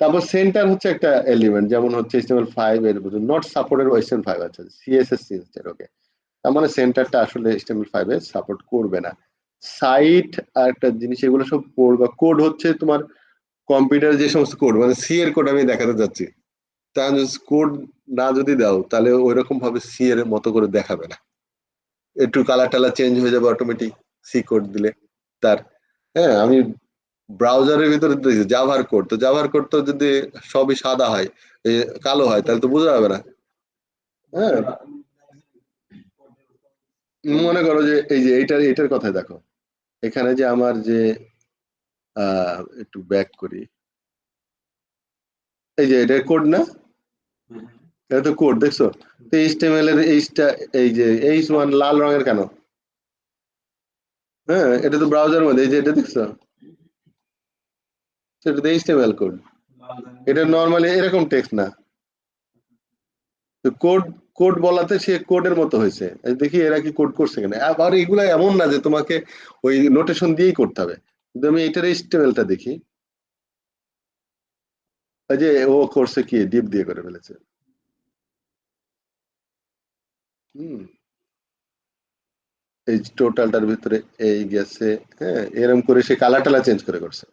তারপর সেন্টার হচ্ছে একটা এলিমেন্ট, যেমন হচ্ছে HTML5 এর নট সাপোর্টেড HTML5 আছে, CSS সেন্টার, ওকে। তার মানে সেন্টারটা আসলে HTML5 এ সাপোর্ট করবে না। সাইট আর একটা জিনিস, এগুলো সব কোড বা কোড হচ্ছে তোমার কম্পিউটার যে সমস্ত কোড, মানে সি এর কোড আমি দেখাতে যাচ্ছি, তা কোড না যদি দাও তাহলে ওইরকম ভাবে সি এর মতো করে দেখাবে না। একটু কালার টালার চেঞ্জ হয়ে যাবে অটোমেটিক সি কোড দিলে তার। হ্যাঁ, আমি ব্রাউজারের ভিতরে দেখছি জাভার কোড, তো জাভার কোড তো যদি সবই সাদা হয়, কালো হয়, তাহলে তো বোঝা যাবে না। হ্যাঁ, মনে করো যে এই যে এইটার কথা দেখো, এখানে যে আমার যে একটু ব্যাক করি, এই যে এটা কোড না, এটা তো কোড, দেখছো? তো HTML এর এইচটা, এই যে H1 লাল রঙের কেন? হ্যাঁ, এটা তো ব্রাউজার মধ্যে, এই যে এটা দেখছো, সেটা তো HTML কোড। এটা নর্মালি এরকম টেক্সট না, তো কোড বলাতে সে কোডের মতো হয়েছে। দেখি এরা কি কোড করছে কেন। আবার এগুলা এমন না যে তোমাকে ওই নোটেশন দিয়েই করতে হবে, কিন্তু আমি এটার HTML-টা দেখি, এই যে ও করছে কি ডিপ দিয়ে করে ফেলেছে। এই টোটালটার ভিতরে এই গেছে, হ্যাঁ, এরকম করে সে কালার টালা চেঞ্জ করে করছে।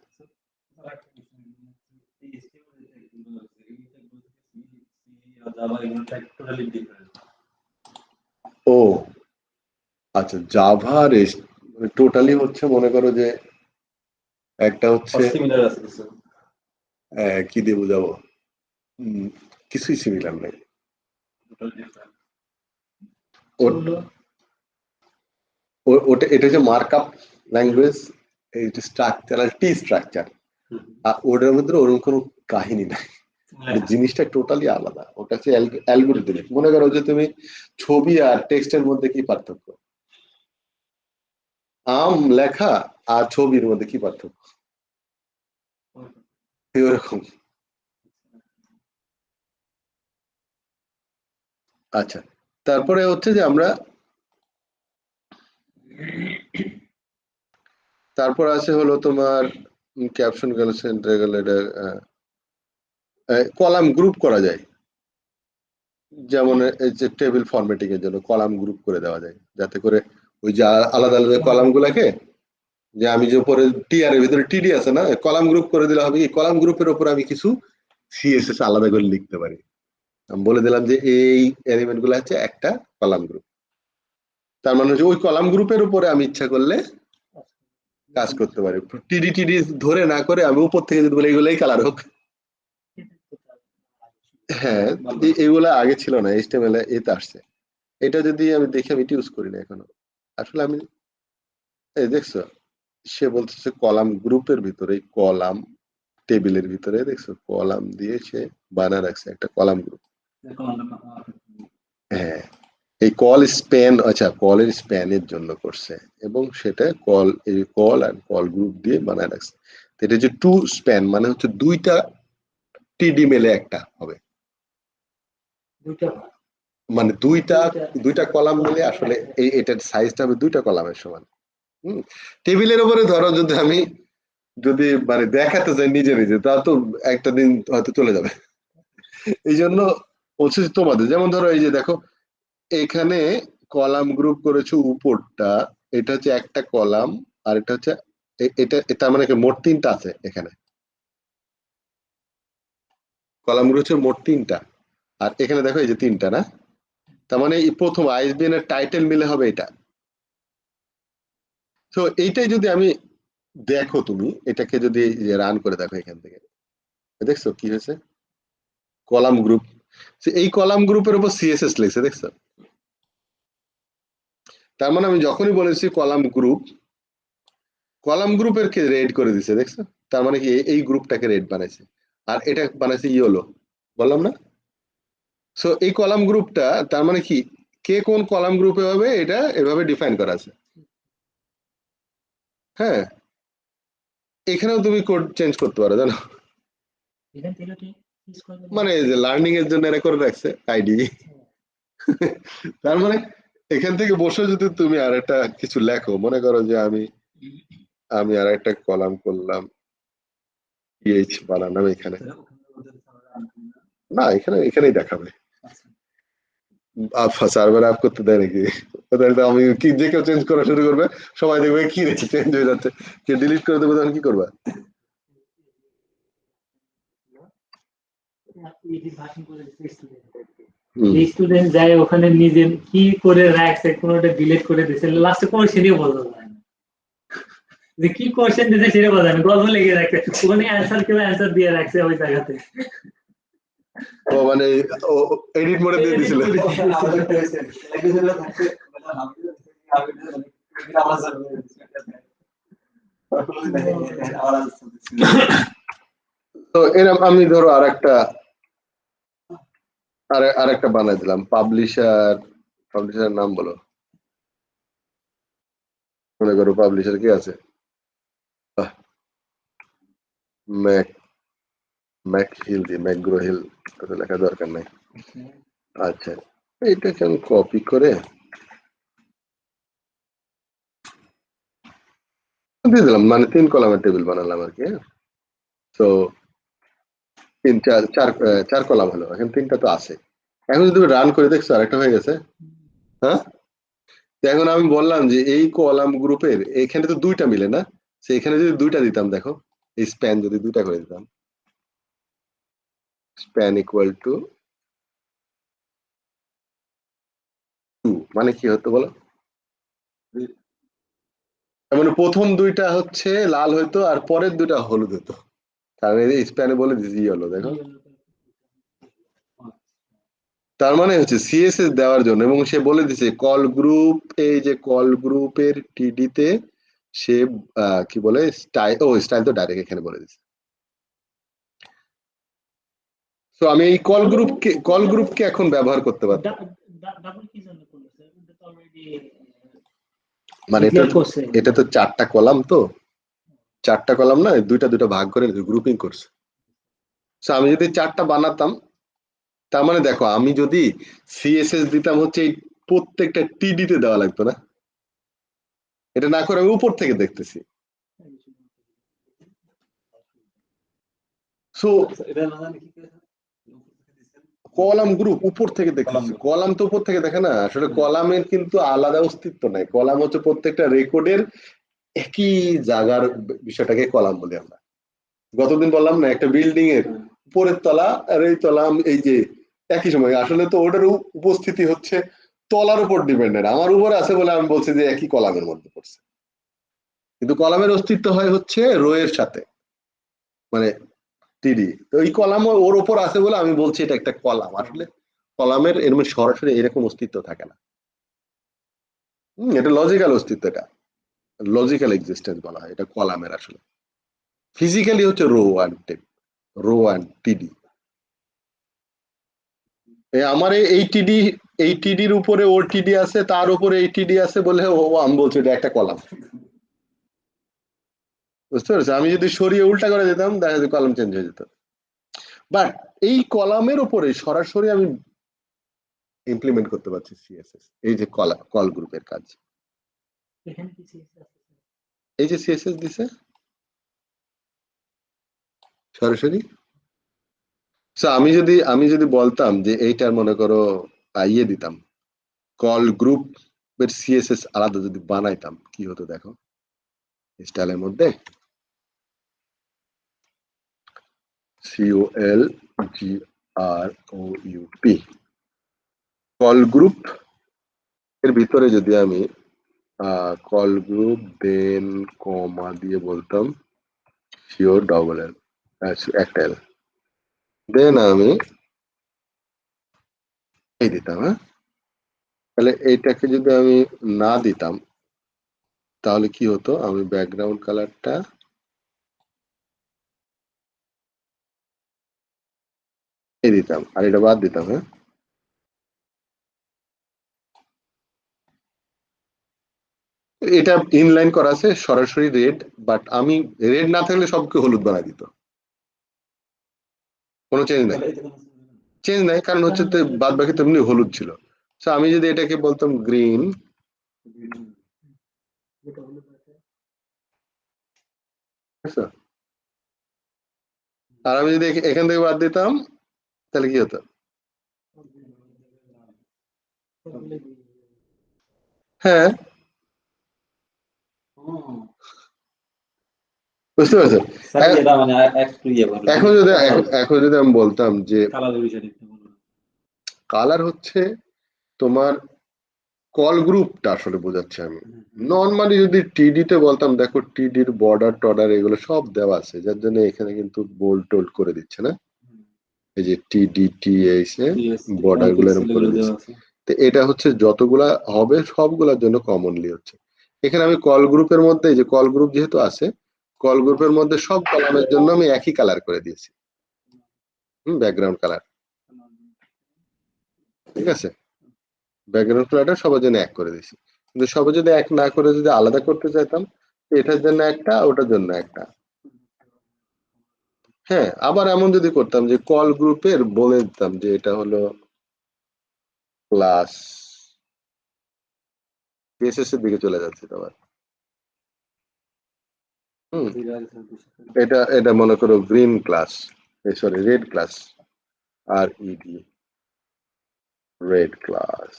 ও আচ্ছা, জাভার টোটালি হচ্ছে, মনে করো যে একটা হচ্ছে কি দিয়ে বোঝাবো, কিছুই সিমিলার নাই। ওটা এটা হচ্ছে মার্কআপ ল্যাঙ্গুয়েজ, এইটা স্ট্রাকচারাল টি স্ট্রাকচার, আর ওটার মধ্যে ওরকম কোনো কাহিনী নাই। জিনিসটা টোটালি আলাদা। ওটা হচ্ছে অ্যালগরিদম। মনে করো যে তুমি ছবি আর টেক্সটের মধ্যে কি পার্থক্য, আম লেখা আর ছবির মধ্যে কি পার্থক্য, এরকম। আচ্ছা, তারপরে হচ্ছে যে আমরা তারপর আছে হলো তোমার ক্যাপশন গেল, সেন্টার গেল, এটা কলাম গ্রুপ করা যায়। যেমন এই যে টেবিল ফরম্যাটিং এর জন্য কলাম গ্রুপ করে দেওয়া যায়, যাতে করে ওই যে আলাদা আলাদা কলাম গুলাকে, যে আমি যে উপরে টিআর এর ভিতরে টিডি আছে না, কলাম গ্রুপ করে দিলে হবে কি, কলাম গ্রুপের উপর আমি কিছু সিএসএস আলাদা করে লিখতে পারি। আমি বলে দিলাম যে এই এলিমেন্ট গুলো হচ্ছে একটা কলাম গ্রুপ, তার মানে হচ্ছে ওই কলাম গ্রুপের উপরে আমি ইচ্ছা করলে কাজ করতে পারি। টিডি ধরে না করে আমি উপর থেকে যদি বলি এগুলোই কালার হোক। হ্যাঁ, এগুলা আগে ছিল না, HTML এতে আসছে। এটা যদি আমি দেখি, আমি ইউজ করি না এখনো আসলে। আমি এই দেখছো, সে বলতেছে কলাম গ্রুপের ভিতরে, কলাম টেবিলের ভিতরে, দেখছো কলাম দিয়ে সে বানা রাখছে একটা কলাম গ্রুপ। হ্যাঁ, এই কল স্প্যান, আচ্ছা কলের স্প্যানের জন্য করছে, এবং সেটা এই কল আর কল গ্রুপ দিয়ে বানায় রাখছে। এটা যে টু স্প্যান মানে হচ্ছে দুইটা টিডি মেলে একটা হবে, মানে দুইটা কলাম মিলে আসলে এটার সাইজটা হবে দুইটা কলামের সমান। টেবিলের উপরে ধরো যদি মানে দেখাতে চাই নিজে নিজে, তা তো একটা দিন হয়তো চলে যাবে। এই জন্য বলছি তোমাদের, যেমন ধরো এই যে দেখো, এখানে কলাম গ্রুপ করেছো উপরটা, এটা হচ্ছে একটা কলাম, আর এটা হচ্ছে এটা, তার মানে মোট তিনটা আছে এখানে। কলাম গ্রুপ হচ্ছে মোট 3টা, আর এখানে দেখো এই যে 3টা না, তার মানে এই প্রথম আইএসবিএন এর টাইটেল মিলে হবে এটা। তো এইটাই যদি আমি দেখো, তুমি এটাকে যদি রান করে দেখো, এখান থেকে দেখছো কি হয়েছে, কলাম গ্রুপ, এই কলাম গ্রুপের উপর সিএসএস লিখছে, দেখছো? তার মানে আমি যখনই বলেছি কলাম গ্রুপের কে রেড করে দিছে, দেখছো? তার মানে কি এই গ্রুপটাকে রেড বানাইছে, আর এটা বানাইছে ইয়েলো, বললাম না? সো এই কলাম গ্রুপটা তার মানে কি কে কোন কলাম গ্রুপে হবে এটা এভাবে ডিফাইন করা আছে। হ্যাঁ, এখানেও তুমি কোড চেঞ্জ করতে পারো, জানো? মানে যে লার্নিং এর জন্য এরা করে রাখছে আইডি। তার মানে এখান থেকে বসে যদি তুমি আর একটা কিছু লেখো, মনে করো যে আমি আর একটা কলাম করলাম পিএইচ বানালাম এখানে, না এখানেই দেখাবে, সার্ভার আপ করতে দেয় নাকি? আমি কি যে কেউ চেঞ্জ করা শুরু করবে, সবাই দেখবে কি রে চেঞ্জ হয়ে যাচ্ছে, কে ডিলিট করে দেবে, তখন কি করবা? স্টুডেন্ট যায় ওখানে নিজে কি করে রাখছে, কোনটা ডিলিট করে দিছে, লাস্টে কোশ্চেনই বলতে পারে না যে কি কোশ্চেন দিতে, সেটা বলা যায়, গল্প লেগে রাখছে ওখানে, অ্যান্সার কেউ অ্যান্সার দিয়ে রাখছে ওই জায়গাতে। ও মানে এডিট মোডে দিয়ে দিছিল। তো এরকম আমি ধরো আরেকটা বানাই দিলাম, পাবলিশার নাম বলো, মনে করো পাবলিশার কি আছে, ম্যাকগ্রো হিল, কত লেখা দরকার নাই। আচ্ছা, এটাকে আমি কপি করে দিয়ে দিলাম, মানে 3 কলামের টেবিল বানালাম আর কি। তো 4 কলাম হলো, এখন 3টা তো আছে। এখন যদি তুমি রান করে দেখছো আরেকটা হয়ে গেছে। হ্যাঁ, এখন আমি বললাম যে এই কলাম গ্রুপের এখানে তো 2টা মিলে না, এখানে যদি 2টা দিতাম, দেখো এই স্প্যান যদি 2টা করে দিতাম, স্প্যান ইকুয়াল টু 2, মানে কি হতো বলো? মানে প্রথম 2টা হচ্ছে লাল হইতো আর পরের 2টা হলুদ হতো, কারণ এই স্প্যানে বলে দিয়েছি হলো, দেখো। তার মানে হচ্ছে সিএসএস দেওয়ার জন্য, এবং সে বলে দিছে কল গ্রুপ, এই যে কল গ্রুপের টিডি তে সে কি বলে স্টাইল তো ডাইরেক্ট এখানে বলে দিছে। তো আমি এই কল গ্রুপকে এখন ব্যবহার করতে পারতাম, মানে এটা তো 4টা কলাম, তো 4টা কলাম না, 2টা ভাগ করে গ্রুপিং করছে। তো আমি যদি 4টা বানাতাম, তার মানে দেখো আমি যদি সিএসএস দিতাম হচ্ছে এই প্রত্যেকটা টিডি তে দেওয়া লাগতো না, এটা না করে আমি উপর থেকে দেখতেছি। সো কলাম গ্রুপ উপর থেকে দেখতেছি, কলাম তো উপর থেকে দেখে না, আসলে কলামের কিন্তু আলাদা অস্তিত্ব নাই, কলাম হচ্ছে প্রত্যেকটা রেকর্ডের একই জায়গার বিষয়টাকে কলাম বলি আমরা। গতদিন বললাম না, একটা বিল্ডিং এর উপরের তলা আর এই তলা এই যে একই সময়, আসলে তো ওটার উপস্থিতি হচ্ছে তলার উপর ডিপেন্ডেন্ট, আমার উপরে আছে বলে আমি বলছি যে একই কলামের মধ্যে পড়ছে, কিন্তু কলামের অস্তিত্ব হয় হচ্ছে রো এর সাথে, মানে টিডি, তো এই কলাম ওর উপর আছে বলে আমি বলছি এটা একটা কলাম, আসলে কলামের এরকম সরাসরি এরকম অস্তিত্ব থাকে না। এটা লজিক্যাল অস্তিত্ব, এটা লজিক্যাল এক্সিস্টেন্স বলা হয় এটা কলামের, আসলে ফিজিক্যালি হচ্ছে রো অ্যান্ড টিডি। আমার এই টিডির উপরে ওর টিডি আছে, তার উপরে এই টিডি আছে বলে আমি বলছি এটা একটা কলাম, বুঝতে পেরেছো? আমি যদি সরিয়ে উল্টা করে দিতাম, দেখা যাচ্ছে কলাম চেঞ্জ হয়ে যেত, বাট এই কলামের উপরে সরাসরি আমি ইমপ্লিমেন্ট করতে পারছি সিএসএস, এই যে কল গ্রুপের কাজ, এই যে সিএসএস দিছে সরাসরি। আমি যদি বলতাম যে এইটার মনে করো ইয়ে দিতাম, কল গ্রুপ এর সিএসএস আলাদা যদি বানাইতাম, কি হতো দেখো, স্টাইলের মধ্যে COL GROUP কল গ্রুপ এর ভিতরে যদি আমি কল গ্রুপ দেন কমা দিয়ে বলতাম শিওর ডবল এল একটা এল দেন আমি এই দিতাম, হ্যাঁ তাহলে এইটাকে যদি আমি না দিতাম তাহলে কি হতো, আমি ব্যাকগ্রাউন্ড কালারটা এই দিতাম আর এটা বাদ দিতাম, হ্যাঁ এটা ইনলাইন করা আছে সরাসরি রেড, বাট আমি রেড না থাকলে সবকে হলুদ বানাই দিত, কোনো চেঞ্জ নাই, চেঞ্জ নাই কারণ হচ্ছে তো বাদ বাকি তেমনি হলুদ ছিল। তো আমি যদি এটাকে বলতাম গ্রিন, আর আমি যদি এখান থেকে বাদ দিতাম তাহলে কি হতো, হ্যাঁ বুঝতে পারছো। এখন যদি আমি বলতাম যে কালার হচ্ছে তোমার কল গ্রুপটা আসলে বোঝাচ্ছে আমি, নর্মালি যদি টিডি তে বলতাম দেখো টিডির বর্ডার টর্ডার এগুলো সব দেওয়া আছে, যার জন্য এখানে কিন্তু বোল্ড টোল্ড করে দিচ্ছে না, এই যে টিডিটি এসে বর্ডার গুলো এরকম করে দিচ্ছে। তো এটা হচ্ছে যতগুলা হবে সবগুলোর জন্য কমনলি হচ্ছে। এখানে আমি কল গ্রুপের মধ্যে যে কল গ্রুপ যেহেতু আছে কল গ্রুপের মধ্যে সব কলামের জন্য আমি একই কালার করে দিয়েছি, ব্যাকগ্রাউন্ড কালার, ঠিক আছে ব্যাকগ্রাউন্ড কালারটা সবার জন্য এক করে দিয়েছি। কিন্তু সবার যদি এক না করে যদি আলাদা করতে চাইতাম এটার জন্য একটা ওটার জন্য একটা, হ্যাঁ আবার এমন যদি করতাম যে কল গ্রুপের বলে দিতাম যে এটা হলো ক্লাস, সিএসএস এর দিকে চলে যাচ্ছে আবার, এটা এটা মনে করো green class, sorry red class, আর ইডি রেড ক্লাস,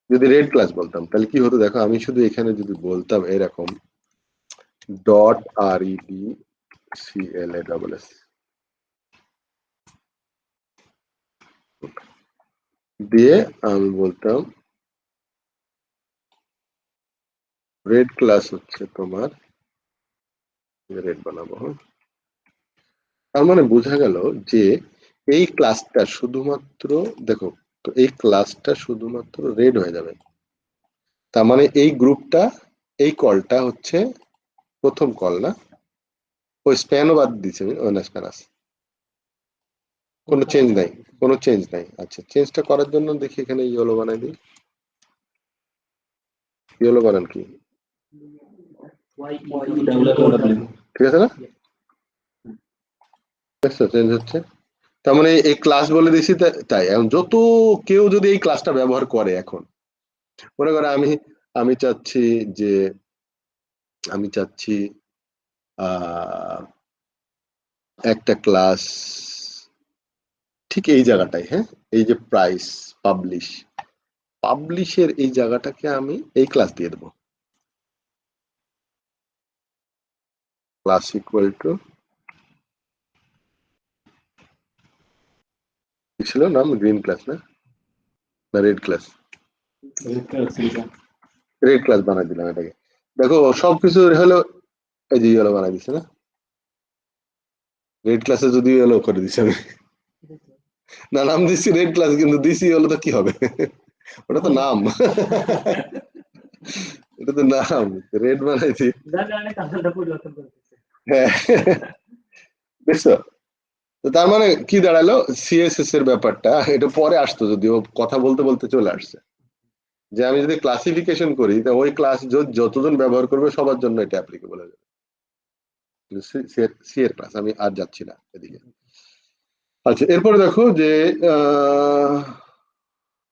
যদি রেড ক্লাস বলতাম তাহলে কি হতো দেখো, আমি শুধু এখানে যদি বলতাম এরকম ডট আর ইডি CLA দিয়ে আমি বলতাম রেড ক্লাস হচ্ছে তোমার রেড বানাবো, হ্যাঁ তার মানে বোঝা গেল যে এই ক্লাসটা শুধুমাত্র দেখো, তো এই ক্লাসটা শুধুমাত্র রেড হয়ে যাবে, তার মানে এই গ্রুপটা এই কলটা হচ্ছে প্রথম কল না, ওই স্প্যানও বাদ দিচ্ছে না স্প্যান আছে, কোনো চেঞ্জ নাই, কোনো চেঞ্জ নাই। আচ্ছা চেঞ্জটা করার জন্য দেখি এখানে ইয়েলো বানাই দিই, ইয়েলো বানান কি ঠিক আছে না, দেখছো চেঞ্জ হচ্ছে, তার মানে এই ক্লাস বলে দিছি তাই এখন যত কেউ যদি এই ক্লাসটা ব্যবহার করে এখন মনে করে আমি আমি চাচ্ছি যে আমি চাচ্ছি একটা ক্লাস ঠিক এই জায়গাটায়, হ্যাঁ এই যে প্রাইস পাবলিশের এই জায়গাটাকে আমি এই ক্লাস দিয়ে দেবো, ক্লাস ইকুয়াল টু কি ছিল নাম, গ্রিন ক্লাস না রেড ক্লাস, রেড ক্লাস বানাই দিলাম এটাকে, দেখো সবকিছু হলো এই যে ইয়েলো বানাই দিচ্ছে না, রেড ক্লাসে যদি ইয়েলো করে দিচ্ছি আমি, না নাম দিচ্ছি রেড ক্লাস কিন্তু দিছি হলো তো কি হবে ওটা তো নাম এটা তো নাম রেড বানাইছি, হ্যাঁ দেখছো, তো তার মানে কি দাঁড়ালো সিএসএস এর ব্যাপারটা এটা পরে আসতো, যদিও কথা বলতে বলতে চলে আসছে, যে আমি যদি ক্লাসিফিকেশন করি তা ওই ক্লাস যতজন ব্যবহার করবে সবার জন্য এটা অ্যাপ্লিকেবল হয়ে যাবে, সি এর ক্লাস আমি আর যাচ্ছি না এদিকে। আচ্ছা এরপরে দেখো যে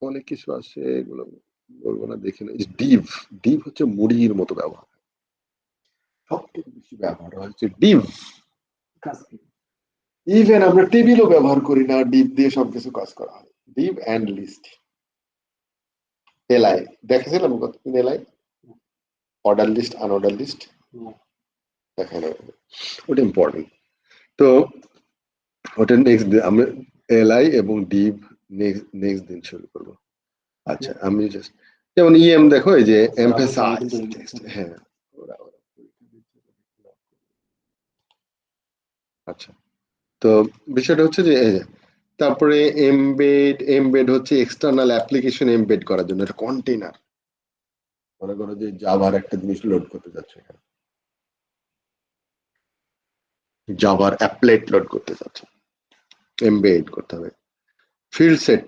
অনেক কিছু আছে এগুলো বলবো না, দেখে না ডিভ, ডিভ হচ্ছে মুড়ির মতো ব্যবহার, সবথেকে বেশি ব্যবহার হচ্ছে ডিভ, ইভেন আমরা টেবিলও ব্যবহার করি না, ডিভ দিয়ে সবকিছু কাজ করা হয়, ডিভ অ্যান্ড লিস্ট, এলআই দেখেছিলাম কতদিন LI order list unorder list দেখা যাবে, ওটা ইম্পর্টেন্ট। তো ওটা নেক্সট দিন আমরা এলআই এবং ডিভ নেক্সট দিন শুরু করব। আচ্ছা আমি জাস্ট যেমন ইএম দেখো এই যে এমফাসাইজ টেক্সট, হ্যাঁ আচ্ছা তো বিষয়টা হচ্ছে যে তারপরে এমবেড হচ্ছে এক্সটার্নাল অ্যাপ্লিকেশন এমবেড করার জন্য, এটা কন্টেইনার। মনে করো যে জাভার একটা জিনিস লোড করতে যাচ্ছে, এখানে জাভার অ্যাপলেট লোড করতে যাচ্ছে, এমবেড করতে হবে। ফিল্ড সেট,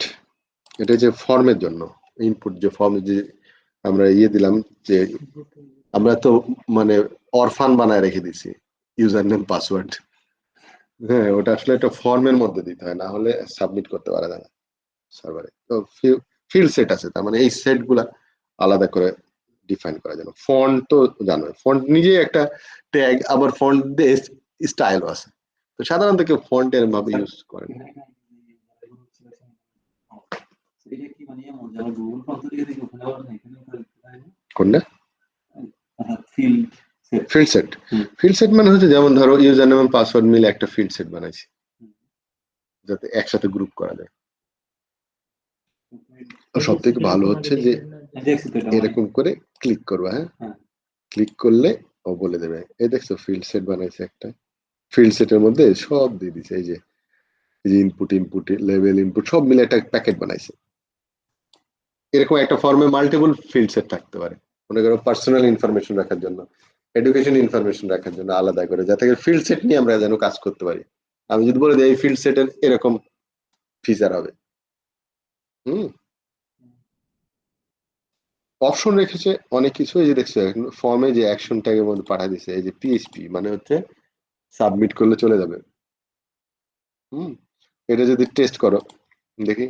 এটা যে ফর্মের জন্য ইনপুট, যে ফর্মে যে আমরা দিলাম, যে আমরা তো মানে অরফান বানায় রেখে দিছি ইউজার নেম পাসওয়ার্ড, হ্যাঁ ওটা আসলে একটা ফর্মের মধ্যে দিতে হয়, না হলে সাবমিট করতে পারা যায় না সার্ভারে। তো ফিল্ড সেট আছে, তার মানে এই সেট গুলা আলাদা করে ডিফাইন করার জন্য। ফন্ট তো জানো, ফন্ট নিজে একটা ট্যাগ, আবার ফন্ট দিয়ে স্টাইলও আছে। তো সাধারণত কেউ ফন্ট এর ভাবে ইউজ করে না। কোনটা? Field set. ফিল্ড সেট মানে হচ্ছে যেমন ধরো ইউজার নেম পাসওয়ার্ড মিলে একটা ফিল্ড সেট বানাইছি, যাতে একসাথে গ্রুপ করা যায়। সব থেকে ভালো হচ্ছে যে এরকম করে ক্লিক করবা, হ্যাঁ ক্লিক করলে ও বলে দেবে, এই দেখছো ফিল্ড সেট বানাইছে একটা, ফিল্ড সেটের মধ্যে সব দিয়ে দিছে, এই যে ইনপুট লেভেল ইনপুট সব মিলে একটা প্যাকেট বানাইছে। এরকম একটা ফর্মে মাল্টিপল ফিল্ড সেট থাকতে পারে, মনে করো পার্সোনাল ইনফরমেশন রাখার জন্য, এডুকেশন ইনফরমেশন রাখার জন্য আলাদা করে, যাতে ফিল্ড সেট নিয়ে আমরা যেন কাজ করতে পারি। আমি যদি বলে দিই এই ফিল্ড সেটের এরকম ফিচার হবে, অপশন রেখেছে অনেক কিছু। এই যে দেখছো ফর্মে যে অ্যাকশন ট্যাগের মধ্যে পাঠা দিছে, এই যে পিএইচপি মানে হচ্ছে সাবমিট করলে চলে যাবে। এটা যদি টেস্ট করো দেখি,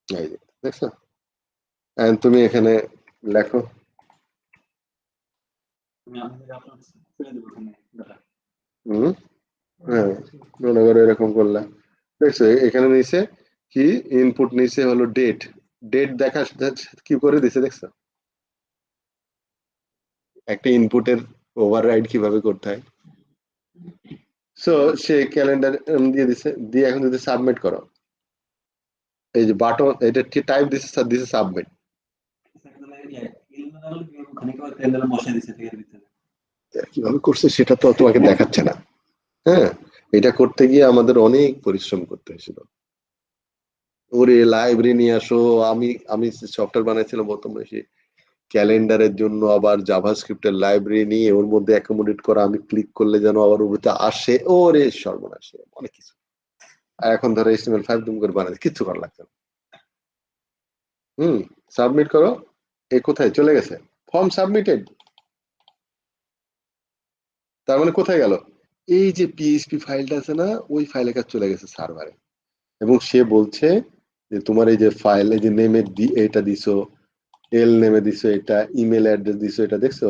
এই যে দেখছো, তুমি এখানে লেখো, হ্যাঁ মনে করো এরকম করলে দেখছো এখানে নিচে কি ইনপুট নিচে হলো ডেট, ডেট দেখা কি করে দিছে দেখছো, একটা ইনপুটের ওভাররাইড কিভাবে করতে হয়। সো সে ক্যালেন্ডার দিয়ে দিছে, দিয়ে এখন যদি সাবমিট করো, এই যে বাটন এটা টাইপ দিছে সাবমিট, কিভাবে করছে সেটা তো তোমাকে দেখাচ্ছে না। হ্যাঁ এটা করতে গিয়ে আমাদের অনেক পরিশ্রম করতে হয়েছিল। ওরে লাইব্রেরি নিয়ে আসো, আমি সফটওয়্যার বানাইছিলাম প্রথম এসে ক্যালেন্ডারের জন্য, আবার জাভাস্ক্রিপ্টের লাইব্রেরি নিয়ে ওর মধ্যে অ্যাকোমোডেট করা, আমি ক্লিক করলে যেন আবার ওর মধ্যে আসে, ওরে সর্বনাশ, অনেক কিছু। আর এখন ধরো HTML5 দুম করে বানাতে কিচ্ছু করা লাগছে না। সাবমিট করো, এ কোথায় চলে গেছে, ফর্ম সাবমিটেড। তার মানে কোথায় গেল, এই যে পিএইচপি ফাইলটা আছে না, ওই ফাইলে কাজ চলে গেছে সার্ভারে, এবং সে বলছে যে তোমার এই যে ফাইল, এই যে নেমে এটা দিছো, এল নেমে দিছো, এটা ইমেল অ্যাড্রেস দিছো, এটা দেখছো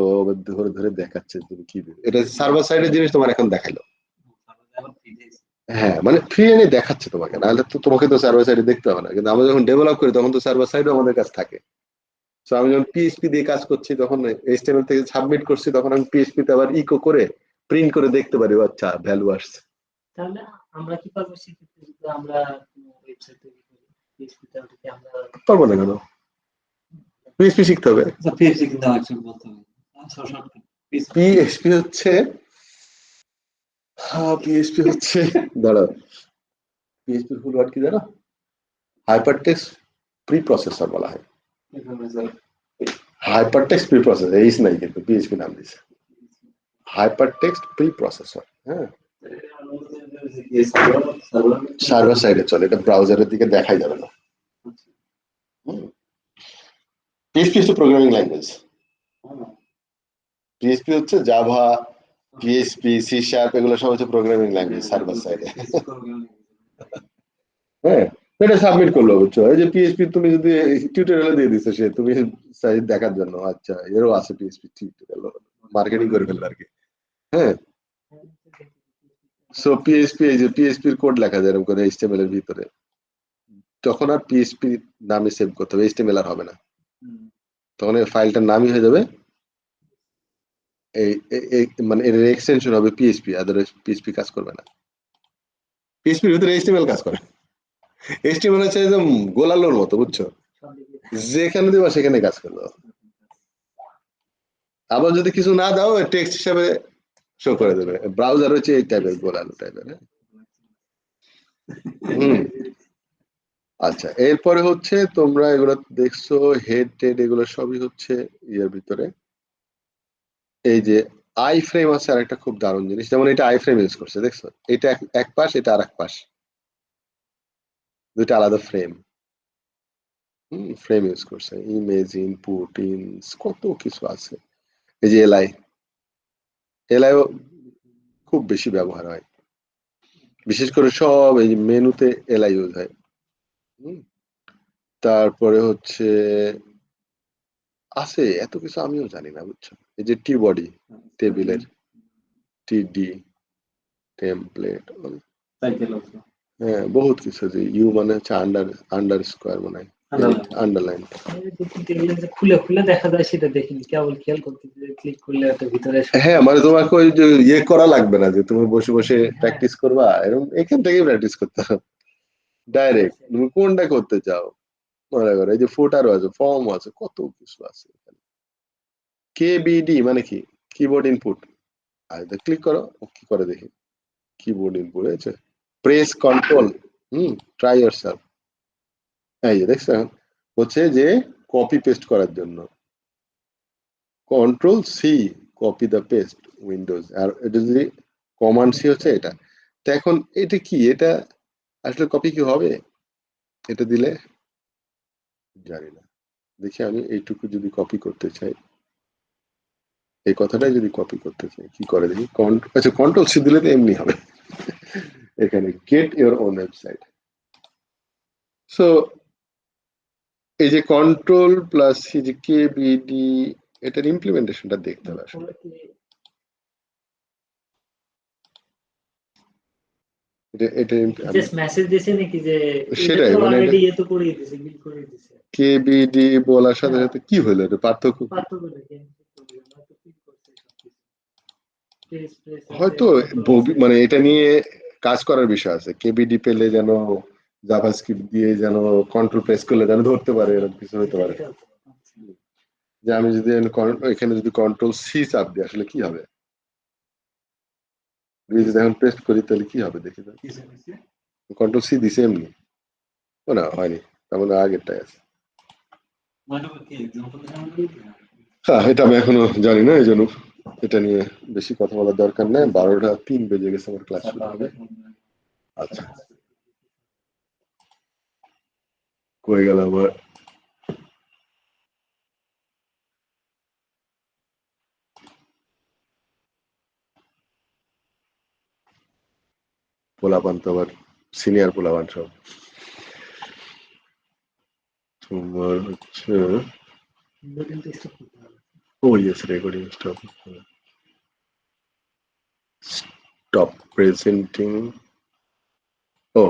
ধরে ধরে দেখাচ্ছে তুমি কি দিবে, এটা সার্ভার সাইডের জিনিস তোমার এখন দেখাইলো। হ্যাঁ মানে ফ্রি এনে দেখাচ্ছে তোমাকে, নাহলে তো তোমাকে তো সার্ভার সাইডে দেখতে হবে না, কিন্তু আমরা যখন ডেভেলপ করি তখন তো সার্ভার সাইডও আমাদের কাছে থাকে। তো আমি যখন পিএইচপি দিয়ে কাজ করছি, তখন HTML থেকে সাবমিট করছি, তখন আমি পিএইচপি তে আবার ইকো করে প্রিন্ট করে দেখতে পারি, আচ্ছা ভ্যালু আসছে। তাহলে আমরা কি পারবো সেক্ষেত্রে, যদি আমরা ওয়েবসাইট তৈরি করি পিএইচপি তে, ওটাকে আমরা পারবো না কেন, পিএইচপি শিখতে হবে। পিএইচপি কিন্তু অ্যাকচুয়ালি বলতে হবে, পিএইচপি হচ্ছে পিএইচপি হচ্ছে দাঁড়াও, পিএইচপি ফুল ওয়ার্ড কি জানো, হাইপারটেক্সট প্রি প্রসেসর বলা হয়। হাইপারটেক্সট প্রি প্রসেসর, এইস নাই কিন্তু পিএইচপি নাম দিছে হাইপারটেক্সট প্রি প্রসেসর। হ্যাঁ সার্ভার সাইডে চলে, এটা ব্রাউজারের দিকে দেখাই যাবে না। পিএইচপি হচ্ছে প্রোগ্রামিং ল্যাঙ্গুয়েজ, পিএইচপি হচ্ছে জাভা, পিএইচপি, সি শার্প, এগুলো সব হচ্ছে প্রোগ্রামিং ল্যাঙ্গুয়েজ সার্ভার সাইডে। হ্যাঁ এটা সাবমিট করলো, বুঝছো, এই যে পিএইচপি তুমি যদি টিউটোরিয়ালে দিয়ে দিছো, সে তুমি সাইজ দেখার জন্য, আচ্ছা এরও আছে পিএইচপি টিউটোরিয়াল, মার্কেটিং করে ফেললো আর কি। হ্যাঁ সো পিএইচপি, এই যে পিএইচপি এর কোড লেখা যায় এরকম করে HTML এর ভিতরে, তখন আর পিএইচপি নামে সেভ করতে হবে, HTML আর হবে না, তখন এই ফাইলটার নামই হয়ে যাবে এই মানে এর এক্সটেনশন হবে পিএইচপি, আদারওয়াইজ পিএইচপি কাজ করবে না। পিএইচপির ভিতরে এইচটিএমএল কাজ করে। এইচটিএমএল হচ্ছে একদম গোলালোর মতো, বুঝছো, যেখানে দিবা সেখানে কাজ করলো। আবার যদি কিছু না দাও টেক্সট হিসাবে শো করে দেবে। ব্রাউজার হচ্ছে এই টাইপের, গোলালো টাইপের। আচ্ছা, এরপরে হচ্ছে তোমরা এগুলো দেখছো হেড টেড, এগুলো সবই হচ্ছে ইয়ের ভিতরে। এই যে আই ফ্রেম আছে আর একটা খুব দারুণ জিনিস, যেমন এটা আই ফ্রেম ইউজ করছে, দেখছো, এটা এক পাশ, এটা আর এক পাশ, দুইটা আলাদা ফ্রেম। ফ্রেম ইউজ করছে, ইমেজ ইনপুট কত কিছু আছে। এই যে এলআই খুব বেশি ব্যবহার হয়, বিশেষ করে সব এই মেনুতে এলআই ইউজ হয়। তারপরে হচ্ছে আছে এত কিছু আমিও জানি না, বুঝছো। এই যে টি বডি টেবিলের, টিডি টেমপ্লেট, হ্যাঁ বহুত কিছু। যে ইউ মানে হচ্ছে আন্ডার স্কোয়ার মানে আন্ডারলাইন। খুলে খুলে দেখা যায় সেটা দেখিনি, কেবল খেয়াল করতে ক্লিক করলে একটা ভিতরে। হ্যাঁ মানে তোমাকে ওই যে ইয়ে করা লাগবে না যে তুমি বসে বসে প্র্যাকটিস করবা, এরকম এখান থেকেই প্র্যাকটিস করতে হবে ডাইরেক্ট। তুমি কোনটা করতে চাও মনে করো, এই যে ফুটারও আছে, ফর্ম আছে, কত কিছু আছে এখানে। কেবিডি মানে কি, কিবোর্ড ইনপুট। আর ক্লিক করো, কি করে দেখি, কিবোর্ড ইনপুট হয়েছে, প্রেস কন্ট্রোল, ট্রাই ইয়োরসেলফ। এই যে দেখছেন, হচ্ছে যে কপি পেস্ট করার জন্য control C, copy the paste Windows. আর এটা যদি কমান্ড সি হচ্ছে এটা। তো এখন এটা কি, এটা আসলে কপি কি হবে এটা দিলে, জানি না। দেখি আমি এইটুকু যদি কপি করতে চাই, এই কথাটাই যদি কপি করতে চাই, কি করে দেখি। আচ্ছা, কন্ট্রোল সি দিলে তো এমনি হবে। এখানে gate your own website. So এই যে কন্ট্রোল প্লাস সি, যে কেবিডি, এটার ইমপ্লিমেন্টেশনটা দেখতে হবে আসলে। সেটাই মানে কেবিডি বলার সাথে সাথে কি হলো, এটা পার্থক্য হয়তো মানে এটা নিয়ে কাজ করার বিষয় আছে। কেবিডি পেলে যেন জাভাস্ক্রিপ্ট দিয়ে যেন কন্ট্রোল প্রেস করলে যেন ধরতে পারে, এরকম কিছু হতে পারে। যে আমি যদি এখানে যদি কন্ট্রোল সি চাপ দিই আসলে কি হবে, যদি এখন পেস্ট করি তাহলে কি হবে দেখি। কন্ট্রোল সি দিছে এমনি, না হয়নি, তার মানে আগেরটাই আছে। হ্যাঁ, এটা আমি এখনো জানি না, এই জন্য এটা নিয়ে বেশি কথা বলার দরকার নেই। 12:03 বেজে গেছে, আমার ক্লাস শুরু হবে। আচ্ছা, কই গেল আবার। পোলাপান তো আবার সিনিয়র পোলাপান সব। তোমার হচ্ছে ও ইয়েস, রেকর্ডিং স্টপ প্রেজেন্টিং। ও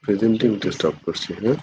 প্রেজেন্টিং স্টপ করছি, হ্যাঁ।